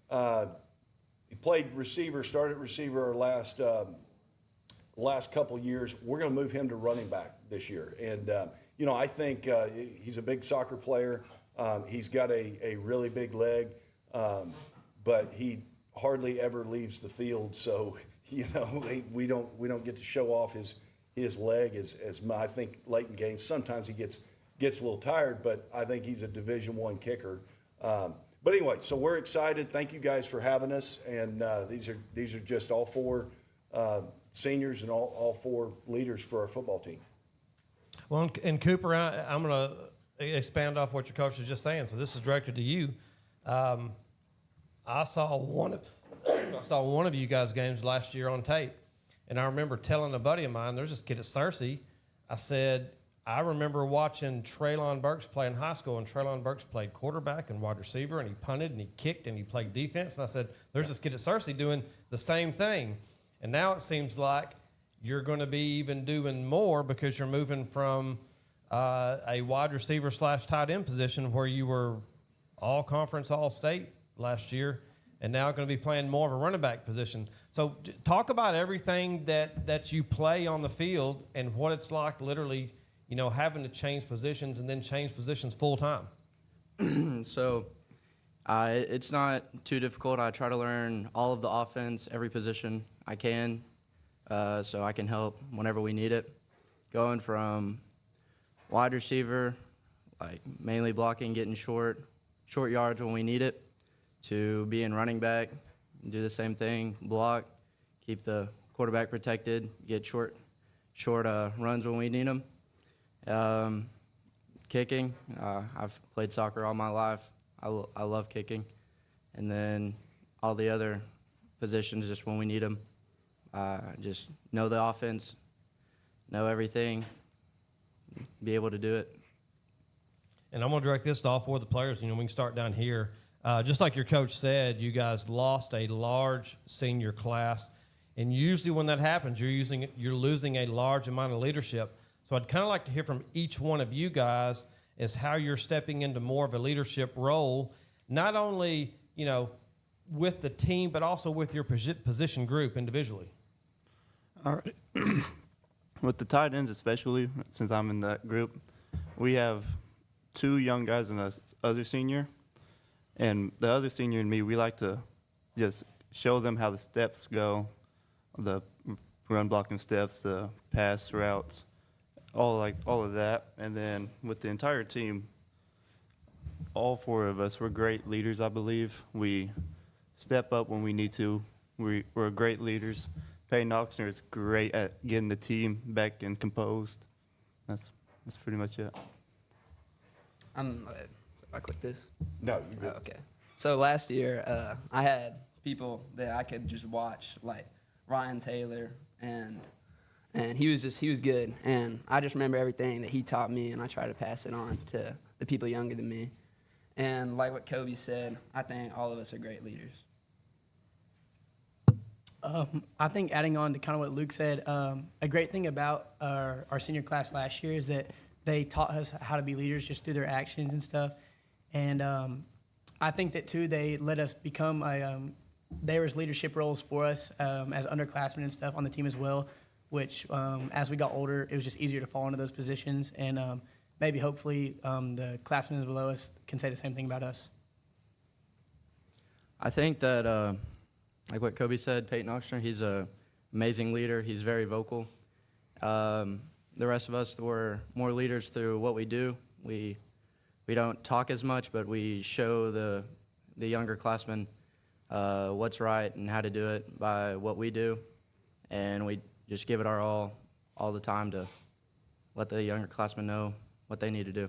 He played receiver, started receiver our last couple years. We're going to move him to running back this year. And, I think he's a big soccer player. He's got a really big leg, but he hardly ever leaves the field. So, we don't get to show off his leg as I think late in games. Sometimes he gets a little tired, but I think he's a Division I kicker. But anyway, so we're excited. Thank you guys for having us. And these are just all 4 seniors and all 4 leaders for our football team. Well, and Cooper, I'm going to expand off what your coach was just saying. So this is directed to you. I saw one of you guys' games last year on tape, and I remember telling a buddy of mine, there's this kid at Cersei. I said, I remember watching Traylon Burks play in high school, and Traylon Burks played quarterback and wide receiver, and he punted and he kicked and he played defense. And I said, there's this kid at Cersei doing the same thing. And now it seems like you're going to be even doing more because you're moving from a wide receiver / tight end position where you were all conference, all state last year, and now going to be playing more of a running back position. So talk about everything that you play on the field and what it's like literally, having to change positions and then change positions full time. So it's not too difficult. I try to learn all of the offense, every position I can, so I can help whenever we need it. Going from wide receiver, like mainly blocking, getting short yards when we need it, to being running back, do the same thing, block, keep the quarterback protected, get short runs when we need them. Kicking, I've played soccer all my life. I love kicking. And then all the other positions, just when we need them. Just know the offense, know everything, be able to do it. And I'm going to direct this to all 4 of the players. We can start down here. Just like your coach said, you guys lost a large senior class. And usually when that happens, you're losing a large amount of leadership. So I'd kind of like to hear from each one of you guys is how you're stepping into more of a leadership role, not only, with the team, but also with your position group individually. All right. With the tight ends especially, since I'm in that group, we have 2 young guys and the other senior. And the other senior and me, we like to just show them how the steps go, the run blocking steps, the pass routes, all of that. And then with the entire team, all 4 of us, we're great leaders, I believe. We step up when we need to. We're great leaders. Peyton Oxner is great at getting the team back and composed. That's pretty much it. I click this? No, you good. Okay. So last year, I had people that I could just watch, like Ryan Taylor, and he was good. And I just remember everything that he taught me, and I try to pass it on to the people younger than me. And like what Kobe said, I think all of us are great leaders. I think adding on to kind of what Luke said, a great thing about our senior class last year is that they taught us how to be leaders just through their actions and stuff. And I think that, too, they let us become there was leadership roles for us as underclassmen and stuff on the team as well, which as we got older, it was just easier to fall into those positions. And maybe hopefully the classmen below us can say the same thing about us. I think that, like what Kobe said, Peyton Oxner, he's an amazing leader. He's very vocal. The rest of us, we're more leaders through what we do. We don't talk as much, but we show the younger classmen what's right and how to do it by what we do. And we just give it our all the time to let the younger classmen know what they need to do.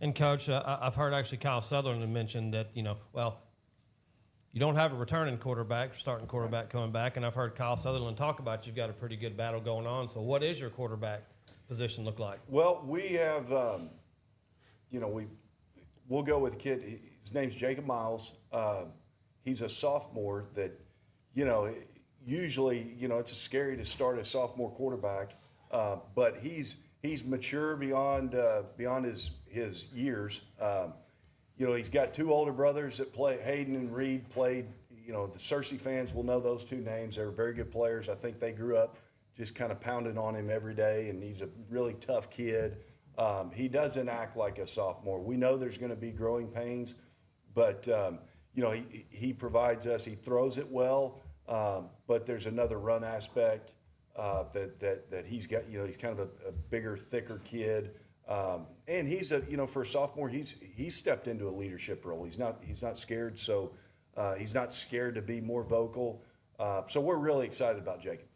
And, Coach, I've heard actually Kyle Sutherland mention that, you don't have a returning quarterback, starting quarterback coming back, and I've heard Kyle Sutherland talk about you've got a pretty good battle going on. So what is your quarterback position look like? Well, we have, we'll go with a kid. His name's Jacob Miles. He's a sophomore that, usually, it's scary to start a sophomore quarterback, but he's mature beyond his years. He's got 2 older brothers that play. Hayden and Reed played. The Cersei fans will know those 2 names. They're very good players. I think they grew up just kind of pounding on him every day, and he's a really tough kid. He doesn't act like a sophomore. We know there's going to be growing pains, but he provides us. He throws it well, but there's another run aspect that he's got. He's kind of a bigger, thicker kid. And he's for a sophomore, he's stepped into a leadership role. He's not scared, so he's not scared to be more vocal. So we're really excited about Jacob.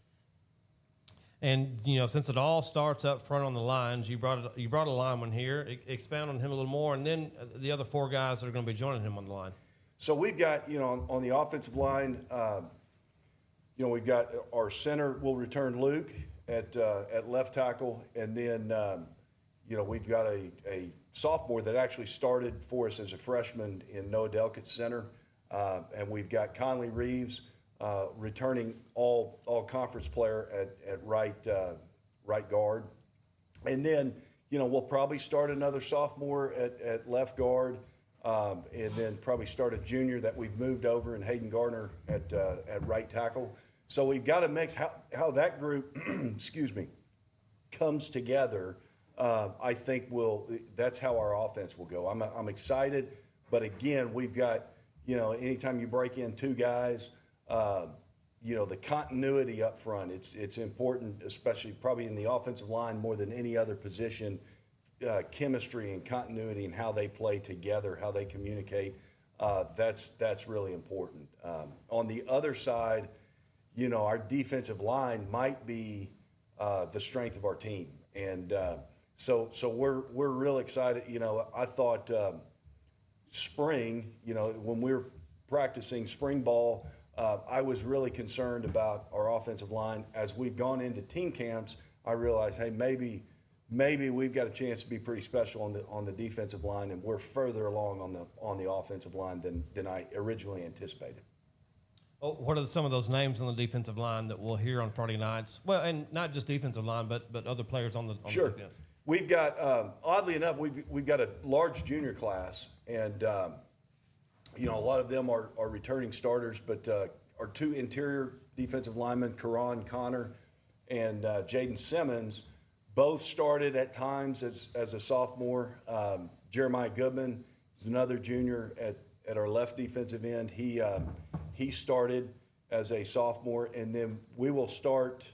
And since it all starts up front on the lines, you brought a lineman here. Expound on him a little more, and then the other 4 guys that are going to be joining him on the line. So we've got on the offensive line, we've got our center will return Luke at left tackle, and then. We've got a sophomore that actually started for us as a freshman in Noah Delkett center, and we've got Conley Reeves returning all conference player at right guard, and then we'll probably start another sophomore at left guard, and then probably start a junior that we've moved over in Hayden Gardner at right tackle. So we've got to mix how that group, comes together. I think that's how our offense will go. I'm excited, but again, we've got, anytime you break in 2 guys, the continuity up front, it's important, especially probably in the offensive line more than any other position, chemistry and continuity and how they play together, how they communicate. That's really important. On the other side, our defensive line might be the strength of our team. And, So we're real excited. I thought spring, when we were practicing spring ball, I was really concerned about our offensive line. As we've gone into team camps, I realized, hey, maybe we've got a chance to be pretty special on the defensive line, and we're further along on the offensive line than I originally anticipated. Oh, what are some of those names on the defensive line that we'll hear on Friday nights? Well, and not just defensive line, but other players on the defense. We've got, oddly enough, we've got a large junior class, and a lot of them are returning starters, but our 2 interior defensive linemen, Karan Connor and Jaden Simmons, both started at times as a sophomore. Jeremiah Goodman is another junior at our left defensive end. He started as a sophomore, and then we will start.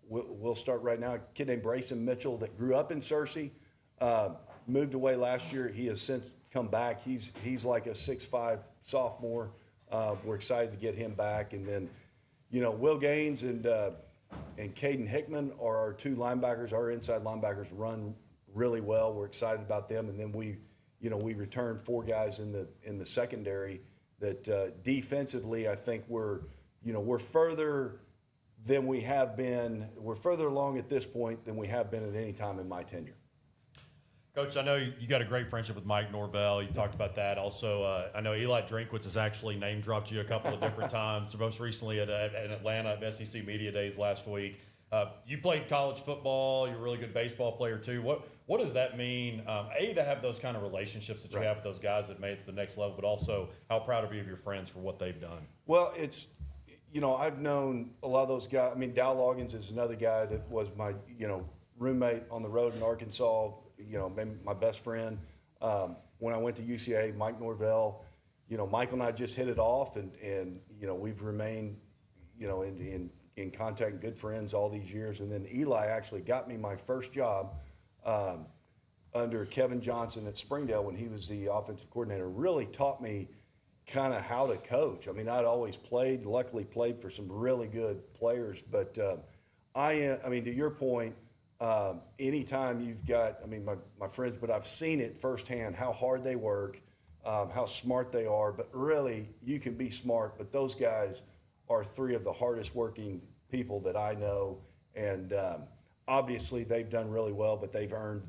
We'll start right now. A kid named Brayson Mitchell that grew up in Cersei, moved away last year. He has since come back. He's like a 6'5" sophomore. We're excited to get him back, and then, Will Gaines and Caden Hickman are our two linebackers. Our inside linebackers run really well. We're excited about them, and then we returned 4 guys in the secondary that defensively I think we're further than we have been. We're further along at this point than we have been at any time in my tenure. Coach, I know you got a great friendship with Mike Norvell. You talked about that. Also, I know Eli Drinkwitz has actually name-dropped you a couple of different times, most recently at Atlanta at SEC Media Days last week. You played college football. You're a really good baseball player, too. What does that mean, to have those kind of relationships that you have with those guys that made it to the next level, but also how proud of you of your friends for what they've done? Well, it's, I've known a lot of those guys. I mean, Dow Loggins is another guy that was my, roommate on the road in Arkansas, maybe my best friend. When I went to UCA, Mike Norvell, Michael and I just hit it off, and we've remained, in contact and good friends all these years. And then Eli actually got me my first job under Kevin Johnson at Springdale when he was the offensive coordinator. Really taught me kind of how to coach. I mean, I'd always luckily played for some really good players, but to your point, anytime you've got, my friends, but I've seen it firsthand, how hard they work, how smart they are, but really you can be smart, but those guys are 3 of the hardest working people that I know. And obviously they've done really well, but they've earned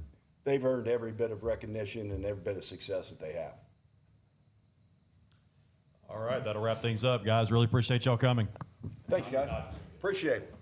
every bit of recognition and every bit of success that they have. All right, that'll wrap things up, guys. Really appreciate y'all coming. Thanks, guys. Appreciate it.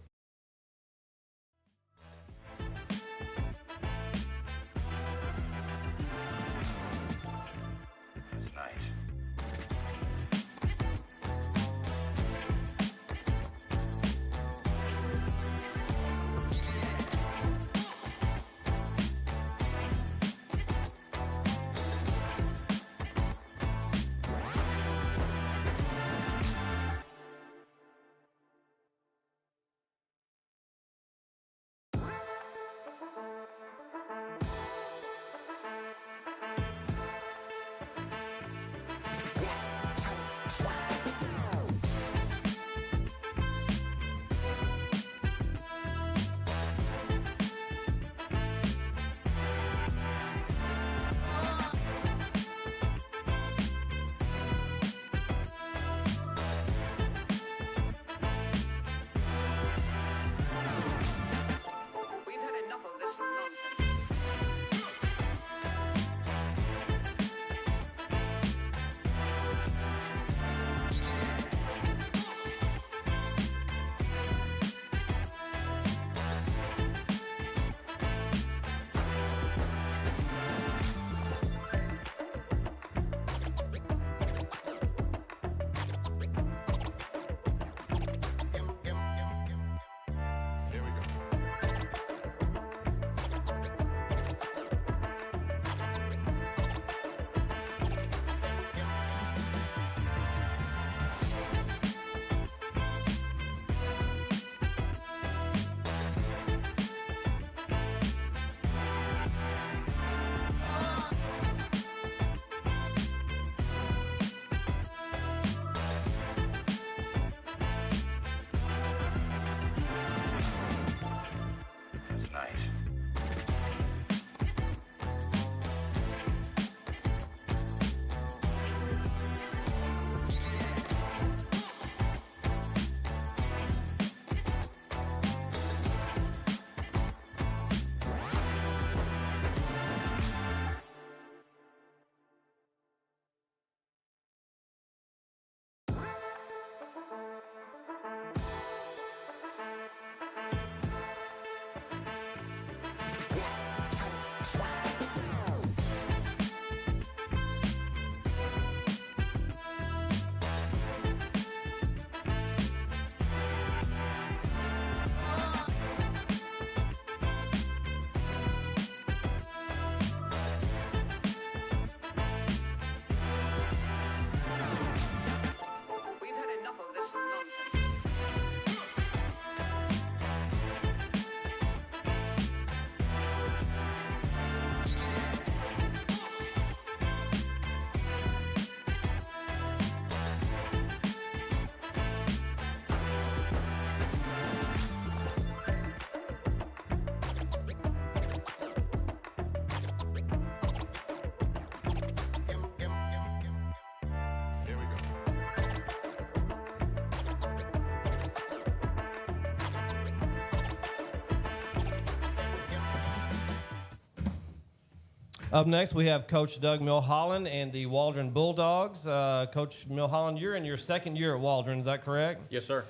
Up next, we have Coach Doug Milholland and the Waldron Bulldogs. Coach Milholland, you're in your second year at Waldron, is that correct? Yes, sir.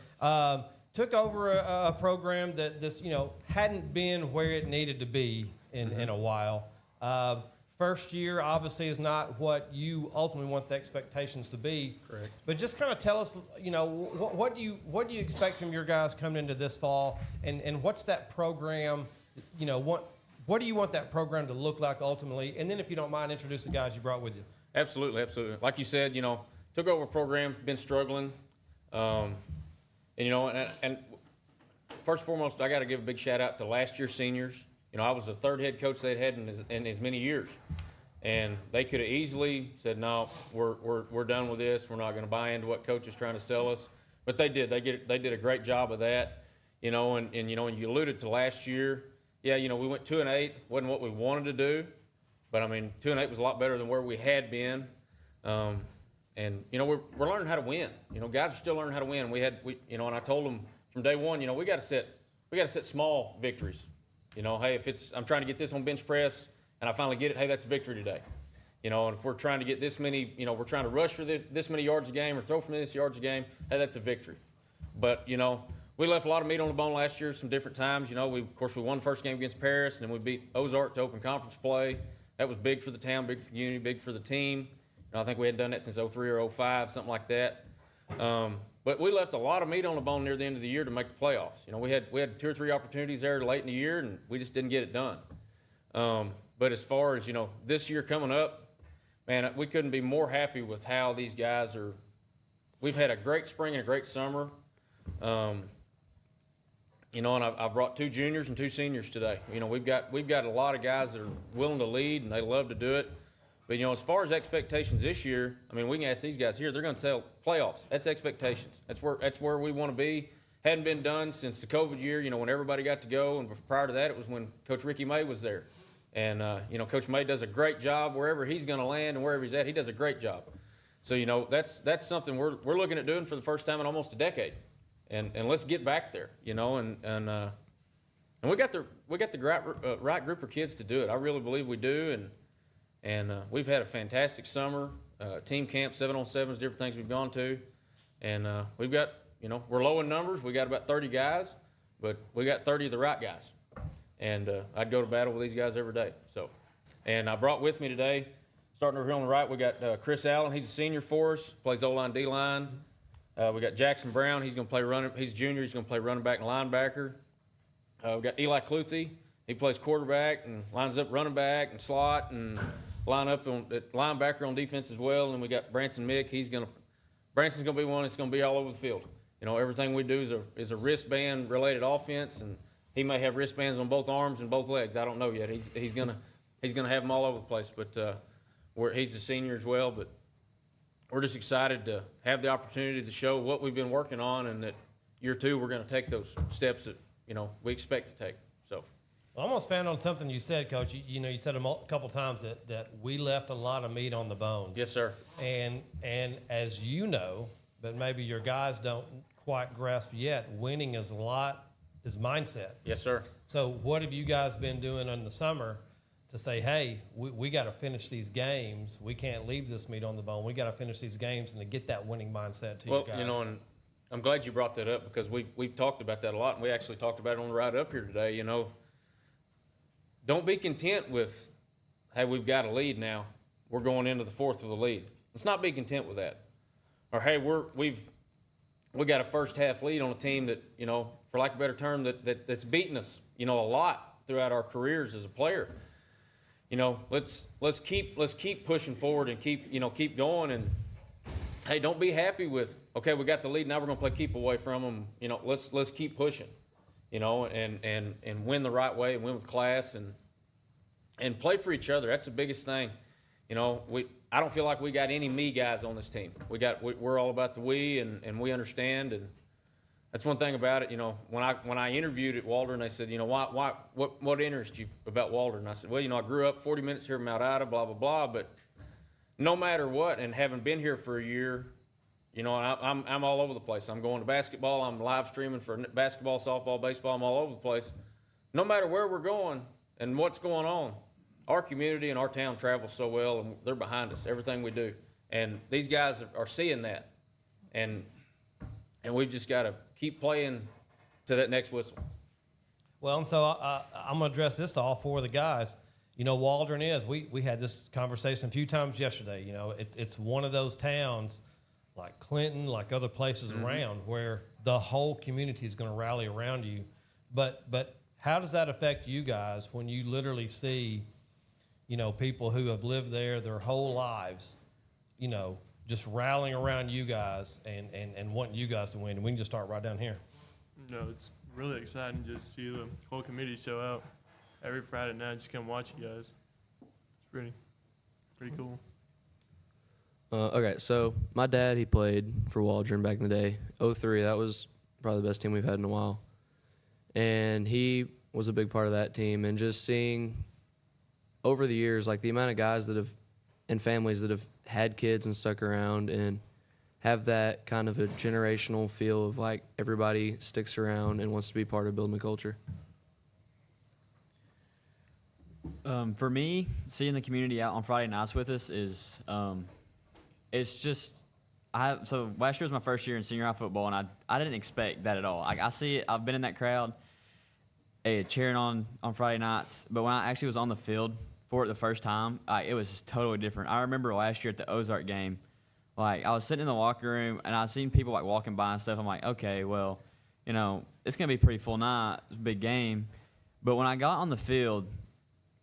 Took over a program that hadn't been where it needed to be in a while. First year obviously is not what you ultimately want the expectations to be. Correct. But just kind of tell us, what do you expect from your guys coming into this fall, and what's that program, what do you want that program to look like ultimately? And then if you don't mind, introduce the guys you brought with you. Absolutely, absolutely. Like you said, took over a program, been struggling. And first and foremost, I got to give a big shout out to last year's seniors. I was the third head coach they'd had in as many years. And they could have easily said, no, we're done with this. We're not going to buy into what coach is trying to sell us. But they did. They did a great job of that. And you alluded to last year. Yeah, we went 2-8. Wasn't what we wanted to do. But, 2-8 was a lot better than where we had been. We're learning how to win. Guys are still learning how to win. And I told them from day one, we got to set small victories. Hey, if I'm trying to get this on bench press and I finally get it, hey, that's a victory today. And if we're trying to get this many, we're trying to rush for this many yards a game or throw for this yards a game, hey, that's a victory. But, we left a lot of meat on the bone last year some different times. We won the first game against Paris, and then we beat Ozark to open conference play. That was big for the town, big for the community, big for the team. I think we hadn't done that since 03 or 05, something like that. But we left a lot of meat on the bone near the end of the year to make the playoffs. We had 2 or 3 opportunities there late in the year, and we just didn't get it done. But as far as, this year coming up, man, we couldn't be more happy with how these guys are. We've had a great spring and a great summer. And I've brought 2 juniors and 2 seniors today. We've got a lot of guys that are willing to lead, and they love to do it. But, as far as expectations this year, we can ask these guys here, they're going to tell playoffs. That's expectations. That's where we want to be. Hadn't been done since the COVID year, when everybody got to go. And prior to that, it was when Coach Ricky May was there. And, Coach May does a great job wherever he's going to land and wherever he's at. He does a great job. So, that's something we're looking at doing for the first time in almost a decade. And let's get back there, and we got the right group of kids to do it. I really believe we do. And we've had a fantastic summer, team camp, 7-on-7s, different things we've gone to. And we've got, we're low in numbers. We got about 30 guys, but we got 30 of the right guys. And I'd go to battle with these guys every day. So, and I brought with me today, starting over here on the right, we got Chris Allen. He's a senior for us, plays O-line, D-line. We got Jackson Brown. He's going to play running. He's a junior. He's going to play running back and linebacker. We got Eli Cluthy. He plays quarterback and lines up running back and slot and line up on linebacker on defense as well. And we got Branson Mick. Branson's going to be one that's going to be all over the field. Everything we do is a wristband related offense, and he may have wristbands on both arms and both legs. I don't know yet. He's going to have them all over the place. But he's a senior as well. But we're just excited to have the opportunity to show what we've been working on, and that year 2 we're going to take those steps that we expect to take. So, well, I'm going to expand on something you said, Coach. You said a couple times that we left a lot of meat on the bones. Yes, sir. And as you know, but maybe your guys don't quite grasp yet, winning is mindset. Yes, sir. So what have you guys been doing in the summer to say, hey, we got to finish these games. We can't leave this meat on the bone. We got to finish these games and to get that winning mindset to you guys. Well, and I'm glad you brought that up, because we've talked about that a lot, and we actually talked about it on the ride up here today. Don't be content with, hey, we've got a lead now. We're going into the 4th with a lead. Let's not be content with that. Or, hey, we got a first half lead on a team that, for lack of a better term, that's beaten us, a lot throughout our careers as a player. Let's keep pushing forward and keep going. And hey, don't be happy with, okay, we got the lead, now we're going to play keep away from them. Let's keep pushing, and win the right way and win with class and play for each other. That's the biggest thing. I don't feel like we got any me guys on this team. We're all about the we, and we understand. And that's one thing about it. When I interviewed at Waldron, they said, what interests you about Waldron? And I said, well, I grew up 40 minutes here in Mount Ida, blah, blah, blah. But no matter what, and having been here for a year, I'm all over the place. I'm going to basketball. I'm live streaming for basketball, softball, baseball. I'm all over the place. No matter where we're going and what's going on, our community and our town travels so well, and they're behind us, everything we do. And these guys are seeing that. And we've just got to keep playing to that next whistle. Well, and so I'm going to address this to all four of the guys. You know, Waldron we had this conversation a few times yesterday. You know, it's one of those towns like Clinton, like other places around, where the whole community is going to rally around you. But how does that affect you guys when you literally see, you know, people who have lived there their whole lives, you know, just rallying around you guys and wanting you guys to win? And we can just start right down here. No, it's really exciting to just see the whole community show out every Friday night. Just come watch you guys. It's pretty cool. Okay, so my dad, he played for Waldron back in the day. 03, that was probably the best team we've had in a while. And he was a big part of that team. And just seeing over the years, like the amount of guys that have, and families that have had kids and stuck around and have that kind of a generational feel of like everybody sticks around and wants to be part of building a culture. For me, seeing the community out on Friday nights with us is, it's just, so last year was my first year in senior high football, and I didn't expect that at all. I see it, I've been in that crowd cheering on Friday nights, but when I actually was on the field for it the first time, it was just totally different. I remember last year at the Ozark game, like I was sitting in the locker room, and I seen people like walking by and stuff. I'm like, okay, well, you know, it's going to be a pretty full night. It's a big game. But when I got on the field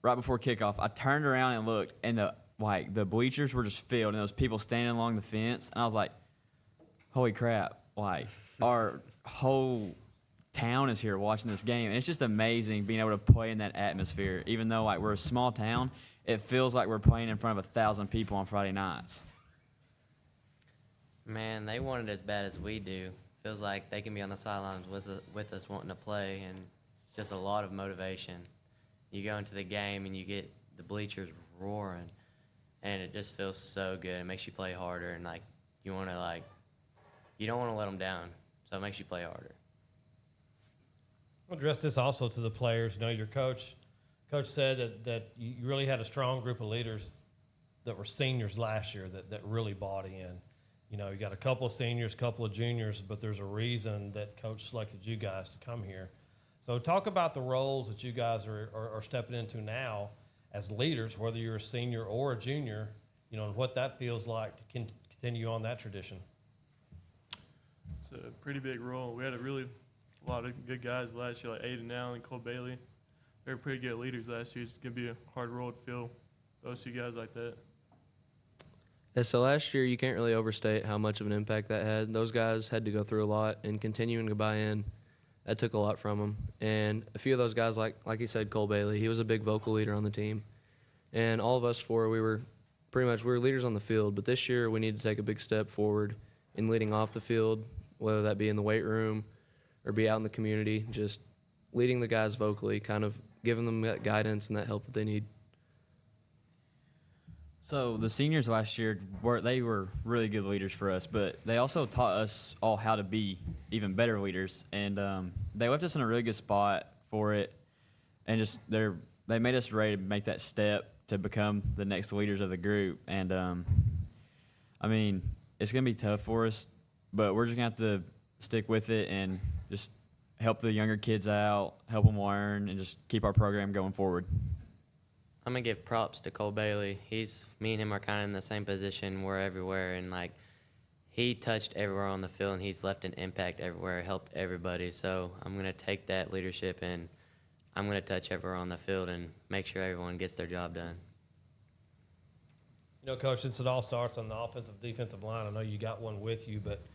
right before kickoff, I turned around and looked, and the bleachers were just filled, and there was people standing along the fence, and I was like, holy crap, like our whole town is here watching this game. And it's just amazing being able to play in that atmosphere. Even though like we're a small town, it feels like we're playing in front of 1,000 people on Friday nights. Man, they want it as bad as we do. Feels like they can be on the sidelines with us wanting to play, and it's just a lot of motivation. You go into the game and you get the bleachers roaring, and it just feels so good. It makes you play harder, and like you don't want to let them down, so it makes you play harder. I'll address this also to the players. You know, your coach said that you really had a strong group of leaders that were seniors last year that really bought in. You know, you got a couple of seniors, a couple of juniors, but there's a reason that coach selected you guys to come here. So talk about the roles that you guys are stepping into now as leaders, whether you're a senior or a junior, you know, and what that feels like to continue on that tradition. It's a pretty big role. We had a lot of good guys last year, like Aiden Allen and Cole Bailey. They were pretty good leaders last year. It's going to be a hard role to fill those two guys like that. Yeah, so last year, you can't really overstate how much of an impact that had. Those guys had to go through a lot, and continuing to buy in, that took a lot from them. And a few of those guys, like he said, Cole Bailey, he was a big vocal leader on the team. And all of us four, we were leaders on the field. But this year, we need to take a big step forward in leading off the field, whether that be in the weight room or be out in the community, just leading the guys vocally, kind of giving them that guidance and that help that they need. So the seniors last year were really good leaders for us, but they also taught us all how to be even better leaders, and they left us in a really good spot for it, and just they made us ready to make that step to become the next leaders of the group. And I mean, it's gonna be tough for us, but we're just gonna have to stick with it and just help the younger kids out, help them learn, and just keep our program going forward. I'm going to give props to Cole Bailey. Me and him are kind of in the same position. We're everywhere, and like he touched everywhere on the field, and he's left an impact everywhere, helped everybody. So I'm going to take that leadership, and I'm going to touch everywhere on the field and make sure everyone gets their job done. You know, Coach, since it all starts on the offensive, defensive line, I know you got one with you, but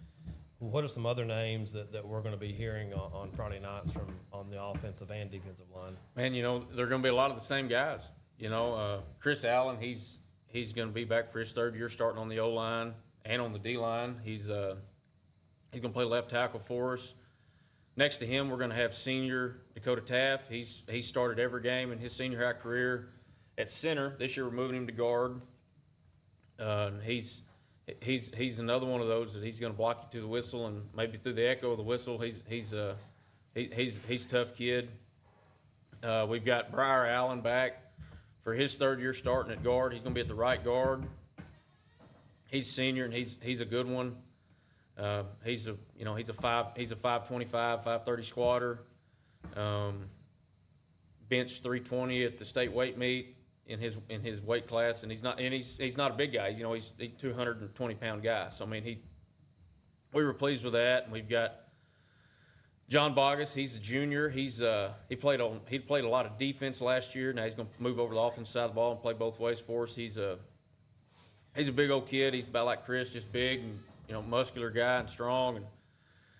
what are some other names that we're going to be hearing on Friday nights from on the offensive and defensive line? Man, you know, they're going to be a lot of the same guys. You know, Chris Allen, he's going to be back for his third year starting on the O-line and on the D-line. He's going to play left tackle for us. Next to him, we're going to have senior Dakota Taft. He's started every game in his senior high career at center. This year, we're moving him to guard. He's another one of those that he's going to block you to the whistle and maybe through the echo of the whistle. He's a tough kid. We've got Briar Allen back for his third year starting at guard. He's going to be at the right guard. He's senior, and he's a good one. He's a 525, 530 squatter. Bench 320 at the state weight meet in his weight class, and he's not a big guy. He's a 220-pound guy. So I mean, we were pleased with that. And we've got John Bogus. He's a junior. He played a lot of defense last year. Now he's going to move over to the offensive side of the ball and play both ways for us. He's a big old kid. He's about like Chris, just big and muscular guy and strong. And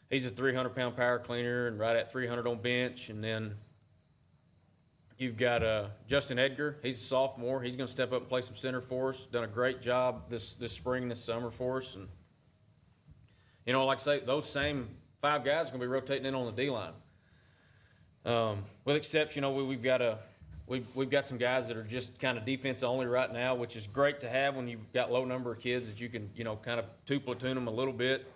he's a 300-pound power cleaner and right at 300 on bench. And then you've got Justin Edgar. He's a sophomore. He's going to step up and play some center for us. Done a great job this spring, this summer for us. And like I say, those same 5 guys are going to be rotating in on the D-line. With exception, we've got some guys that are just kind of defense only right now, which is great to have when you've got low number of kids that you can, kind of two-platoon them a little bit.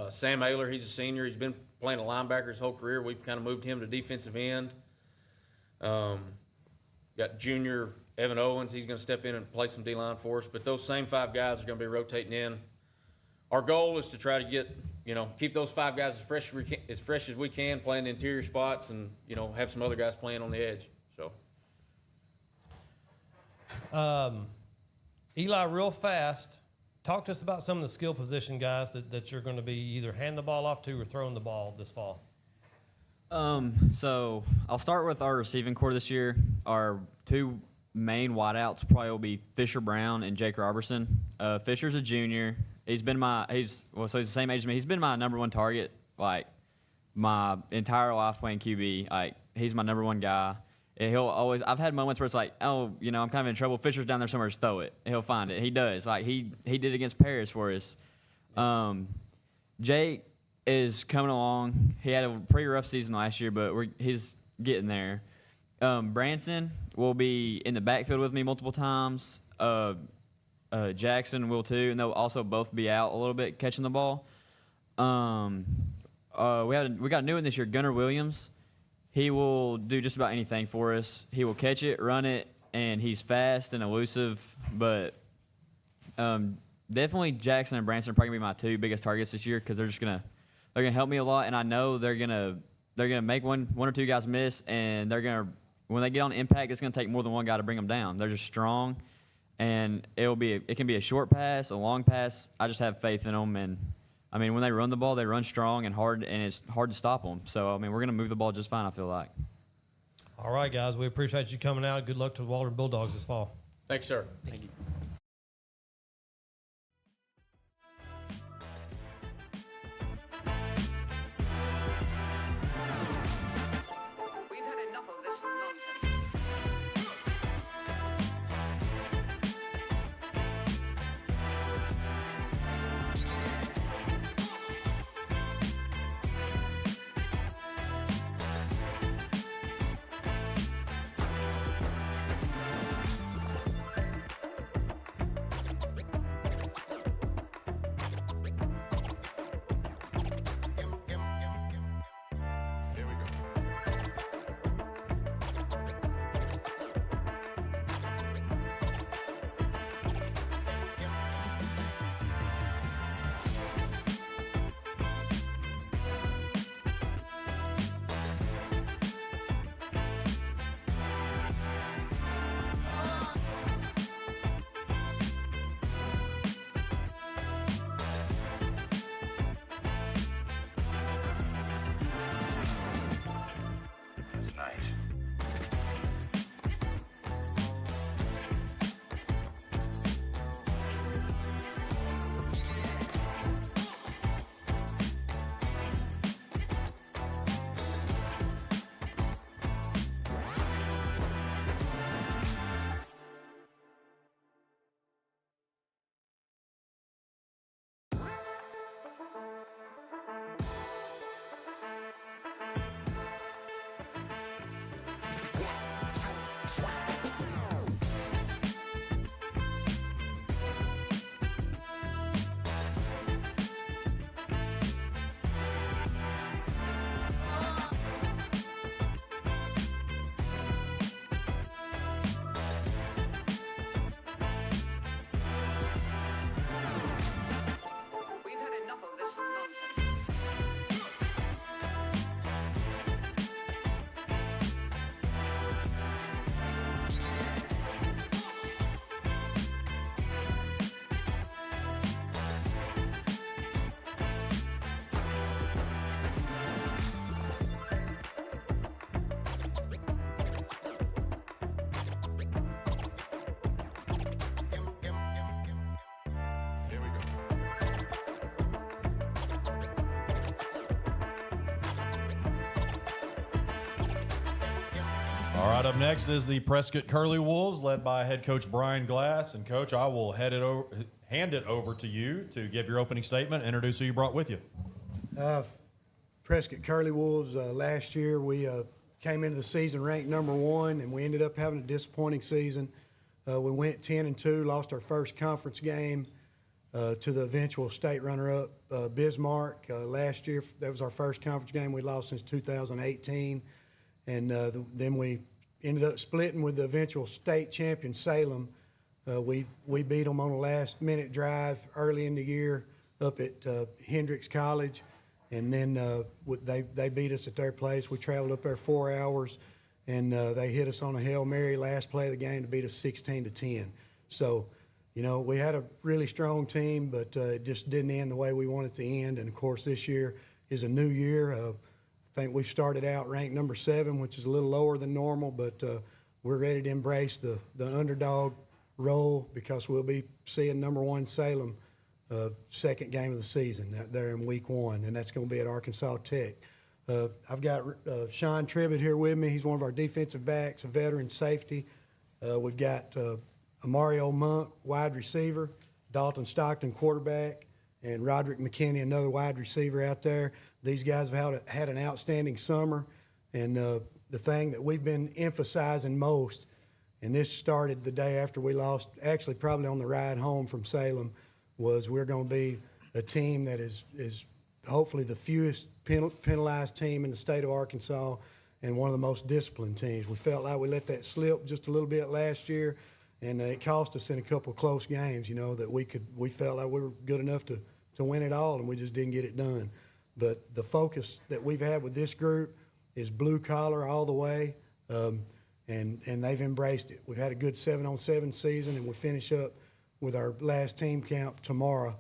Sam Ayler, he's a senior. He's been playing a linebacker his whole career. We've kind of moved him to defensive end. Got junior Evan Owens. He's going to step in and play some D-line for us. But those same 5 guys are going to be rotating in. Our goal is to try to get, keep those 5 guys as fresh as we can, playing the interior spots, and, have some other guys playing on the edge. So, Eli, real fast, talk to us about some of the skill position guys that you're going to be either handing the ball off to or throwing the ball this fall. So I'll start with our receiving core this year. Our 2 main wideouts probably will be Fisher Brown and Jake Robertson. Fisher's a junior. He's the same age as me. He's been my number 1 target, like, my entire life playing QB. Like, he's my number 1 guy. And I've had moments where it's like, I'm kind of in trouble. Fisher's down there somewhere, just throw it. He'll find it. He does. Like, he did against Paris for us. Jake is coming along. He had a pretty rough season last year, but he's getting there. Branson will be in the backfield with me multiple times. Jackson will too, and they'll also both be out a little bit catching the ball. We got a new one this year, Gunnar Williams. He will do just about anything for us. He will catch it, run it, and he's fast and elusive. But definitely Jackson and Branson are probably gonna be my 2 biggest targets this year because they're gonna help me a lot, and I know they're gonna make one or 2 guys miss, and when they get on impact, it's gonna take more than 1 guy to bring them down. They're just strong. And it can be a short pass, a long pass. I just have faith in them. And, I mean, when they run the ball, they run strong and hard, and it's hard to stop them. So, I mean, we're going to move the ball just fine, I feel like. All right, guys. We appreciate you coming out. Good luck to the Waldron Bulldogs this fall. Thanks, sir. Thank you. All right, up next is the Prescuit Curly Wolves, led by head coach Brian Glass. And coach, I will hand it over to you to give your opening statement, introduce who you brought with you. Prescuit Curly Wolves, last year we came into the season ranked #1, and we ended up having a disappointing season. We went 10-2, lost our first conference game to the eventual state runner-up Bismarck. Last year, that was our first conference game we lost since 2018. And then we ended up splitting with the eventual state champion Salem. We beat them on a last-minute drive early in the year up at Hendricks College. And then they beat us at their place. We traveled up there 4 hours, and they hit us on a Hail Mary last play of the game to beat us 16-10. So, we had a really strong team, but it just didn't end the way we wanted it to end. And, of course, this year is a new year. I think we've started out ranked #7, which is a little lower than normal, but we're ready to embrace the underdog role because we'll be seeing #1 Salem second game of the season there in week 1, and that's going to be at Arkansas Tech. I've got Sean Tribbett here with me. He's one of our defensive backs, a veteran safety. We've got Mario Monk, wide receiver, Dalton Stockton, quarterback, and Roderick McKinney, another wide receiver out there. These guys have had an outstanding summer, and the thing that we've been emphasizing most, and this started the day after we lost, actually probably on the ride home from Salem, was we're going to be a team that is hopefully the fewest penalized team in the state of Arkansas and one of the most disciplined teams. We felt like we let that slip just a little bit last year, and it cost us in a couple of close games, that we felt like we were good enough to win it all, and we just didn't get it done. But the focus that we've had with this group is blue collar all the way, and they've embraced it. We've had a good 7-on-7 season, and we'll finish up with our last team camp tomorrow.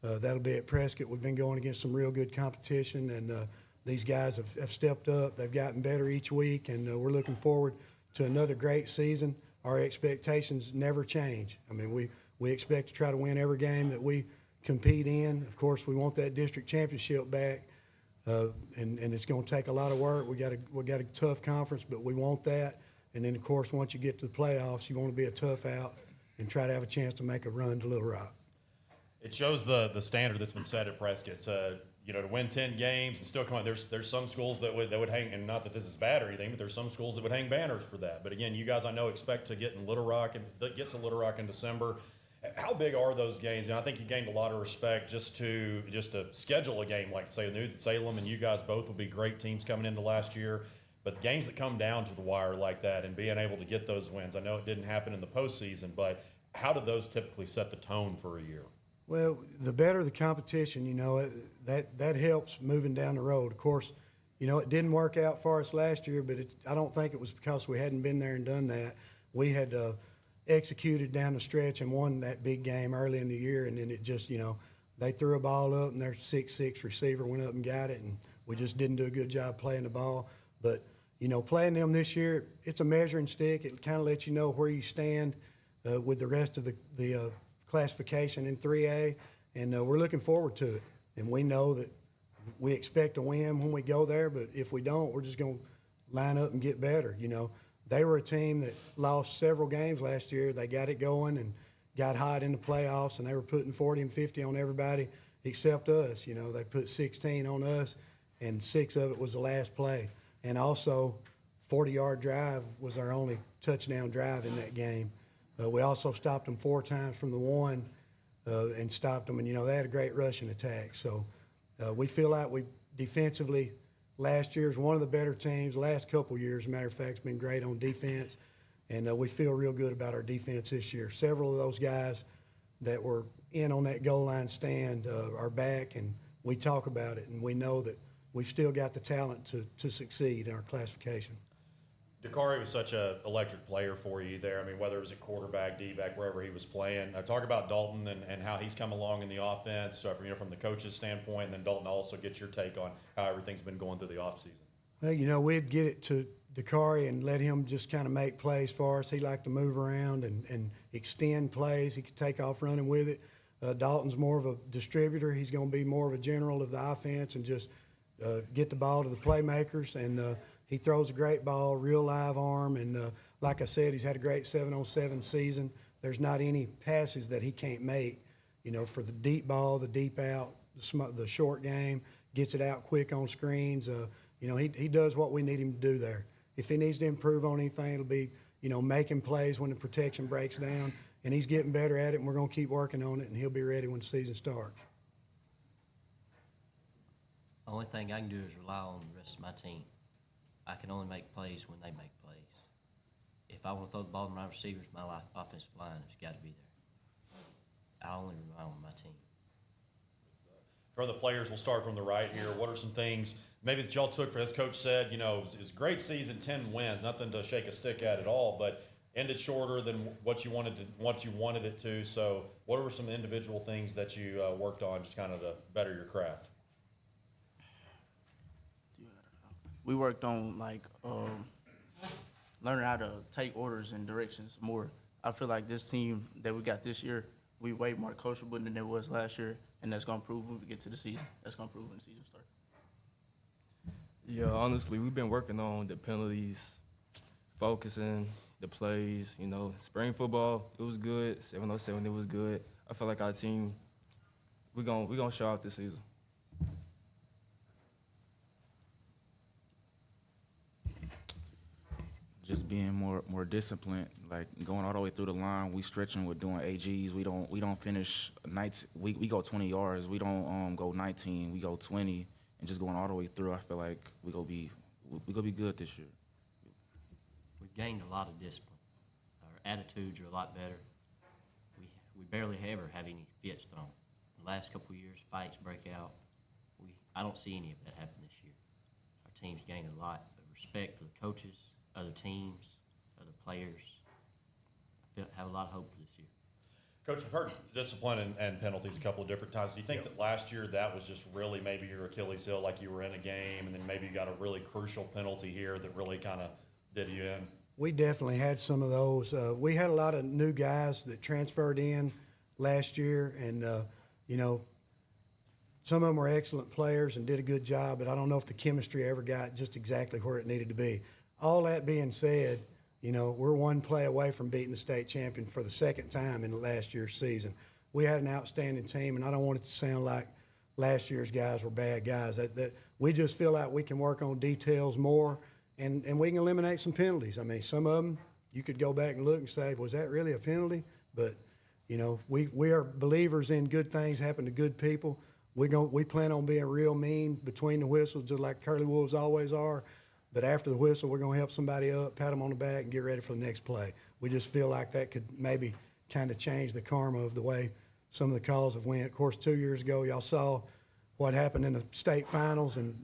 That'll be at Prescott. We've been going against some real good competition, and these guys have stepped up. They've gotten better each week, and we're looking forward to another great season. Our expectations never change. I mean, we expect to try to win every game that we compete in. Of course, we want that district championship back, and it's going to take a lot of work. We got a tough conference, but we want that. And then, of course, once you get to the playoffs, you want to be a tough out and try to have a chance to make a run to Little Rock. It shows the standard that's been set at Prescott. To win 10 games and still come out. There's some schools that would hang, and not that this is bad or anything, but there's some schools that would hang banners for that. But again, you guys I know expect to get to Little Rock in December. How big are those games? And I think you gained a lot of respect just to schedule a game like, say, New Salem, and you guys both will be great teams coming into last year. But games that come down to the wire like that and being able to get those wins, I know it didn't happen in the postseason, but how do those typically set the tone for a year? Well, the better the competition, that helps moving down the road. Of course, it didn't work out for us last year, but I don't think it was because we hadn't been there and done that. We had executed down the stretch and won that big game early in the year, and then it just, they threw a ball up, and their 6'6" receiver went up and got it, and we just didn't do a good job playing the ball. But, playing them this year, it's a measuring stick. It kind of lets you know where you stand with the rest of the classification in 3A, and we're looking forward to it. And we know that we expect to win when we go there, but if we don't, we're just going to line up and get better. They were a team that lost several games last year. They got it going and got hot in the playoffs, and they were putting 40 and 50 on everybody except us. They put 16 on us, and 6 of it was the last play. And also, 40-yard drive was our only touchdown drive in that game. We also stopped them 4 times from the 1 and stopped them. And, they had a great rushing attack. So we feel like we defensively last year is one of the better teams. The last couple years, as a matter of fact, it's been great on defense. And we feel real good about our defense this year. Several of those guys that were in on that goal line stand are back, and we talk about it. And we know that we've still got the talent to succeed in our classification. Dakari was such an electric player for you there. I mean, whether it was a quarterback, D-back, wherever he was playing. Talk about Dalton and how he's come along in the offense from the coach's standpoint, and then Dalton also get your take on how everything's been going through the offseason. Well, we'd get it to Dakari and let him just kind of make plays for us. He liked to move around and extend plays. He could take off running with it. Dalton's more of a distributor. He's going to be more of a general of the offense and just get the ball to the playmakers. And He throws a great ball, real live arm, and like I said, he's had a great 7-on-7 season. There's not any passes that he can't make, for the deep ball, the deep out, the short game, gets it out quick on screens. He does what we need him to do there. If he needs to improve on anything, it'll be, making plays when the protection breaks down, and he's getting better at it, and we're going to keep working on it, and he'll be ready when the season starts. The only thing I can do is rely on the rest of my team. I can only make plays when they make plays. If I want to throw the ball to my receivers, my offensive line has got to be there. I only rely on my team. From the players, we'll start from the right here. What are some things maybe that y'all took for, as Coach said, it was a great season, 10 wins, nothing to shake a stick at all, but ended shorter than what you wanted it to. So what were some individual things that you worked on just kind of to better your craft? We worked on learning how to take orders and directions more. I feel like this team that we got this year, we way more coachable than it was last year, and that's going to prove when we get to the season. That's going to prove when the season starts. Yeah, honestly, we've been working on the penalties, focusing, the plays. Spring football, it was good. 7-on-7, it was good. I feel like our team, we're gonna show out this season. Just being more disciplined, like going all the way through the line. We stretching, we're doing AGs. We don't finish nights. We go 20 yards. We don't go 19. We go 20, and just going all the way through. I feel like we gonna be good this year. We've gained a lot of discipline. Our attitudes are a lot better. We barely ever have any fits thrown. The last couple of years, fights break out. I don't see any of that happen this year. Our team's gained a lot of respect for the coaches, other teams, other players. I have a lot of hope for this year. Coach, we've heard discipline and penalties a couple of different times. Do you think that last year that was just really maybe your Achilles heel, like you were in a game, and then maybe you got a really crucial penalty here that really kind of did you in? We definitely had some of those. We had a lot of new guys that transferred in last year, and, some of them were excellent players and did a good job, but I don't know if the chemistry ever got just exactly where it needed to be. All that being said, we're one play away from beating the state champion for the second time in last year's season. We had an outstanding team, and I don't want it to sound like last year's guys were bad guys. That we just feel like we can work on details more, and we can eliminate some penalties. I mean, some of them you could go back and look and say, was that really a penalty? But, we are believers in good things happen to good people. We plan on being real mean between the whistles, just like Curly Wolves always are. But after the whistle, we're going to help somebody up, pat them on the back, and get ready for the next play. We just feel like that could maybe kind of change the karma of the way some of the calls have went. Of course, 2 years ago, y'all saw what happened in the state finals, and,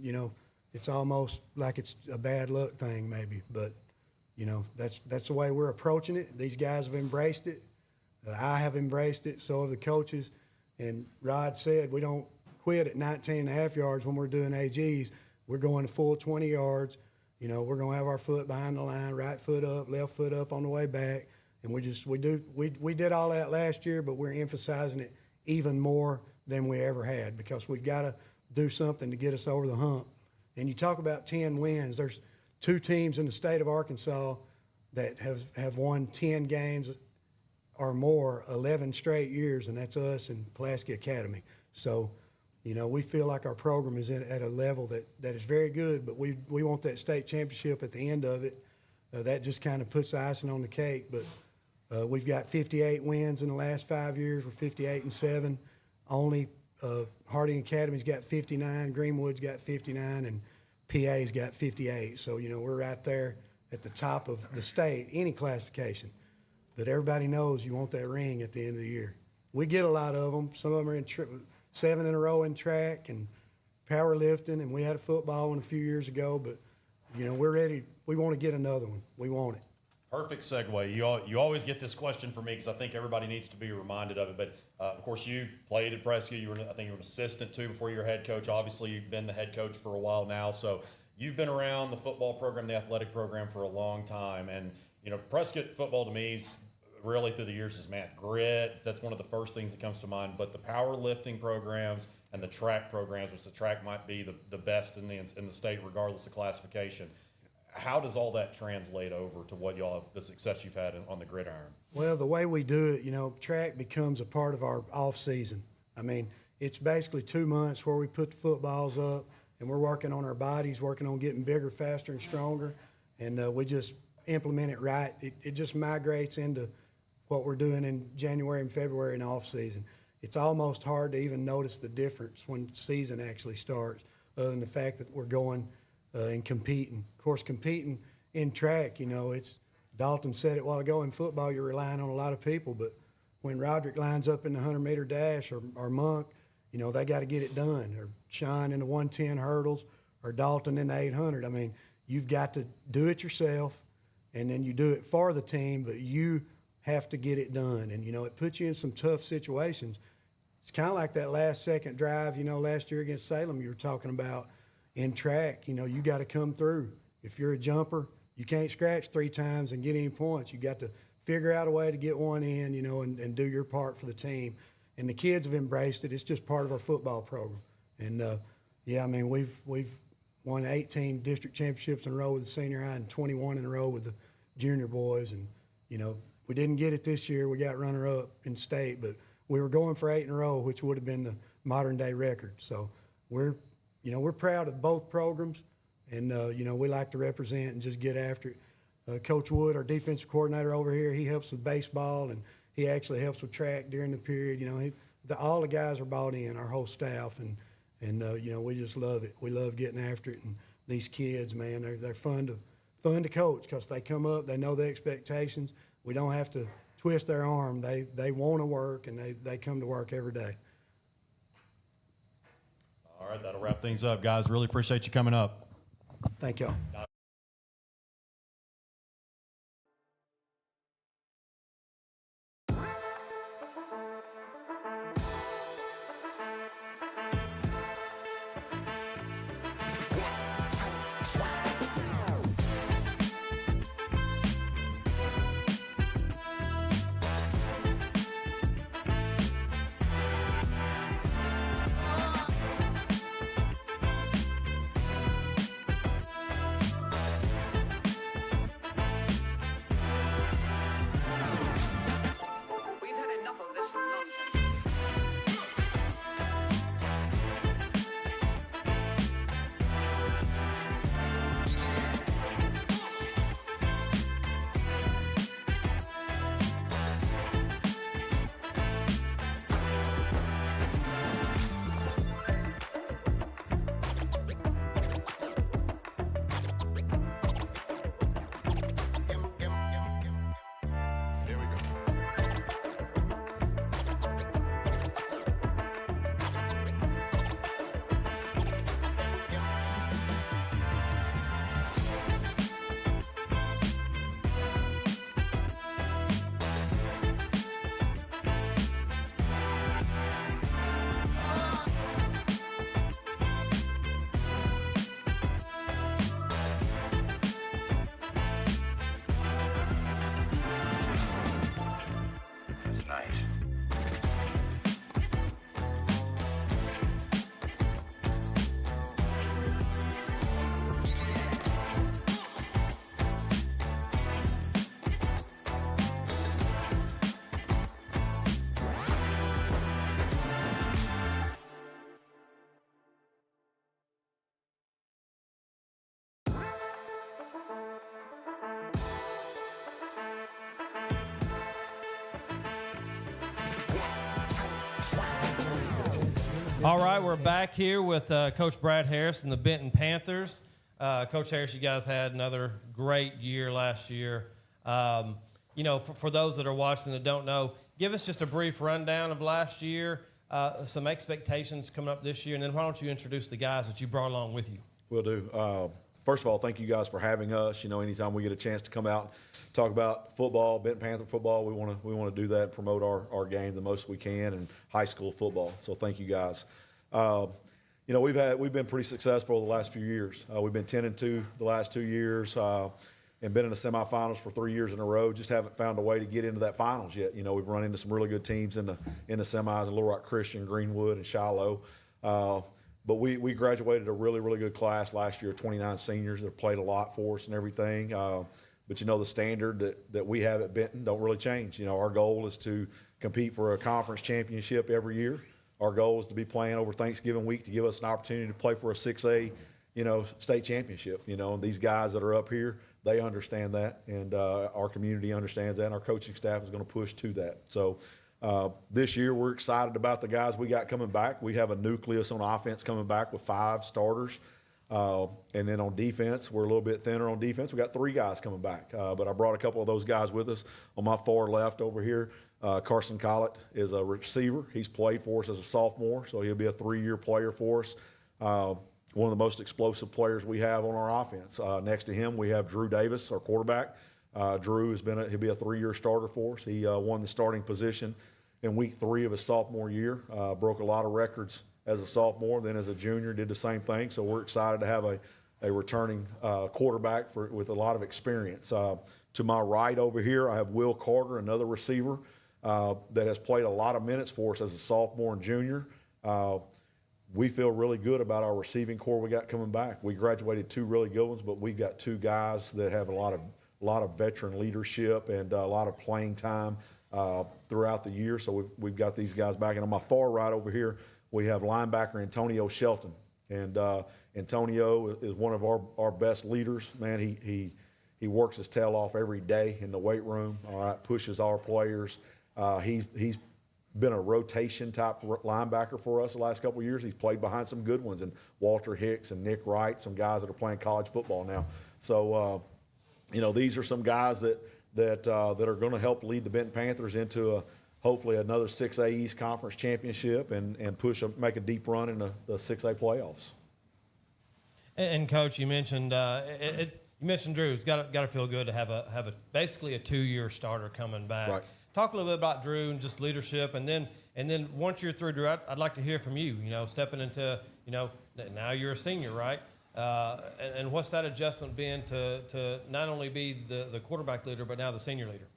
it's almost like it's a bad luck thing maybe. But, that's the way we're approaching it. These guys have embraced it. I have embraced it. So have the coaches. And Rod said we don't quit at 19.5 yards when we're doing AGs. We're going to full 20 yards. We're going to have our foot behind the line, right foot up, left foot up on the way back. And we did all that last year, but we're emphasizing it even more than we ever had because we've got to do something to get us over the hump. And you talk about 10 wins. There's 2 teams in the state of Arkansas that have won 10 games or more 11 straight years, and that's us and Pulaski Academy. So, we feel like our program is at a level that is very good, but we want that state championship at the end of it. That just kind of puts the icing on the cake. But we've got 58 wins in the last 5 years. We're 58-7. Only Harding Academy's got 59, Greenwood's got 59, and PA's got 58. So, we're right there at the top of the state, any classification. But everybody knows you want that ring at the end of the year. We get a lot of them. Some of them are in 7 in a row in track and powerlifting, and we had a football one a few years ago. But, we're ready. We want to get another one. We want it. Perfect segue. You always get this question from me because I think everybody needs to be reminded of it. But, of course, you played at Prescuit. I think you were an assistant, too, before you were head coach. Obviously, you've been the head coach for a while now. So you've been around the football program, the athletic program for a long time. And, Prescuit football to me is really through the years is, grit. That's one of the first things that comes to mind. But the powerlifting programs and the track programs, which the track might be the best in the state regardless of classification. how does all that translate over to what y'all have, the success you've had on the gridiron? Well, the way we do it, track becomes a part of our off season. I mean, it's basically 2 months where we put the footballs up and we're working on our bodies, working on getting bigger, faster, and stronger. And we just implement it right. It just migrates into what we're doing in January and February in off season. It's almost hard to even notice the difference when season actually starts, other than the fact that we're going and competing. Of course, competing in track, it's Dalton said it a while ago, in football you're relying on a lot of people, but when Roderick lines up in the 100-meter dash or Monk, they got to get it done, or Sean in the 110 hurdles, or Dalton in the 800. I mean, you've got to do it yourself, and then you do it for the team, but you have to get it done. And, it puts you in some tough situations. It's kind of like that last second drive, last year against Salem you were talking about in track. You got to come through. If you're a jumper, you can't scratch 3 times and get any points. You got to figure out a way to get one in, and do your part for the team. And the kids have embraced it. It's just part of our football program. And, I mean, we've won 18 district championships in a row with the senior high and 21 in a row with the junior boys. And, we didn't get it this year. We got runner-up in state, but we were going for 8 in a row, which would have been the modern-day record. So we're proud of both programs, and, we like to represent and just get after it. Coach Wood, our defensive coordinator over here, he helps with baseball, and he actually helps with track during the period. All the guys are bought in, our whole staff, and we just love it. We love getting after it, and these kids, man, they're fun to coach because they come up, they know the expectations. We don't have to twist their arm. They want to work, and they come to work every day. All right, that'll wrap things up, guys. Really appreciate you coming up. Thank y'all. All right, we're back here with Coach Brad Harris and the Benton Panthers. Coach Harris, you guys had another great year last year. For those that are watching that don't know, give us just a brief rundown of last year, some expectations coming up this year, and then why don't you introduce the guys that you brought along with you? Will do. First of all, thank you guys for having us. Anytime we get a chance to come out, talk about football, Benton Panther football, we want to do that, promote our game the most we can, and high school football. So thank you guys. We've been pretty successful the last few years. We've been 10-2 the last 2 years, and been in the semifinals for 3 years in a row. Just haven't found a way to get into that finals yet. We've run into some really good teams in the semis, Little Rock Christian, Greenwood, and Shiloh. but we graduated a really, really good class last year, 29 seniors that played a lot for us and everything. But the standard that we have at Benton don't really change. Our goal is to compete for a conference championship every year. Our goal is to be playing over Thanksgiving week to give us an opportunity to play for a 6A, state championship. And these guys that are up here, they understand that, and our community understands that, and our coaching staff is going to push to that. So this year we're excited about the guys we got coming back. We have a nucleus on offense coming back with 5 starters. And then on defense, we're a little bit thinner on defense. We got 3 guys coming back, but I brought a couple of those guys with us. On my far left over here, Carson Collett is a receiver. He's played for us as a sophomore, so he'll be a 3-year player for us. One of the most explosive players we have on our offense. Next to him, we have Drew Davis, our quarterback. Drew he'll be a 3-year starter for us. He won the starting position in week 3 of his sophomore year. Broke a lot of records as a sophomore, then as a junior did the same thing. So we're excited to have a returning quarterback with a lot of experience. To my right over here, I have Will Carter, another receiver that has played a lot of minutes for us as a sophomore and junior. We feel really good about our receiving core we got coming back. We graduated 2 really good ones, but we've got 2 guys that have a lot of veteran leadership and a lot of playing time throughout the year. So we've got these guys back. And on my far right over here, we have linebacker Antonio Shelton. And Antonio is one of our best leaders. Man, he works his tail off every day in the weight room. All right, pushes our players. He's been a rotation type linebacker for us the last couple of years. He's played behind some good ones, and Walter Hicks and Nick Wright, some guys that are playing college football now. So, these are some guys that are going to help lead the Benton Panthers into hopefully another 6A East Conference championship and make a deep run in the 6A playoffs. And Coach, you mentioned you mentioned Drew. It's got to feel good to have a basically a 2-year starter coming back. Right. Talk a little bit about Drew and just leadership, and then once you're through, Drew, I'd like to hear from you. Stepping into now you're a senior, right? And what's that adjustment been to not only be the quarterback leader, but now the senior leader?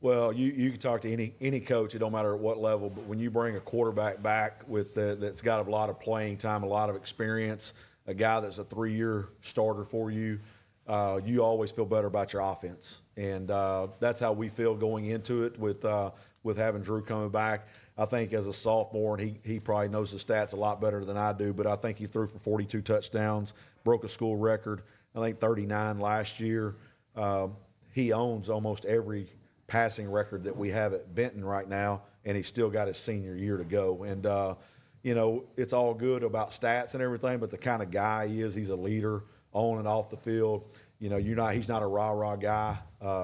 Well, you can talk to any coach. It don't matter at what level, but when you bring a quarterback back that's got a lot of playing time, a lot of experience, a guy that's a 3-year starter for you, you always feel better about your offense. And that's how we feel going into it with having Drew coming back. I think as a sophomore, and he probably knows the stats a lot better than I do, but I think he threw for 42 touchdowns, broke a school record, I think 39 last year. He owns almost every passing record that we have at Benton right now, and he's still got his senior year to go. And, it's all good about stats and everything, but the kind of guy he is, he's a leader on and off the field. He's not a rah-rah guy.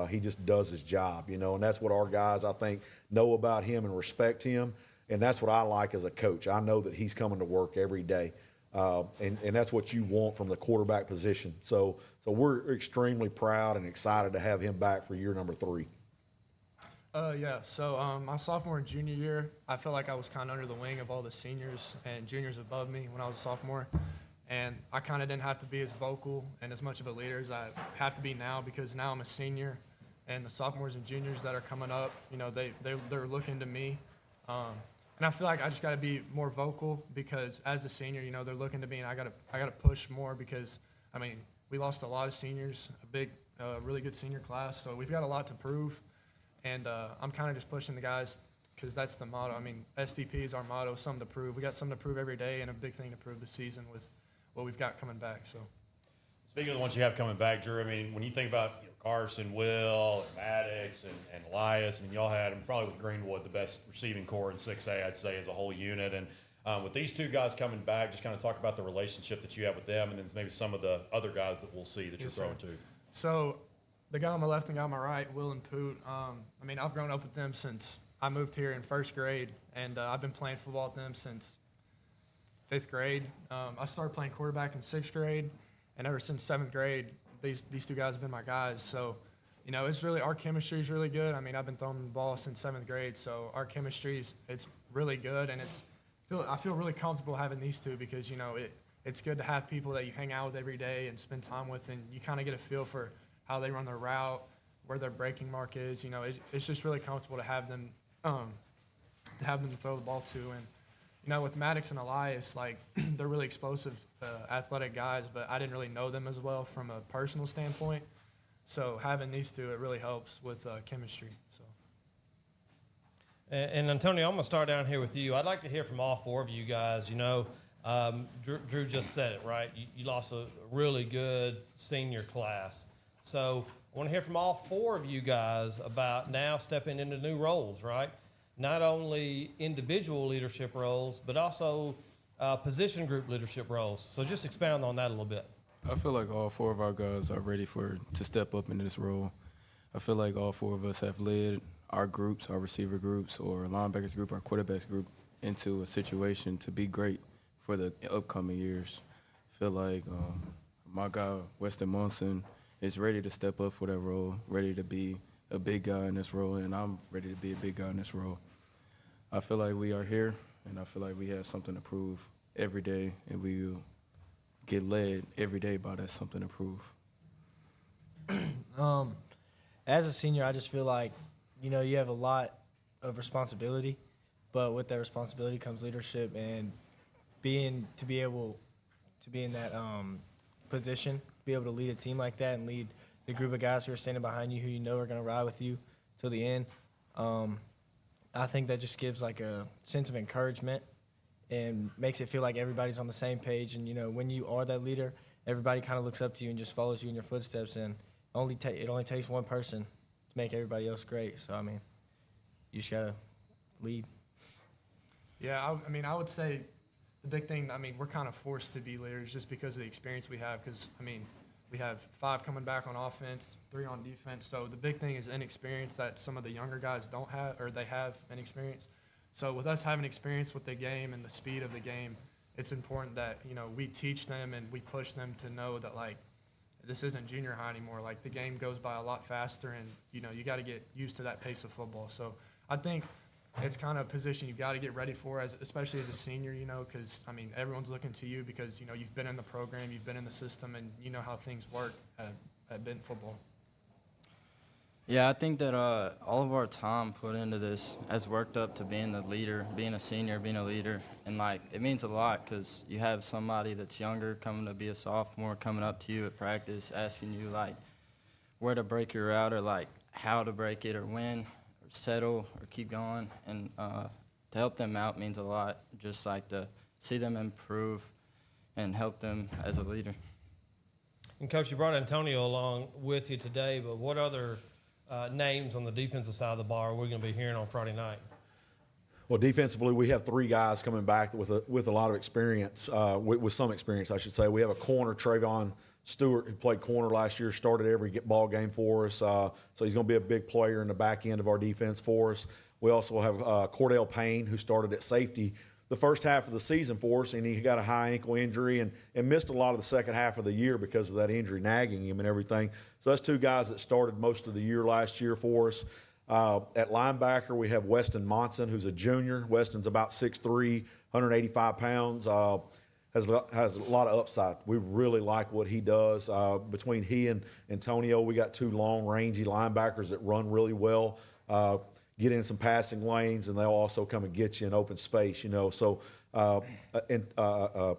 He just does his job, and that's what our guys, I think, know about him and respect him. And that's what I like as a coach. I know that he's coming to work every day. And that's what you want from the quarterback position. So we're extremely proud and excited to have him back for year number 3. So my sophomore and junior year, I felt like I was kind of under the wing of all the seniors and juniors above me when I was a sophomore. And I kind of didn't have to be as vocal and as much of a leader as I have to be now, because now I'm a senior, and the sophomores and juniors that are coming up, they're looking to me. And I feel like I just got to be more vocal, because as a senior, they're looking to me, and I got to push more, because we lost a lot of seniors, a big, really good senior class, so we've got a lot to prove. And I'm kind of just pushing the guys, because that's the motto. SDP is our motto, something to prove. We got something to prove every day, and a big thing to prove this season with what we've got coming back. So, speaking of the ones you have coming back, Drew, when you think about Carson, Will, and Maddox, and Elias, y'all had, probably with Greenwood, the best receiving core in 6A, I'd say, as a whole unit. And with these 2 guys coming back, just kind of talk about the relationship that you have with them, and then maybe some of the other guys that we'll see that you're throwing to. So, the guy on my left and the guy on my right, Will and Poot, I've grown up with them since I moved here in 1st grade, and I've been playing football with them since 5th grade. I started playing quarterback in 6th grade, and ever since 7th grade, these 2 guys have been my guys. So, it's really, our chemistry is really good. I've been throwing the ball since 7th grade, so our chemistry it's really good, and I feel really comfortable having these 2, because it's good to have people that you hang out with every day and spend time with, and you kind of get a feel for how they run their route, where their breaking mark is. It's just really comfortable to have them to throw the ball to. you know, with Maddox and Elias, like they're really explosive, athletic guys, but I didn't really know them as well from a personal standpoint. So having these two, it really helps with chemistry. So. And Antonio, I'm going to start down here with you. I'd like to hear from all four of you guys. You know, Drew just said it, right? You lost a really good senior class. So I want to hear from all four of you guys about now stepping into new roles, right? Not only individual leadership roles, but also position group leadership roles. So just expound on that a little bit. I feel like all four of our guys are ready to step up in this role. I feel like all four of us have led our groups, our receiver groups, or linebackers group, our quarterbacks group, into a situation to be great for the upcoming years. I feel like my guy, Weston Munson, is ready to step up for that role, ready to be a big guy in this role, and I'm ready to be a big guy in this role. I feel like we are here, and I feel like we have something to prove every day, and we will get led every day by that something to prove. As a senior, I just feel like, you know, you have a lot of responsibility, but with that responsibility comes leadership, and to be able to be in that position, be able to lead a team like that and lead the group of guys who are standing behind you, who you know are going to ride with you till the end. I think that just gives like a sense of encouragement and makes it feel like everybody's on the same page. And, you know, when you are that leader, everybody kind of looks up to you and just follows you in your footsteps. And it only takes one person to make everybody else great. So, I mean, you just got to lead. Yeah, I mean, I would say the big thing, I mean, we're kind of forced to be leaders just because of the experience we have. Because, I mean, we have 5 coming back on offense, 3 on defense. So the big thing is inexperience that some of the younger guys don't have, or they have inexperience. So with us having experience with the game and the speed of the game, it's important that, you know, we teach them and we push them to know that, like, this isn't junior high anymore. Like, the game goes by a lot faster, and, you know, you got to get used to that pace of football. So I think it's kind of a position you've got to get ready for, especially as a senior, you know, because, I mean, everyone's looking to you because, you know, you've been in the program, you've been in the system, and you know how things work at Benton football. Yeah, I think that all of our time put into this has worked up to being the leader, being a senior, being a leader. And, like, it means a lot because you have somebody that's younger coming to be a sophomore coming up to you at practice asking you, like, where to break your route or, like, how to break it or when or settle or keep going. And to help them out means a lot, just, like, to see them improve and help them as a leader. And, Coach, you brought Antonio along with you today, but what other names on the defensive side of the ball we're going to be hearing on Friday night? Well, defensively, we have 3 guys coming back with a lot of experience, with some experience, I should say. We have a corner, Trayvon Stewart, who played corner last year, started every ball game for us. So he's going to be a big player in the back end of our defense for us. We also have Cordell Payne, who started at safety the first half of the season for us, and he got a high ankle injury and missed a lot of the second half of the year because of that injury nagging him and everything. So that's 2 guys that started most of the year last year for us. At linebacker, we have Weston Monson, who's a junior. Weston's about 6'3", 185 pounds, has a lot of upside. We really like what he does. Between he and Antonio, we got 2 long, rangy linebackers that run really well, get in some passing lanes, and they'll also come and get you in open space, you know. So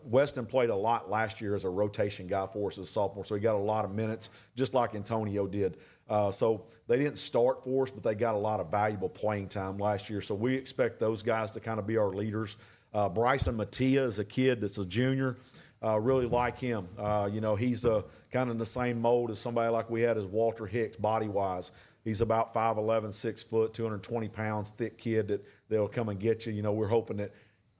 Weston played a lot last year as a rotation guy for us as a sophomore, so he got a lot of minutes, just like Antonio did. So they didn't start for us, but they got a lot of valuable playing time last year. So we expect those guys to kind of be our leaders. Bryson Mattia is a kid that's a junior. Really like him. You know, he's kind of in the same mold as somebody like we had as Walter Hicks, body-wise. He's about 5'11", 6 foot, 220 pounds, thick kid that'll come and get you. You know, we're hoping that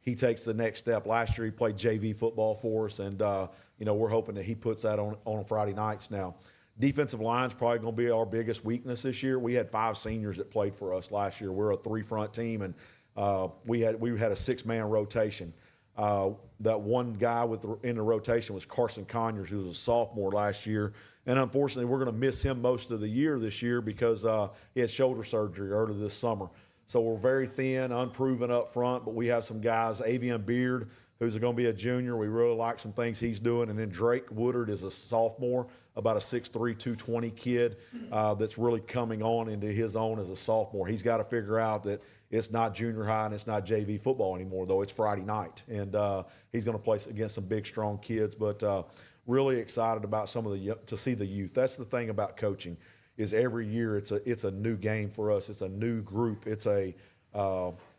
he takes the next step. Last year he played JV football for us, and, you know, we're hoping that he puts that on Friday nights now. Defensive line's probably going to be our biggest weakness this year. We had 5 seniors that played for us last year. We're a 3-front team, and we had a 6-man rotation. That one guy in the rotation was Carson Conyers, who was a sophomore last year. And unfortunately, we're going to miss him most of the year this year because he had shoulder surgery earlier this summer. So we're very thin, unproven up front, but we have some guys. Avian Beard, who's going to be a junior. We really like some things he's doing. And then Drake Woodard is a sophomore, about a 6'3", 220 kid that's really coming on into his own as a sophomore. He's got to figure out that it's not junior high and it's not JV football anymore, though. It's Friday night. And he's going to play against some big, strong kids. But really excited about to see the youth. That's the thing about coaching is every year it's a new game for us. It's a new group. It's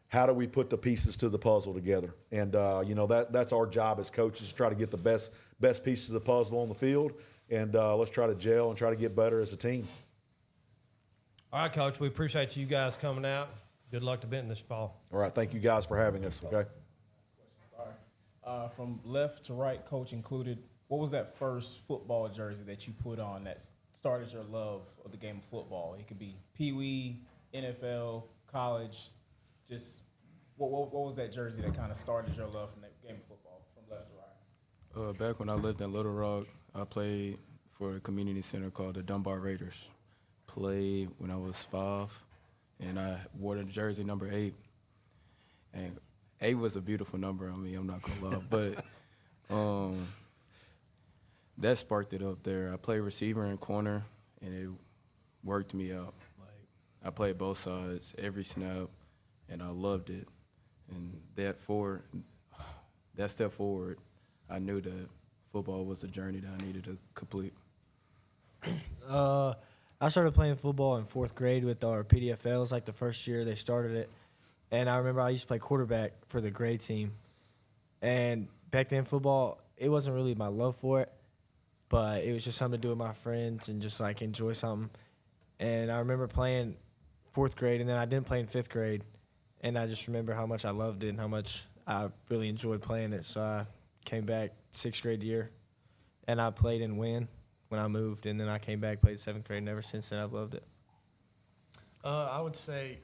how do we put the pieces to the puzzle together? And, that's our job as coaches, to try to get the best pieces of the puzzle on the field. And let's try to gel and try to get better as a team. All right, Coach, we appreciate you guys coming out. Good luck to Benton this fall. All right, thank you guys for having us, okay? From left to right, Coach included, what was that first football jersey that you put on that started your love of the game of football? It could be Pee Wee, NFL, college. Just what was that jersey that kind of started your love from that game of football, from left to right? Back when I lived in Little Rock, I played for a community center called the Dunbar Raiders. Played when I was 5, and I wore the jersey number 8. And 8 was a beautiful number on me, I'm not going to lie. But that sparked it up there. I played receiver and corner, and it worked me out. Like, I played both sides, every snap, and I loved it. And that step forward, I knew that football was a journey that I needed to complete. I started playing football in 4th grade with our PDFLs, like the first year they started it. And I remember I used to play quarterback for the grade team. And back then, football, it wasn't really my love for it, but it was just something to do with my friends and just, like, enjoy something. And I remember playing 4th grade, and then I didn't play in 5th grade. And I just remember how much I loved it and how much I really enjoyed playing it. So I came back 6th grade year, and I played in Wynn when I moved. And then I came back, played 7th grade, and ever since then I've loved it. I would say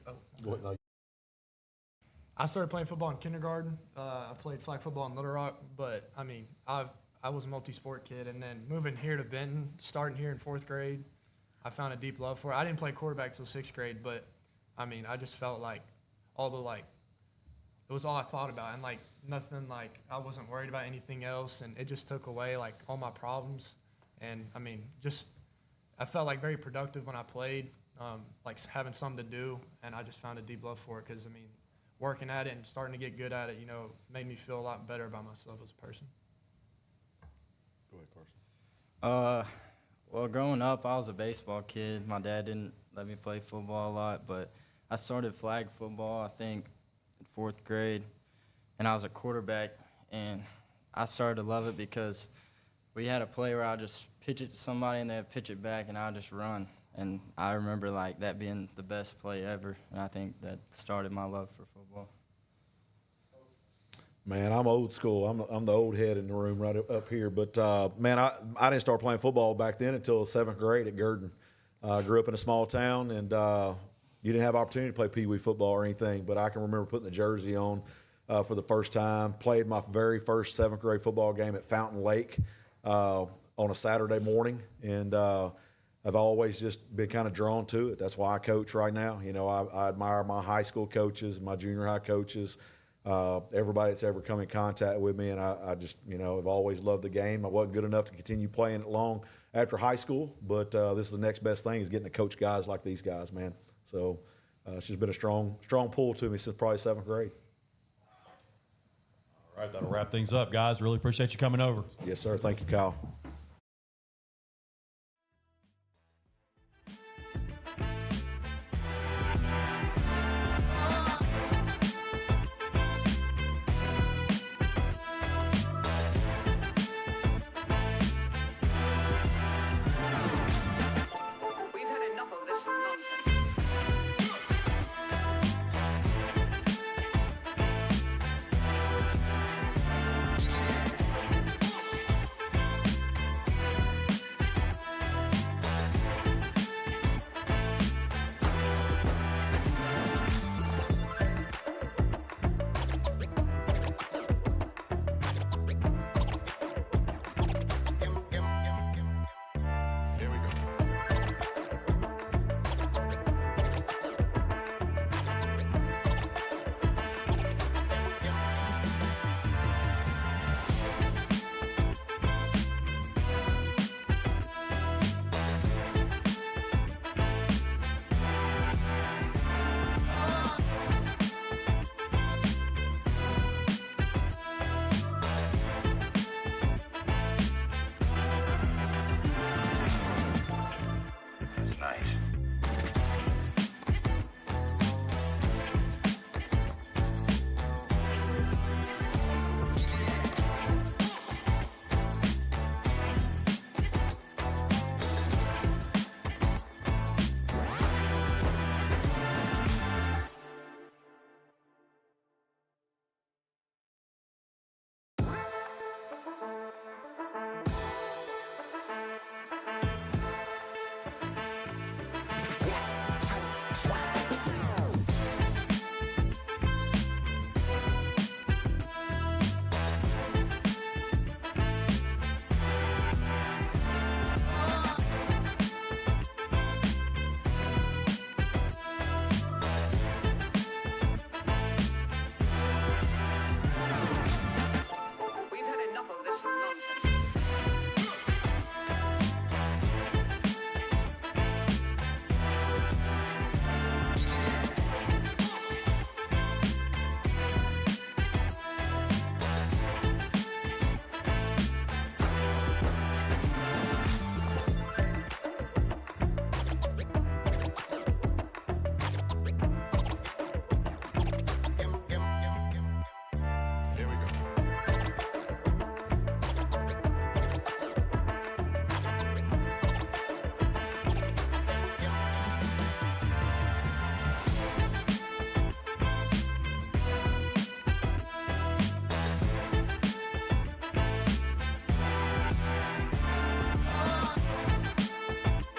I started playing football in kindergarten. I played flag football in Little Rock, but, I mean, I was a multi-sport kid. And then moving here to Benton, starting here in 4th grade, I found a deep love for it. I didn't play quarterback till 6th grade, but, I mean, I just felt like it was all I thought about. And, like, nothing, like, I wasn't worried about anything else. And it just took away, like, all my problems. And, I mean, I felt, like, very productive when I played, like, having something to do. And I just found a deep love for it because, I mean, working at it and starting to get good at it, made me feel a lot better about myself as a person. Go ahead, Carson. Well, growing up, I was a baseball kid. My dad didn't let me play football a lot, but I started flag football, I think, in 4th grade, and I was a quarterback, and I started to love it because we had a play where I just pitch it to somebody and they'd pitch it back, and I'd just run. And I remember, like, that being the best play ever, and I think that started my love for football. Man, I'm old school. I'm the old head in the room right up here. But, man, I didn't start playing football back then until 7th grade at Gurdon. I grew up in a small town, and you didn't have opportunity to play Pee Wee football or anything. But I can remember putting the jersey on for the first time. Played my very first 7th grade football game at Fountain Lake on a Saturday morning. And I've always just been kind of drawn to it. That's why I coach right now. I admire my high school coaches, my junior high coaches, everybody that's ever come in contact with me. And I just, have always loved the game. I wasn't good enough to continue playing it long after high school, but this is the next best thing is getting to coach guys like these guys, man. So it's just been a strong pull to me since probably 7th grade. All right, that'll wrap things up, guys. Really appreciate you coming over. Yes, sir. Thank you, Kyle.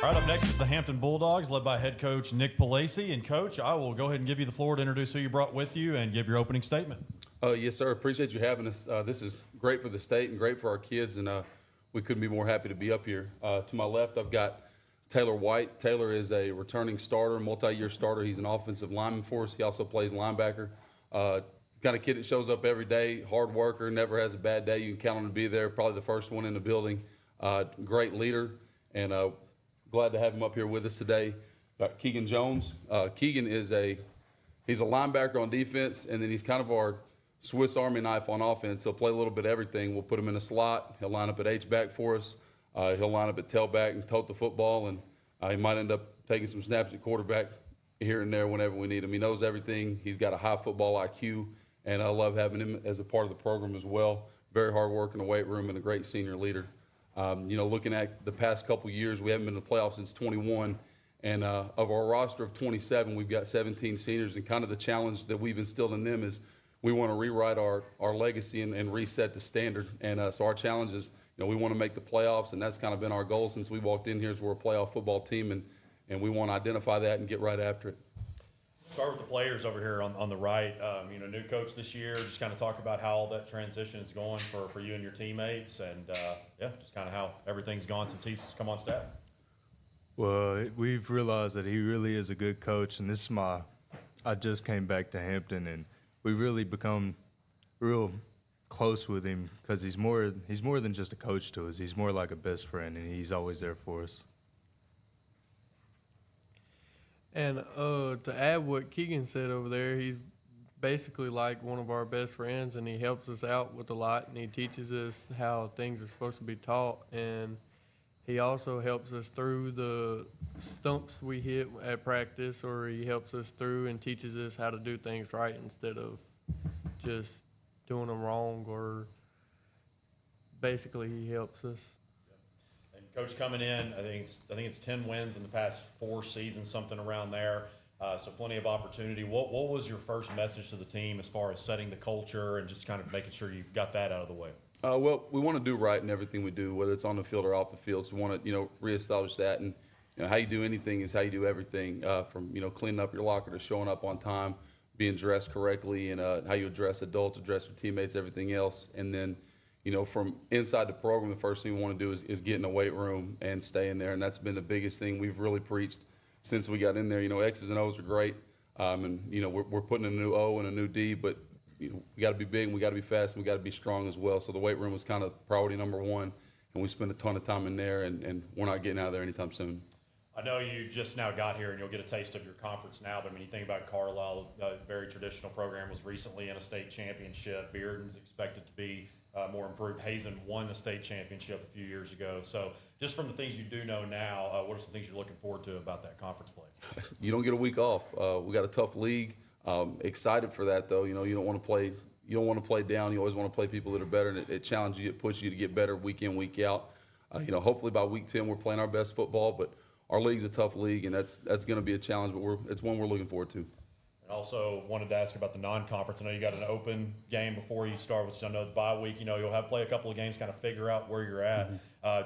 All right, up next is the Hampton Bulldogs, led by head coach Nick Palacey. And, Coach, I will go ahead and give you the floor to introduce who you brought with you and give your opening statement. Yes, sir. Appreciate you having us. This is great for the state and great for our kids, and we couldn't be more happy to be up here. To my left, I've got Taylor White. Taylor is a returning starter, multi-year starter. He's an offensive lineman for us. He also plays linebacker. Kind of kid that shows up every day, hard worker, never has a bad day. You can count on him to be there, probably the first one in the building. Great leader, and glad to have him up here with us today. Got Keegan Jones. Keegan is he's a linebacker on defense, and then he's kind of our Swiss Army knife on offense. He'll play a little bit of everything. We'll put him in a slot. He'll line up at H-back for us. He'll line up at tailback and tote the football, and he might end up taking some snaps at quarterback here and there whenever we need him. He knows everything. He's got a high football IQ, and I love having him as a part of the program as well. Very hard work in the weight room and a great senior leader. Looking at the past couple years, we haven't been in the playoffs since 21, and of our roster of 27, we've got 17 seniors, and kind of the challenge that we've instilled in them is we want to rewrite our legacy and reset the standard. And so our challenge is, we want to make the playoffs, and that's kind of been our goal since we walked in here as we're a playoff football team, and we want to identify that and get right after it. Start with the players over here on the right. New coach this year. Just kind of talk about how all that transition is going for you and your teammates, and just kind of how everything's gone since he's come on staff. Well, we've realized that he really is a good coach, and I just came back to Hampton, and we really become real close with him because he's more than just a coach to us. He's more like a best friend, and he's always there for us. And to add what Keegan said over there, he's basically like one of our best friends, and he helps us out with a lot, and he teaches us how things are supposed to be taught, and he also helps us through the stumps we hit at practice, or he helps us through and teaches us how to do things right instead of just doing them wrong, or basically he helps us. And Coach, coming in, I think it's 10 wins in the past 4 seasons, something around there. So plenty of opportunity. What was your first message to the team as far as setting the culture and just kind of making sure you got that out of the way? Well, we want to do right in everything we do, whether it's on the field or off the field. So we want to, reestablish that. And how you do anything is how you do everything. From cleaning up your locker to showing up on time, being dressed correctly, and how you address adults, address your teammates, everything else. And then, from inside the program, the first thing we want to do is get in the weight room and stay in there. And that's been the biggest thing we've really preached since we got in there. X's and O's are great, and we're putting a new O and a new D, but we got to be big, and we got to be fast, and we got to be strong as well. So the weight room was kind of priority number one, and we spent a ton of time in there, and we're not getting out of there anytime soon. I know you just now got here, and you'll get a taste of your conference now, but you think about Carlisle, a very traditional program, was recently in a state championship. Bearden's expected to be more improved. Hazen won a state championship a few years ago. So just from the things you do know now, what are some things you're looking forward to about that conference play? You don't get a week off. We got a tough league. Excited for that, though. You don't want to play. You don't want to play down. You always want to play people that are better, and it challenges you. It pushes you to get better week in, week out. Hopefully by week 10 we're playing our best football, but our league's a tough league, and that's going to be a challenge. But it's one we're looking forward to. And also wanted to ask about the non-conference. I know you got an open game before you start, which I know the bye week. You'll have play a couple of games, kind of figure out where you're at.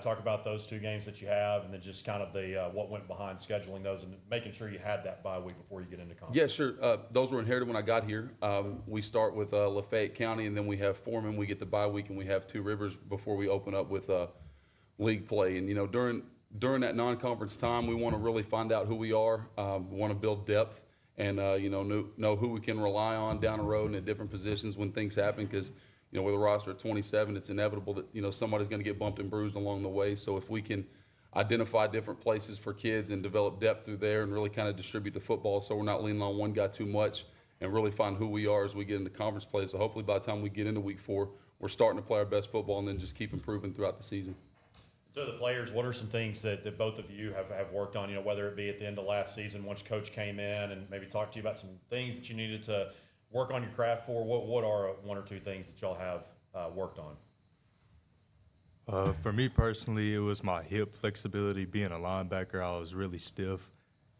Talk about those 2 games that you have, and then just kind of the what went behind scheduling those and making sure you had that bye week before you get into conference. Yeah, sure. Those were inherited when I got here. We start with Lafayette County, and then we have Foreman. We get the bye week, and we have 2 Rivers before we open up with league play. And during that non-conference time, we want to really find out who we are. We want to build depth. And know who we can rely on down the road and at different positions when things happen, because with a roster of 27, it's inevitable that somebody's going to get bumped and bruised along the way. So if we can identify different places for kids and develop depth through there and really kind of distribute the football, so we're not leaning on one guy too much, and really find who we are as we get into conference play. So hopefully by the time we get into week 4, we're starting to play our best football and then just keep improving throughout the season. So the players, what are some things that both of you have worked on, whether it be at the end of last season once Coach came in and maybe talked to you about some things that you needed to work on your craft for? What are 1 or 2 things that y'all have worked on? For me personally, it was my hip flexibility. Being a linebacker, I was really stiff.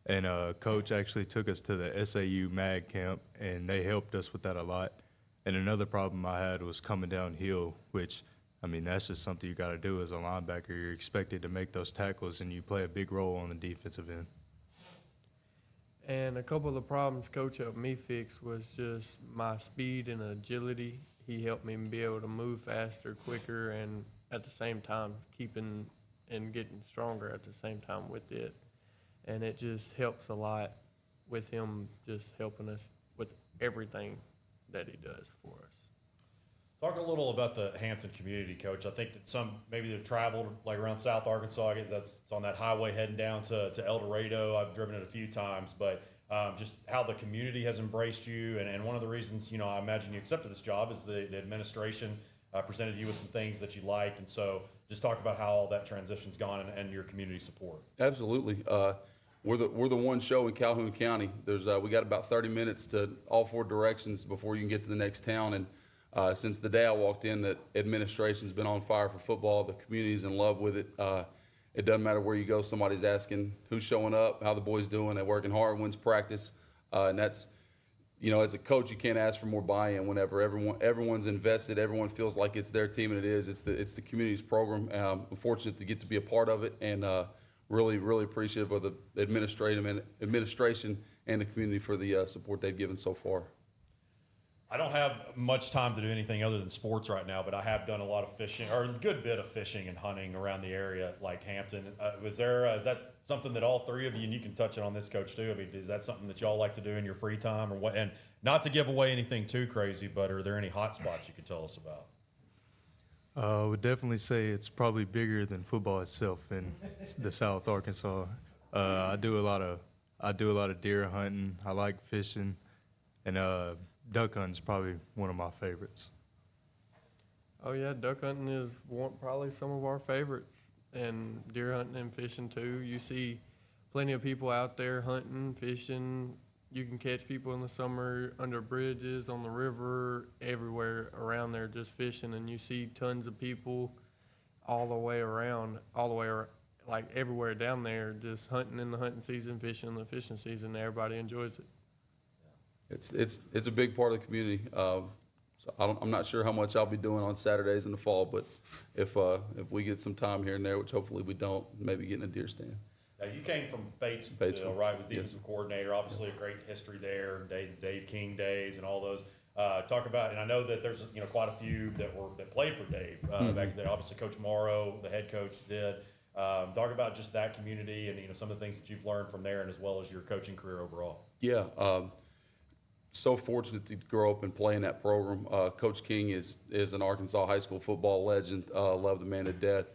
And Coach actually took us to the SAU MAG camp, and they helped us with that a lot. And another problem I had was coming downhill, which I mean, that's just something you got to do as a linebacker. You're expected to make those tackles, and you play a big role on the defensive end. And a couple of the problems Coach helped me fix was just my speed and agility. He helped me be able to move faster, quicker, and at the same time keeping and getting stronger at the same time with it. And it just helps a lot with him just helping us with everything that he does for us. Talk a little about the Hampton community, Coach. I think that some maybe they've traveled like around South Arkansas. It's on that highway heading down to El Dorado. I've driven it a few times, but just how the community has embraced you. And one of the reasons, I imagine you accepted this job is the administration presented you with some things that you liked. And so just talk about how all that transition's gone and your community support. Absolutely. We're the one show in Calhoun County. We got about 30 minutes to all 4 directions before you can get to the next town. And since the day I walked in, that administration's been on fire for football. The community's in love with it. It doesn't matter where you go. Somebody's asking who's showing up, how the boys doing. They're working hard, when's practice. And that's, as a coach, you can't ask for more buy-in whenever everyone's invested. Everyone feels like it's their team, and it is. It's the community's program. I'm fortunate to get to be a part of it, and really, really appreciative of the administration and the community for the support they've given so far. I don't have much time to do anything other than sports right now, but I have done a lot of fishing, or a good bit of fishing and hunting around the area, like Hampton. Is that something that all 3 of you, and you can touch it on this, Coach, too? I mean, is that something that y'all like to do in your free time, or what? And not to give away anything too crazy, but are there any hot spots you could tell us about? I would definitely say it's probably bigger than football itself in the South Arkansas. I do a lot of deer hunting. I like fishing, and duck hunting is probably one of my favorites. Oh yeah, duck hunting is probably some of our favorites, and deer hunting and fishing too. You see plenty of people out there hunting, fishing. You can catch people in the summer under bridges, on the river, everywhere around there just fishing, and you see tons of people all the way around, like everywhere down there, just hunting in the hunting season, fishing in the fishing season. Everybody enjoys it. It's a big part of the community. So I'm not sure how much I'll be doing on Saturdays in the fall, but if we get some time here and there, which hopefully we don't, maybe getting a deer stand. Now, you came from Batesville, right? Was defensive coordinator. Obviously, a great history there. Dave King days and all those. Talk about, and I know that there's quite a few that played for Dave back then. Obviously, Coach Morrow, the head coach, did. Talk about just that community and some of the things that you've learned from there, and as well as your coaching career overall. Yeah, so fortunate to grow up and play in that program. Coach King is an Arkansas high school football legend. Love the man to death.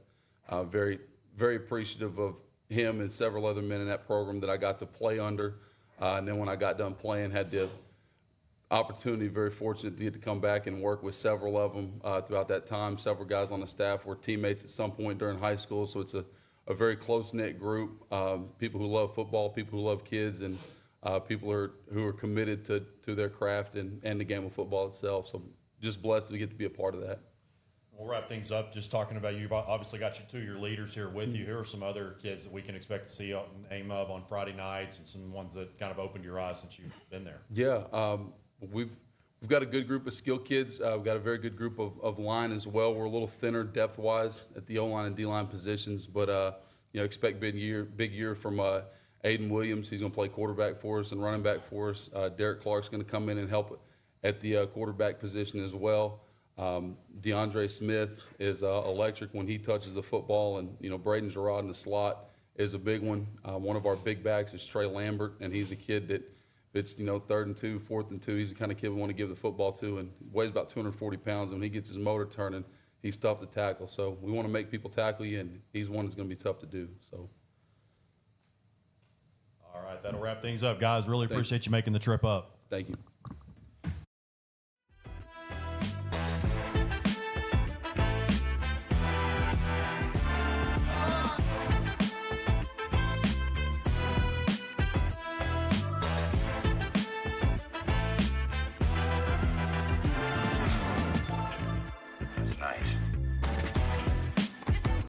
Very, very appreciative of him and several other men in that program that I got to play under. And then when I got done playing, had the opportunity, very fortunate to get to come back and work with several of them throughout that time. Several guys on the staff were teammates at some point during high school, so it's a very close-knit group. People who love football, people who love kids, and people who are committed to their craft and the game of football itself. So just blessed to get to be a part of that. We'll wrap things up just talking about you've obviously got your leaders here with you. Who are some other kids that we can expect to see aim of on Friday nights, and some ones that kind of opened your eyes since you've been there? Yeah, we've got a good group of skill kids. We've got a very good group of line as well. We're a little thinner depth-wise at the O-line and D-line positions, but expect big year from Aiden Williams. He's going to play quarterback for us and running back for us. Derek Clark's going to come in and help at the quarterback position as well. DeAndre Smith is electric when he touches the football, and Braden Gerard in the slot is a big one. One of our big backs is Trey Lambert, and he's a kid that it's 3rd and 2, 4th and 2. He's the kind of kid we want to give the football to, and weighs about 240 pounds. And when he gets his motor turning, he's tough to tackle. So we want to make people tackle you, and he's one that's going to be tough to do. So. All right, that'll wrap things up, guys. Really appreciate you making the trip up. Thank you.